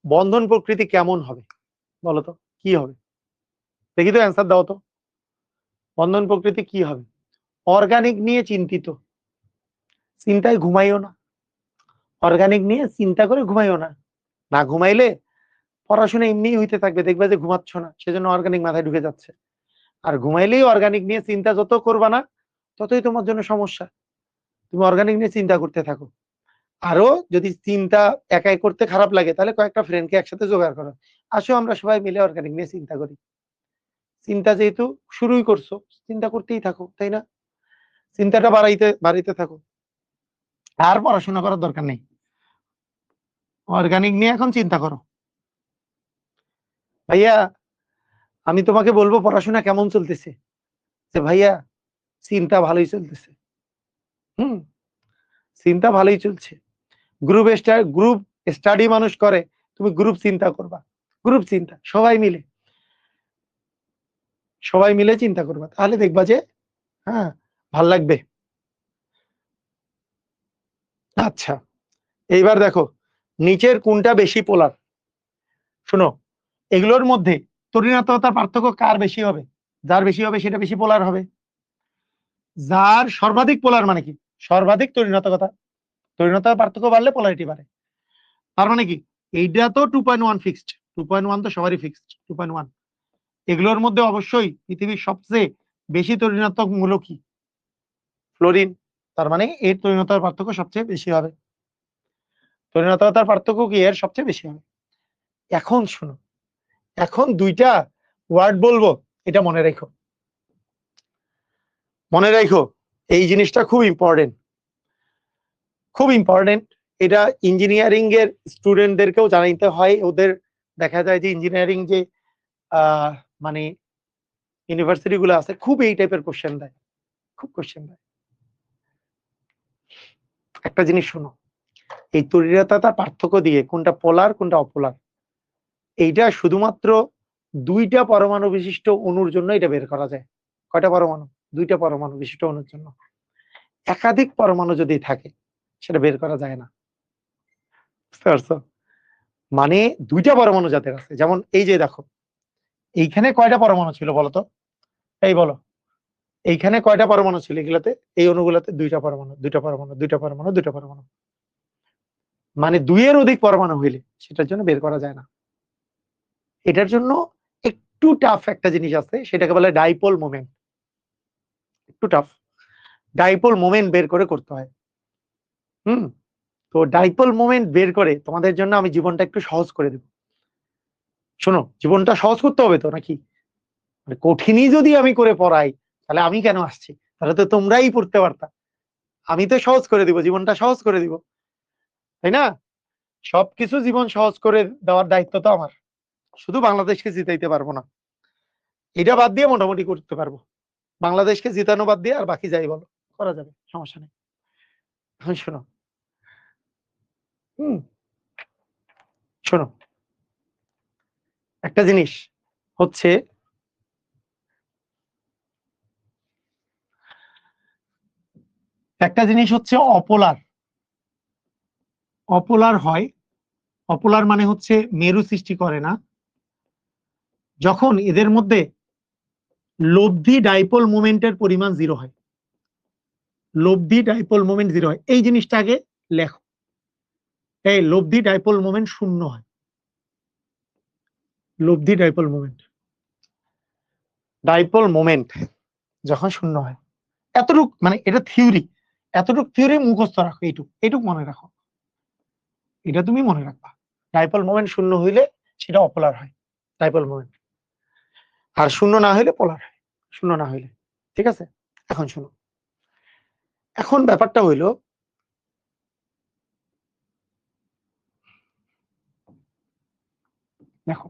বন্ধন প্রকৃতি কেমন হবে? বলো তো কি হবে? দেখি তো, অ্যান্সার দাও তো। বন্ধন প্রকৃতি কি হবে? অর্গানিক নিয়ে চিন্তিত, চিন্তায় ঘুমাইও না। অর্গানিক নিয়ে চিন্তা করে ঘুমাইও না। না ঘুমাইলে পড়াশোনা এমনিই হইতে থাকবে, দেখবে যে ঘুমাচ্ছ না, সেজন্য অর্গানিক মাথায় ঢুকে যাচ্ছে। আর ঘুমাইলেই অর্গানিক নিয়ে চিন্তা যত করবা না, ততই তোমার জন্য সমস্যা। তুমি অর্গানিক নিয়ে চিন্তা করতে থাকো। আরো যদি চিন্তা একাই করতে খারাপ লাগে, তাহলে কয়েকটা ফ্রেন্ডকে একসাথে জোগাড় করো, আসো আমরা সবাই মিলে অর্গানিক নিয়ে চিন্তা করি। চিন্তা যেহেতু শুরুই করছো, চিন্তা করতেই থাকো, তাই না? চিন্তাটা বাড়াইতে বাড়াইতে থাকো। আর পড়াশোনা করার দরকার নেই, অর্গানিক নিয়ে এখন চিন্তা করো। ভাইয়া আমি তোমাকে বলবো পড়াশোনা কেমন চলতেছে, যে ভাইয়া চিন্তা ভালোই চলতেছে। হুম, চিন্তা ভালোই চলছে। গ্রুপ স্টাডি মানুষ করে, তুমি গ্রুপ চিন্তা করবা। গ্রুপ চিন্তা সবাই মিলে চিন্তা করবা, তাহলে দেখবা যে হ্যাঁ ভাল লাগবে। আচ্ছা, এইবার দেখো নিচের কোনটা বেশি পোলার। শোনো, এগুলোর মধ্যে তরিণাত্মকতার পার্থক্য কার বেশি হবে? যার বেশি হবে সেটা বেশি পোলার হবে। যার সর্বাধিক পোলার মানে কি? সর্বাধিক তরিণাত্মকতা, তরিণতার পার্থক্য বাড়লে পোলারিটি বাড়ে। তার মানে কি? এইটা তো 2.1 ফিক্সড, 2.1 তো সবারই ফিক্সড 2.1। এগুলোর মধ্যে অবশ্যই পৃথিবীর সবচেয়ে বেশি তরিণাত্মক মূল কি? ফ্লোরিন। তার মানে এর তরিণতার পার্থক্য সবচেয়ে বেশি হবে। তরিণতার পার্থক্য কি এর সবচেয়ে বেশি হবে। এখন শুনো, এখন দুইটা ওয়ার্ড বলবো, এটা মনে রেখো, মনে রাখো, এই জিনিসটা খুব ইম্পর্টেন্ট। খুব ইম্পর্টেন্ট। এটা ইঞ্জিনিয়ারিং এর স্টুডেন্টদেরকেও জানাইতে হয়। ওদের দেখা যায় যে ইঞ্জিনিয়ারিং যে মানে ইউনিভার্সিটি গুলো আছে খুব এই টাইপের কোশ্চেন দেয়, খুব কোশ্চেন দেয়। একটা জিনিস শোনো, এই তড়িৎতার পার্থক্য দিয়ে কোনটা পোলার কোনটা অপোলার এইটা শুধুমাত্র দুইটা পরমাণু বিশিষ্ট অণুর জন্য এটা বের করা যায়। কয়টা পরমাণু? দুইটা পরমাণু বিশিষ্ট অণুর জন্য। একাধিক পরমাণু যদি থাকে সেটা বের করা যায় না। বুঝতে পারছো? মানে দুইটা পরমাণু যাদের আছে, যেমন এই যে দেখো এইখানে কয়টা পরমাণু ছিল বলতো, এই বলো এইখানে কয়টা পরমাণু ছিল? এগুলাতে এই অণুগুলাতে দুইটা পরমাণু, দুইটা পরমাণু, দুইটা পরমাণু, দুইটা পরমাণু। মানে দুইয়ের অধিক পরমাণু হইলে সেটার জন্য বের করা যায় না। এটার জন্য একটু টাফ একটা জিনিস আছে, সেটাকে বলে ডাইপোল মোমেন্ট। একটু টাফ, ডাইপোল মোমেন্ট বের করে করতে হয়। তো ডাইপোল মোমেন্ট বের করে তোমাদের জন্য আমি জীবনটা একটু সহজ করে দেব। শোনো, জীবনটা সহজ করতে হবে তো নাকি? মানে কঠিনই যদি আমি করে পড়াই তাহলে আমি কেন আসছি? তাহলে তো তোমরাই পড়তে পারতা। আমি তো সহজ করে দিব, জীবনটা সহজ করে দিব, তাই না? সবকিছু জীবন সহজ করে দেওয়ার দায়িত্ব তো আমার। শুধু বাংলাদেশকে জিতাইতে পারবো না, এটা বাদ দিয়ে মোটামুটি করতে পারবো। বাংলাদেশকে জিতানো বাদ দিয়ে আর বাকি যাই বলো করা যাবে, সমস্যা নেই। এখন শোনো, শোনো একটা জিনিস হচ্ছে, একটা জিনিস হচ্ছে অপোলার। অপোলার হয়, অপোলার মানে হচ্ছে মেরু সৃষ্টি করে না, যখন এদের মধ্যে লব্ধি ডাইপোল মোমেন্টের পরিমাণ 0 হয়। লব্ধি ডাইপোল মোমেন্ট 0 হয়, এই জিনিসটা আগে লেখো। এই লব্ধি ডাইপোল মোমেন্ট 0 হয়। লব্ধি ডাইপোল মোমেন্ট, ডাইপোল মোমেন্ট যখন 0 হয়, এতটুক মানে এটা থিওরি, এতটুক থিওরি মুখস্থ রাখো, এইটুক মনে রাখো, এটা তুমি মনে রাখবা। ডাইপোল মোমেন্ট 0 হইলে সেটা অপোলার হয়, ডাইপোল মোমেন্ট। আর 0 না হইলে পোলার হয়, 0 না হইলে। ঠিক আছে? এখন শোনো, এখন ব্যাপারটা হইলো, দেখো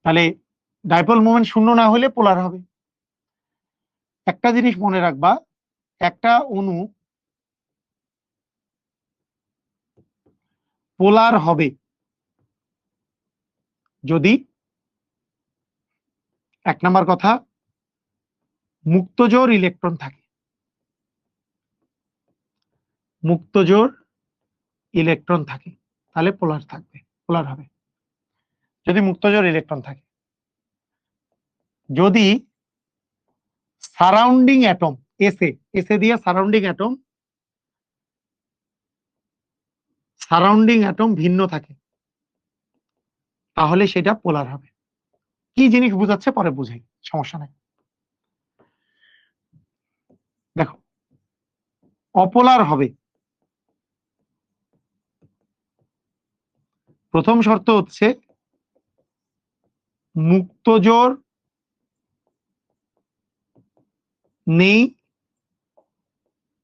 তাহলে ডাইপোল মোমেন্ট 0 না হলে পোলার হবে। একটা জিনিস মনে রাখবা, একটা অণু পোলার হবে যদি, এক নাম্বার কথা, মুক্তজোড় ইলেকট্রন থাকে। মুক্তজোড় ইলেকট্রন থাকে তাহলে পোলার থাকবে, পোলার হবে যদি মুক্তজোড় ইলেকট্রন থাকে। যদি সারাউন্ডিং অ্যাটম, এসে এসে দিয়ে সারাউন্ডিং অ্যাটম ভিন্ন থাকে তাহলে সেটা পোলার হবে। কি জিনিস বুঝাচ্ছে পরে বুঝাই, সমস্যা নাই। দেখো, অপোলার হবে, প্রথম শর্ত হচ্ছে মুক্তজোড় নেই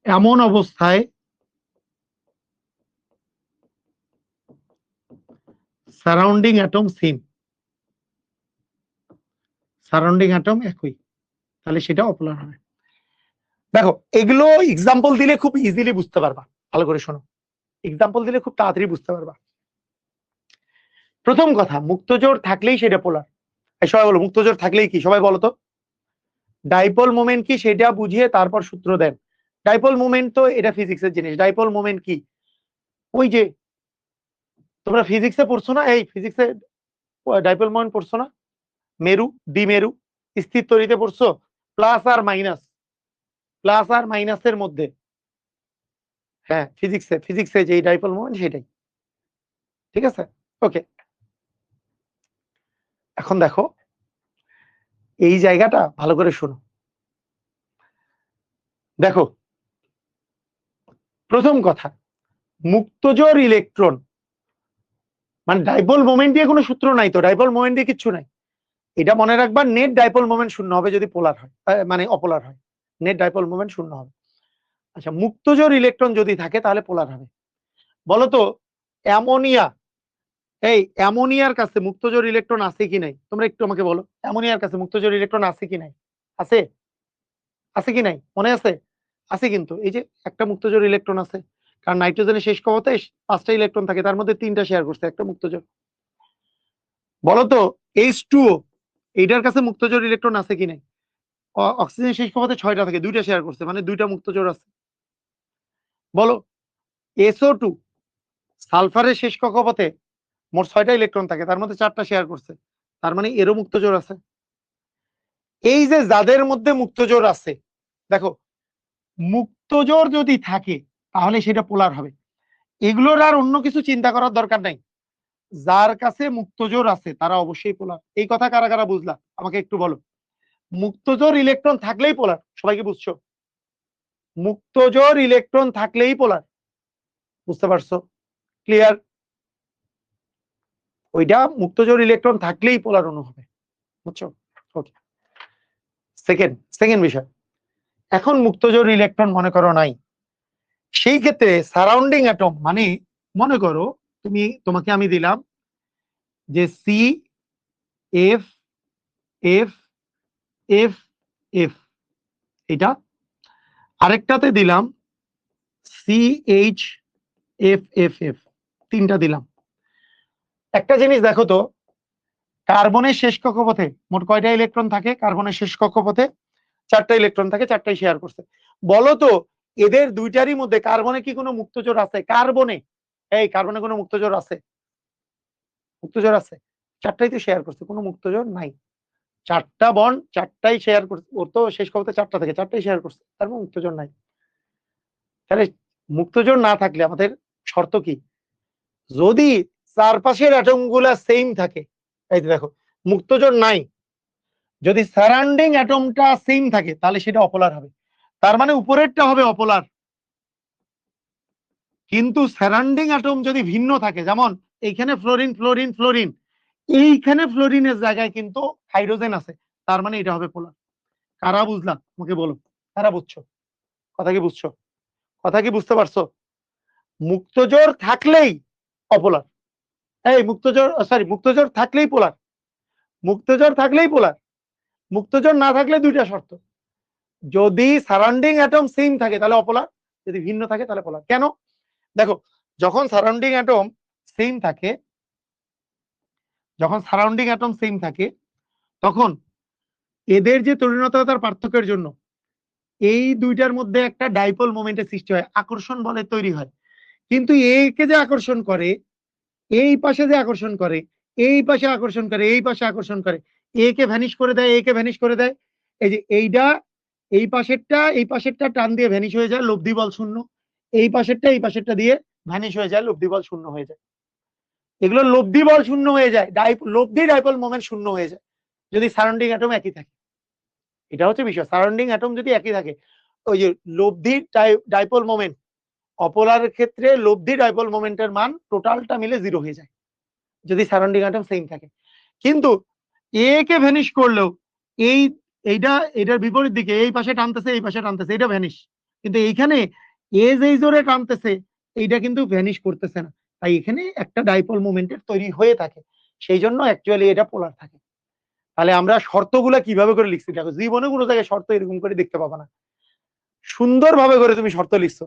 এমন অবস্থায় surrounding atom same, surrounding atom একই, তাহলে সেটা অপোলার হবে। দেখো এগুলো এক্সাম্পল দিলে খুব ইজিলি বুঝতে পারবা, ভালো করে শোনো, এক্সাম্পল দিলে খুব তাড়াতাড়ি বুঝতে পারবা। প্রথম কথা, মুক্তজোড় থাকলেই সেটা পোলার। সবাই বলো মুক্তজোড় থাকলেই কি, সবাই বলো তো। ডাইপোল মোমেন্ট কি সেটা বুঝিয়ে তারপর সূত্র দেন। ডাইপোল মোমেন্ট তো এটা ফিজিক্সের জিনিস। ডাইপোল মোমেন্ট কি, ওই যে তোমরা ফিজিক্সে পড়ছো না, এই ফিজিক্সে ডাইপোল মোমেন্ট পড়ছো না, মেরু দ্বিমেরু স্থির তড়িতে পড়ছো, প্লাস আর মাইনাস, প্লাস আর মাইনাসের মধ্যে, হ্যাঁ ফিজিক্সে যে ডাইপোল মোমেন্ট সেটাই। ঠিক আছে, ওকে। এখন দেখো এই জায়গাটা ভালো করে শোনো। দেখো প্রথম কথা, মুক্তজোড় ইলেকট্রন মানে ডাইপোল মোমেন্ট দিয়ে কোনো সূত্র নাই তো, ডাইপোল মোমেন্ট দিয়ে কিচ্ছু নাই। এটা মনে রাখবা, নেট ডাইপোল মোমেন্ট 0 হবে যদি পোলার হয়, মানে অপোলার হয়। নেট ডাইপোল মোমেন্ট 0 হবে। আচ্ছা, মুক্তজোড় ইলেকট্রন যদি থাকে তাহলে পোলার হবে। বলতো অ্যামোনিয়া, এই অ্যামোনিয়ার কাছে মুক্তজোড় ইলেকট্রন আছে কি নাই? তোমরা একটু আমাকে বলো, অ্যামোনিয়ার কাছে মুক্তজোড় ইলেকট্রন আছে কি নাই? আছে? আছে কি নাই? মনে আছে? আছে কিন্তু। এই যে একটা মুক্তজোড় ইলেকট্রন আছে। কারণ নাইট্রোজেনের শেষ কক্ষপথে 5টা ইলেকট্রন থাকে, তার মধ্যে 3টা শেয়ার করছে, একটা মুক্তজোড়। বলতো H2O, এইটার কাছে মুক্তজোড় ইলেকট্রন আছে কি নাই? অক্সিজেন শেষ কক্ষপথে 6টা থাকে, 2টা শেয়ার করছে, মানে 2টা মুক্তজোড় আছে। বলো SO2, সালফারের শেষ কক্ষপথে মোট 6টা ইলেকট্রন থাকে, তার মধ্যে 4টা শেয়ার করছে, তার মানে এরও মুক্তজোড় আছে। এই যে যাদের মধ্যে মুক্তজোড় আছে, দেখো মুক্তজোড় যদি থাকে তাহলে সেটা পোলার হবে। এগুলোর আর অন্য কিছু চিন্তা করার দরকার নাই। যার কাছে মুক্তজোড় আছে তারা অবশ্যই পোলার। এই কথা কারা কারা বুঝলা আমাকে একটু বলো। মুক্তজোড় ইলেকট্রন থাকলেই পোলার, সবাইকে বুঝছো? মুক্তজোড় ইলেকট্রন থাকলেই পোলার, বুঝতে পারছো? ক্লিয়ার? ওইটা মুক্তজোড় ইলেকট্রন থাকলেই পোলার অণু হবে, বুঝছো? ওকে, সেকেন্ড বিষয়। এখন মুক্তজোড় ইলেকট্রন মনে করো নাই, সেই ক্ষেত্রে সারাউন্ডিং অ্যাটম, মানে মনে করো তোমাকে আমি দিলাম যে C F F F F, এটা আরেকটাতে দিলাম C H F F F, 3টা দিলাম। একটা জিনিস দেখো তো, কার্বনের শেষ কক্ষপথে মোট কয়টা ইলেকট্রন থাকে? কার্বনের শেষ কক্ষপথে 4টা ইলেকট্রন থাকে, 4টাই শেয়ার করছে। বলো তো এদের দুইটারই মধ্যে কার্বনে কি কোনো মুক্তজোড় আছে? কার্বনে, এই কার্বনে কোনো মুক্তজোড় আছে? মুক্তজোড় আছে? 4টাই তো শেয়ার করছে, কোনো মুক্তজোড় নাই। 4টা বন্ড, 4টাই শেয়ার করছে, ওর তো শেষ কক্ষপথে 4টা থেকে 4টাই শেয়ার করছে, তার মানে মুক্তজোড় নাই। তাহলে মুক্তজোড় না থাকলে আমাদের শর্ত কি? যদি চারপাশের অ্যাটম গুলা সেম থাকে, এই যে দেখো মুক্তজোড় নাই, যদি সারাউন্ডিং অ্যাটমটা সেম থাকে তাহলে সেটা অপোলার হবে। তার মানে উপরেরটা হবে অপোলার। কিন্তু সারাউন্ডিং অ্যাটম যদি ভিন্ন থাকে, যেমন এইখানে ফ্লোরিন ফ্লোরিন ফ্লোরিন, এইখানে ফ্লোরিনের জায়গায় কিন্তু হাইড্রোজেন আছে, তার মানে এটা হবে পোলার। কারা বুঝলাম আমাকে বলো, কারা বুঝছো? কথা কি বুঝছো? কথা কি বুঝতে পারছো? মুক্তজোড় থাকলেই অপোলার, এই মুক্তজোড় থাকলেই পোলার, মুক্তজোড় থাকলেই পোলার। মুক্তজোড় না থাকলে দুইটা শর্ত, যদি সারাউন্ডিং অ্যাটম সেম থাকে তাহলে অপোলার, যদি ভিন্ন থাকে তাহলে পোলার। কেন? দেখো যখন সারাউন্ডিং অ্যাটম সেম থাকে, যখন সারাউন্ডিং অ্যাটম সেম থাকে তখন এদের যে তড়িৎতার পার্থক্যের জন্য এই দুইটার মধ্যে একটা ডাইপোল মোমেন্টের সৃষ্টি হয়, আকর্ষণ বলের তৈরি হয়। কিন্তু একে যে আকর্ষণ করে, এই পাশে যে আকর্ষণ করে, এই পাশে আকর্ষণ করে, এই পাশে আকর্ষণ করে, একে ভ্যানিশ করে দেয়, একে ভ্যানিশ করে দেয়। এই যে এইটা, এই পাশেরটা টান দিয়ে ভ্যানিশ হয়ে যায়, লব্ধি বল শূন্য। এই পাশেরটা দিয়ে ভ্যানিশ হয়ে যায়, লব্ধি বল শূন্য হয়ে যায়। এগুলো লব্ধি বল শূন্য হয়ে যায়, লব্ধি ডাইপোল মোমেন্ট শূন্য হয়ে যায় যদি সারাউন্ডিং অ্যাটম একই থাকে। এটা হচ্ছে বিষয়, সারাউন্ডিং অ্যাটম যদি একই থাকে, ওই যে লব্ধি ডাইপোল মোমেন্ট, অপোলারের ক্ষেত্রে লব্ধি ডাইপোল মোমেন্টের মান টোটালটা মিলে 0 হয়ে যায় যদি সারাউন্ডিং অ্যাটম সেম থাকে। কিন্তু এ কে ভ্যানিশ করলেও এই এটার বিপরীত দিকে এই পাশে টানতেছে, এই পাশে টানতেছে, এটা ভ্যানিশ। কিন্তু এইখানে এ যেই জোরে টানতেছে এইটা কিন্তু ভ্যানিশ করতেছে না, তাই এখানে একটা ডাইপোল মোমেন্টের তৈরি হয়ে থাকে, সেই জন্য অ্যাকচুয়ালি এটা পোলার থাকে। তাহলে আমরা শর্তগুলা কিভাবে করে লিখছি দেখো, জীবনে কোনো জায়গায় শর্ত এরকম করে দেখতে পাবা না, সুন্দরভাবে করে তুমি শর্ত লিখছো।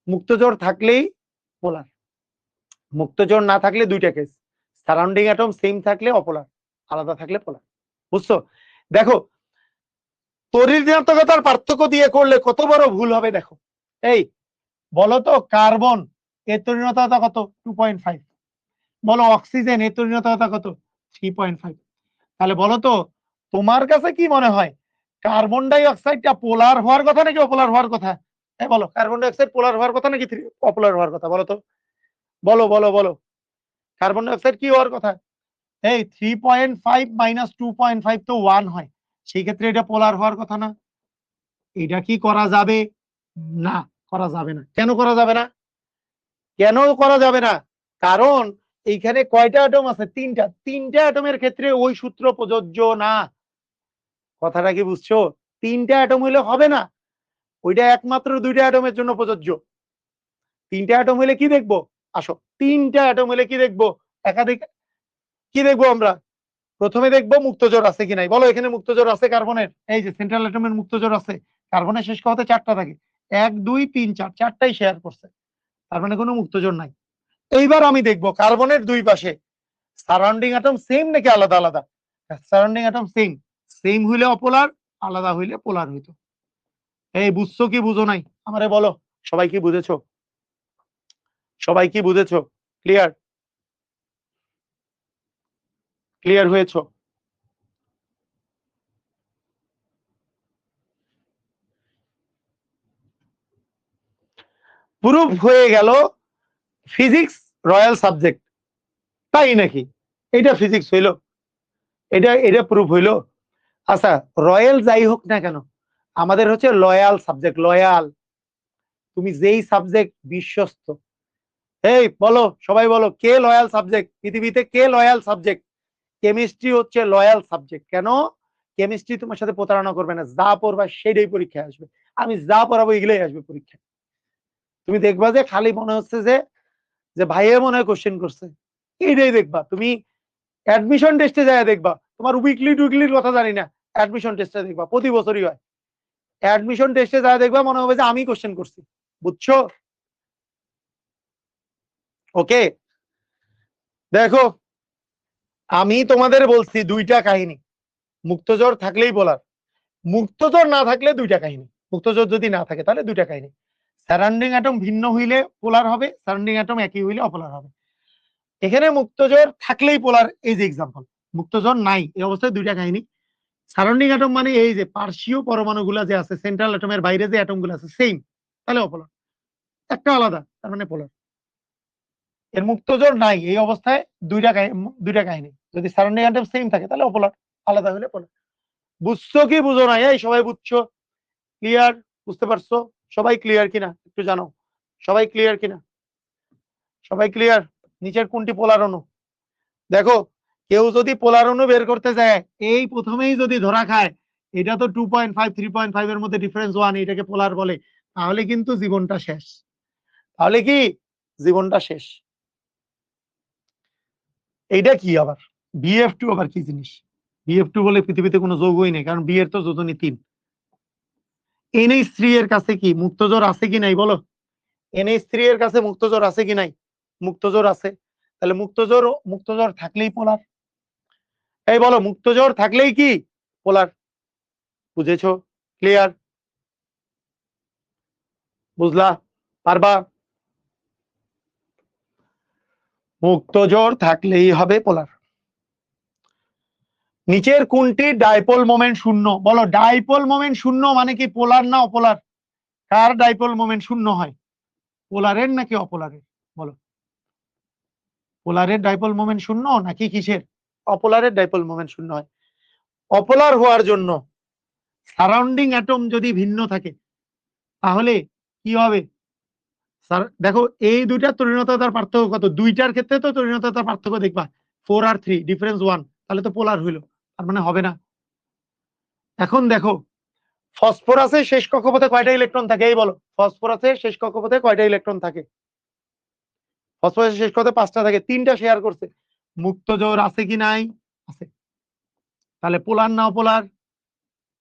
মুক্তজোড় থাকলেই পোলার, মুক্তজোড় না থাকলে দুইটা কেস, সারাউন্ডিং অ্যাটম সেম থাকলে অপোলার, আলাদা থাকলে পোলার। বুঝছো? দেখো তড়িৎ-ঋণাত্মকতার পার্থক্য দিয়ে করলে কত বড় ভুল হবে দেখো। এই বলতো কার্বন এর তড়িৎ-ঋণাত্মকতা কত? 2.5। বলো অক্সিজেন এর তড়িৎ-ঋণাত্মকতা কত? 3.5। তাহলে বলতো তোমার কাছে কি মনে হয়, কার্বন ডাই অক্সাইডটা পোলার হওয়ার কথা নাকি অপোলার হওয়ার কথা? বলো, কার্বন ডাই অক্সাইড পোলার হওয়ার কথা নাকি অপোলার হওয়ার কথা? বলো তো, বলো বলো বলো। কার্বন ডাই অক্সাইড কি হওয়ার কথা? এই 3.5 মাইনাস 2.5 তো 1 হয়, সেই ক্ষেত্রে এটা পোলার হওয়ার কথা না? এটা কি করা যাবে? না, করা যাবে না। কেন করা যাবে না? কেন করা যাবে না? কারণ এইখানে কয়টা অ্যাটম আছে? 3টা। 3টা অ্যাটমের ক্ষেত্রে ওই সূত্র প্রযোজ্য না। কথাটা কি বুঝছো? 3টা অ্যাটম হইলে হবে না। ওইটা একমাত্র দুইটা অ্যাটমের জন্য প্রযোজ্য। তিনটা অ্যাটম হলে কি দেখবো? আসো, তিনটা অ্যাটম হলে কি দেখবো? একাধিক কি দেখবো আমরা? প্রথমে দেখবো মুক্তজোড় আছে কি নাই। বলো এখানে মুক্তজোড় আছে কার্বনের? এই যে সেন্ট্রাল অ্যাটমের মুক্তজোড় আছে। কার্বনের শেষ কক্ষপথে 4টা থাকে, 1 2 3 4, 4টাই শেয়ার করছে, তার মানে কোনো মুক্তজোড় নাই। এইবার আমি দেখবো কার্বনের দুই পাশে সারাউন্ডিং অ্যাটম সেম নাকি আলাদা আলাদা। সারাউন্ডিং অ্যাটম সেম, সেম হইলে অপোলার, আলাদা হইলে পোলার হইতো। এই বুঝছো কি বুঝো নাই আমারে বলো? সবাই কি বুঝেছো? সবাই কি বুঝেছো? ক্লিয়ার? ক্লিয়ার হয়েছো? প্রুফ হয়ে গেল ফিজিক্স রয়্যাল সাবজেক্ট, তাই নাকি? এটা ফিজিক্স হইলো? এটা এটা প্রুফ হইলো? আচ্ছা, রয়্যাল যাই হোক না কেন, আমাদের হচ্ছে লয়াল সাবজেক্ট। লয়াল, তুমি যেই সাবজেক্ট বিশ্বস্ত। এই বলো, সবাই বলো, কে লয়াল সাবজেক্ট পৃথিবীতে? কে লয়াল সাবজেক্ট? কেমিস্ট্রি হচ্ছে লয়াল সাবজেক্ট। কেন? কেমিস্ট্রি তোমার সাথে প্রতারণা করবে না, যা পড়বা সেটাই পরীক্ষায় আসবে। আমি যা পড়াবো এগুলোই আসবে পরীক্ষায়। তুমি দেখবা যে খালি মনে হচ্ছে যে যে ভাইয়ে মনে হয় কোশ্চেন করছে, এইটাই দেখবা। তুমি অ্যাডমিশন টেস্টে যায় দেখবা, তোমার উইকলি টুইকলির কথা জানি না, অ্যাডমিশন টেস্টে দেখবা, প্রতি বছরই হয়। অ্যাডমিশন টেস্টে যায় দেখবা মনে হবে যে আমি কোশ্চেন করছি। বুঝছো? ওকে, দেখো আমি তোমাদের বলছি দুইটা কাহিনী। মুক্তজোড় থাকলেই বলার, মুক্তজোড় না থাকলে দুইটা কাহিনী। মুক্তজোড় যদি না থাকে তাহলে দুইটা কাহিনী। সারাউন্ডিং অ্যাটম ভিন্ন হইলে পোলার হবে, সারাউন্ডিং অ্যাটম একই হইলে অপোলার হবে। এখানে মুক্তজোড় থাকলেই পোলার, এই যে এক্সাম্পল। মুক্তজোড় নাই, এই অবস্থায় দুইটা কাহিনী। সারাউন্ডিং অ্যাটম মানে এই যে পার্শ্বীয় পরমাণুগুলো যে আছে, সেন্ট্রাল অ্যাটমের বাইরে যে অ্যাটমগুলো আছে সেম, তাহলে অপোলার। একটা আলাদা, তার মানে পোলার। এর মুক্তজোড় নাই, এই অবস্থায় দুইটা কাহিনী। যদি সারাউন্ডিং অ্যাটম সেম থাকে তাহলে অপোলার, আলাদা হলে পোলার। বুঝছো কি বুঝো না? এই সবাই বুঝছো? ক্লিয়ার? বুঝতে পারছো? সবাই ক্লিয়ার কিনা একটু জানো? সবাই ক্লিয়ার কিনা? সবাই ক্লিয়ার? নিচের কোনটি পোলার অণু? দেখো, কেউ যদি পোলার অণু বের করতে যায়, এই প্রথমেই যদি ধরা খায় এটা তো 2.5 3.5 এর মধ্যে ডিফারেন্স 1, এটাকে পোলার বলে, তাহলে কিন্তু জীবনটা শেষ। তাহলে কি জীবনটা শেষ? এইটা কি আবার BF2? আবার কি জিনিস BF2? বলে পৃথিবীতে কোনো যৌগই নেই, কারণ বি এর তো যোজনী 3। NH3 এর কাছে কি মুক্তজোড় আছে কি নাই বলো? NH3 এর কাছে মুক্তজোড় আছে কি নাই? মুক্তজোড় আছে। তাহলে মুক্তজোড় থাকলেই পোলার। এই বলো, মুক্তজোড় থাকলেই কি পোলার? বুঝেছো? ক্লিয়ার? বুঝলা? পারবা? মুক্তজোড় থাকলেই হবে পোলার। নিচের কোনটি ডাইপোল মোমেন্ট শূন্য? বলো, ডাইপোল মোমেন্ট শূন্য মানে কি পোলার না অপোলার? কার ডাইপোল মোমেন্ট শূন্য হয়? পোলারের নাকি অপোলারের? বলো, পোলারের ডাইপোল মোমেন্ট শূন্য নাকি কিসের? অপোলারের ডাইপোল মোমেন্ট শূন্য হয়। অপোলার হওয়ার জন্য সারাউন্ডিং অ্যাটম যদি ভিন্ন থাকে তাহলে কি হবে? দেখো, এই দুইটার তরিণতার পার্থক্য কত? দুইটার ক্ষেত্রে তো তরিণতার পার্থক্য দেখবা 4 আর 3, ডিফারেন্স 1, তাহলে তো পোলার হইলো, তার মানে হবে না। এখন দেখো, ফসফরাসের শেষ কক্ষপথে কয়টা ইলেকট্রন থাকে? এই বলো, ফসফরাসের শেষ কক্ষপথে কয়টা ইলেকট্রন থাকে? ফসফরাসের শেষ কক্ষপথে 5টা থাকে, 3টা শেয়ার করছে। মুক্তজোড় আছে কি নাই? আছে। তাহলে পোলার না অপোলার?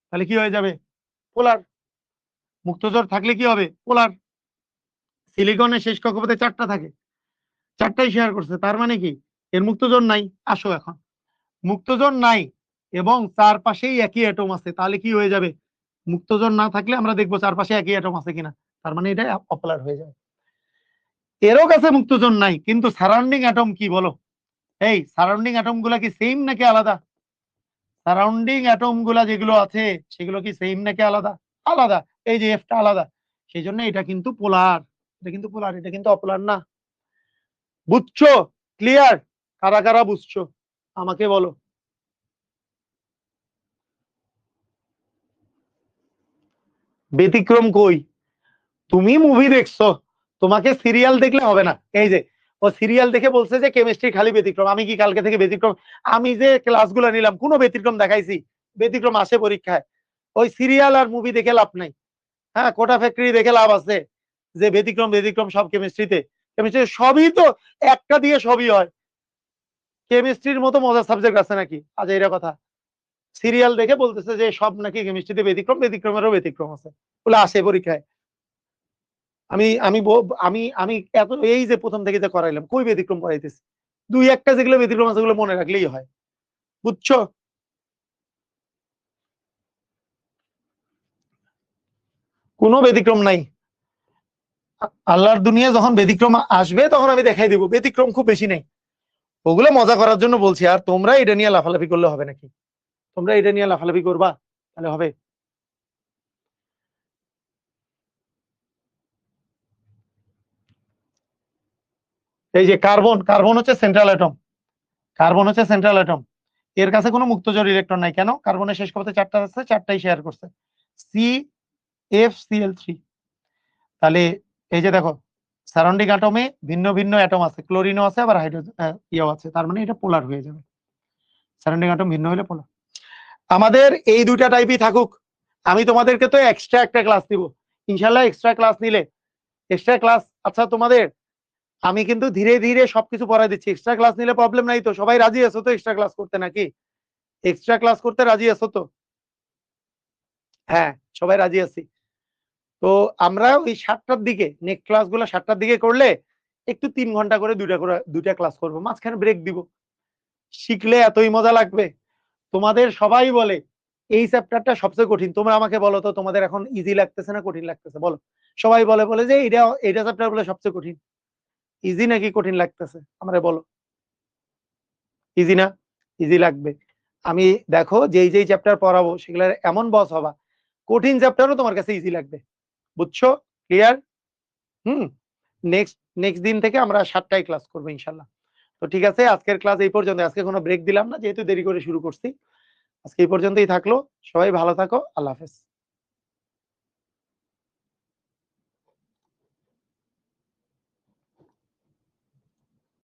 তাহলে কি হয়ে যাবে? পোলার। মুক্তজোড় থাকলে কি হবে? পোলার। সিলিকনের শেষ কক্ষপথে 4টা থাকে, 4টাই শেয়ার করছে, তার মানে কি এর মুক্তজোড় নাই? আসো, এখন মুক্তজোড় নাই এবং চারপাশেই একই অ্যাটম আছে, তাহলে কি হয়ে যাবে? মুক্তজোড় না থাকলে আমরা দেখবো চারপাশে একই অ্যাটম আছে কিনা, তার মানে এটা অপোলার হয়ে যাবে। এরও কাছে মুক্তজোড় নাই, কিন্তু সারাউন্ডিং অ্যাটম কি বলো? এই সারাউন্ডিং অ্যাটম গুলা কি সেম নাকি আলাদা? সারাউন্ডিং অ্যাটম গুলা যেগুলো আছে সেগুলো কি সেম নাকি আলাদা? আলাদা। এই যে এফটা আলাদা, সেই জন্য এটা কিন্তু পোলার। এটা কিন্তু পোলার, এটা কিন্তু অপোলার না। বুঝছো? ক্লিয়ার? কারা কারা বুঝছো আমাকে বলো? ব্যতিক্রম কই? তুমি মুভি দেখছো, তোমাকে সিরিয়াল দেখলে হবে না। এই যে ও সিরিয়াল দেখে বলছে যে কেমিস্ট্রি খালি ব্যতিক্রম। আমি কি কালকে থেকে ব্যতিক্রম? আমি যে ক্লাসগুলো নিলাম কোনো ব্যতিক্রম দেখাইছি? ব্যতিক্রম আসে পরীক্ষায়। ওই সিরিয়াল আর মুভি দেখে লাভ নাই। হ্যাঁ, কোটা ফ্যাক্টরি দেখে লাভ আছে যে ব্যতিক্রম ব্যতিক্রম সব কেমিস্ট্রিতে সবই তো একটা দিয়ে সবই হয়। কেমিস্ট্রির মতো মজার সাবজেক্ট আছে নাকি? আজ এরা কথা সিরিয়াল দেখে বলতেছে যে সব নাকি কেমিস্ট্রিতে ব্যতিক্রম, ব্যতিক্রমেরও ব্যতিক্রম আছে বলে আসে পরীক্ষায়। আমি আমি আমি আমি এত এই যে প্রথম থেকে যে করাইলাম কই ব্যতিক্রম করাইতেছি, দুই একটা যেগুলো ব্যতিক্রম আছে সেগুলো মনে রাখলেই হয়, বুঝছো? কোনো ব্যতিক্রম নাই। আল্লাহর দুনিয়া যখন ব্যতিক্রম আসবে তখন আমি দেখাই দিব ব্যতিক্রম খুব বেশি নেই। ওগুলো মজা করার জন্য বলছি, আর তোমরা এটা নিয়ে লাফালাফি করলে হবে নাকি? তোমরা এটা নিয়ে লাফালাফি করবা তাহলে হবে? এই যে কার্বন, কার্বন হচ্ছে সেন্ট্রাল অ্যাটম, কার্বন হচ্ছে সেন্ট্রাল অ্যাটম। এর কাছে কোনো মুক্তজোড় ইলেকট্রন নাই। কেন? কার্বনের শেষ কক্ষপথে চারটা আছে, চারটাই শেয়ার করছে, CFCl3। তাহলে এই যে দেখো সারাউন্ডিং অ্যাটমে ভিন্ন ভিন্ন অ্যাটম আছে, ক্লোরিনও আছে আবার হাইড্রোজেন ইয়েও আছে, তার মানে এটা পোলার হয়ে যাবে। সারাউন্ডিং অ্যাটম ভিন্ন হলে পোলার। আমাদের এই দুইটা টাইপই থাকুক। আমি তোমাদেরকে তো এক্সট্রা একটা ক্লাস দিব ইনশাল্লাহ। এক্সট্রা ক্লাস নিলে এক্সট্রা ক্লাস, আচ্ছা তোমাদের আমি কিন্তু ধীরে ধীরে সবকিছু পড়াই দিচ্ছি। এক্সট্রা ক্লাস নিলে প্রবলেম নাই তো? সবাই রাজি আছো তো এক্সট্রা ক্লাস করতে নাকি? এক্সট্রা ক্লাস করতে রাজি আছো তো? হ্যাঁ, সবাই রাজি আছি। তো আমরা ওই 7টার দিকে নেক্সট ক্লাসগুলো 7টার দিকে করলে একটু 3 ঘন্টা করে দুইটা ক্লাস করবো, মাঝখানে ব্রেক দিব। শিখলে এতই মজা লাগবে। তোমাদের সবাই বলে এই চ্যাপ্টারটা সবচেয়ে কঠিন। তোমরা আমাকে বলো তো তোমাদের এখন ইজি লাগতেছে না কঠিন লাগতেছে? বলো। সবাই বলে বলে যে এটা এটা চ্যাপ্টার বলে সবচেয়ে কঠিন। ইজি নাকি কঠিন লাগতেছে আমারে বলো? ইজি না? ইজি লাগবে। আমি দেখো যেই যেই চ্যাপ্টার পড়াবো সেগুলোর এমন বস হবা, কঠিন চ্যাপ্টারও তোমার কাছে ইজি লাগবে। বুঝছো? ক্লিয়ার? হুম। নেক্সট নেক্সট দিন থেকে আমরা 7টায় ক্লাস করবো ইনশাল্লাহ। তো ঠিক আছে, আজকের ক্লাস এই পর্যন্ত। আজকে কোনো ব্রেক দিলাম না যেহেতু দেরি করে শুরু করছি। আজকে এই পর্যন্তই থাকলো। সবাই ভালো থাকো। আল্লাহ হাফেজ।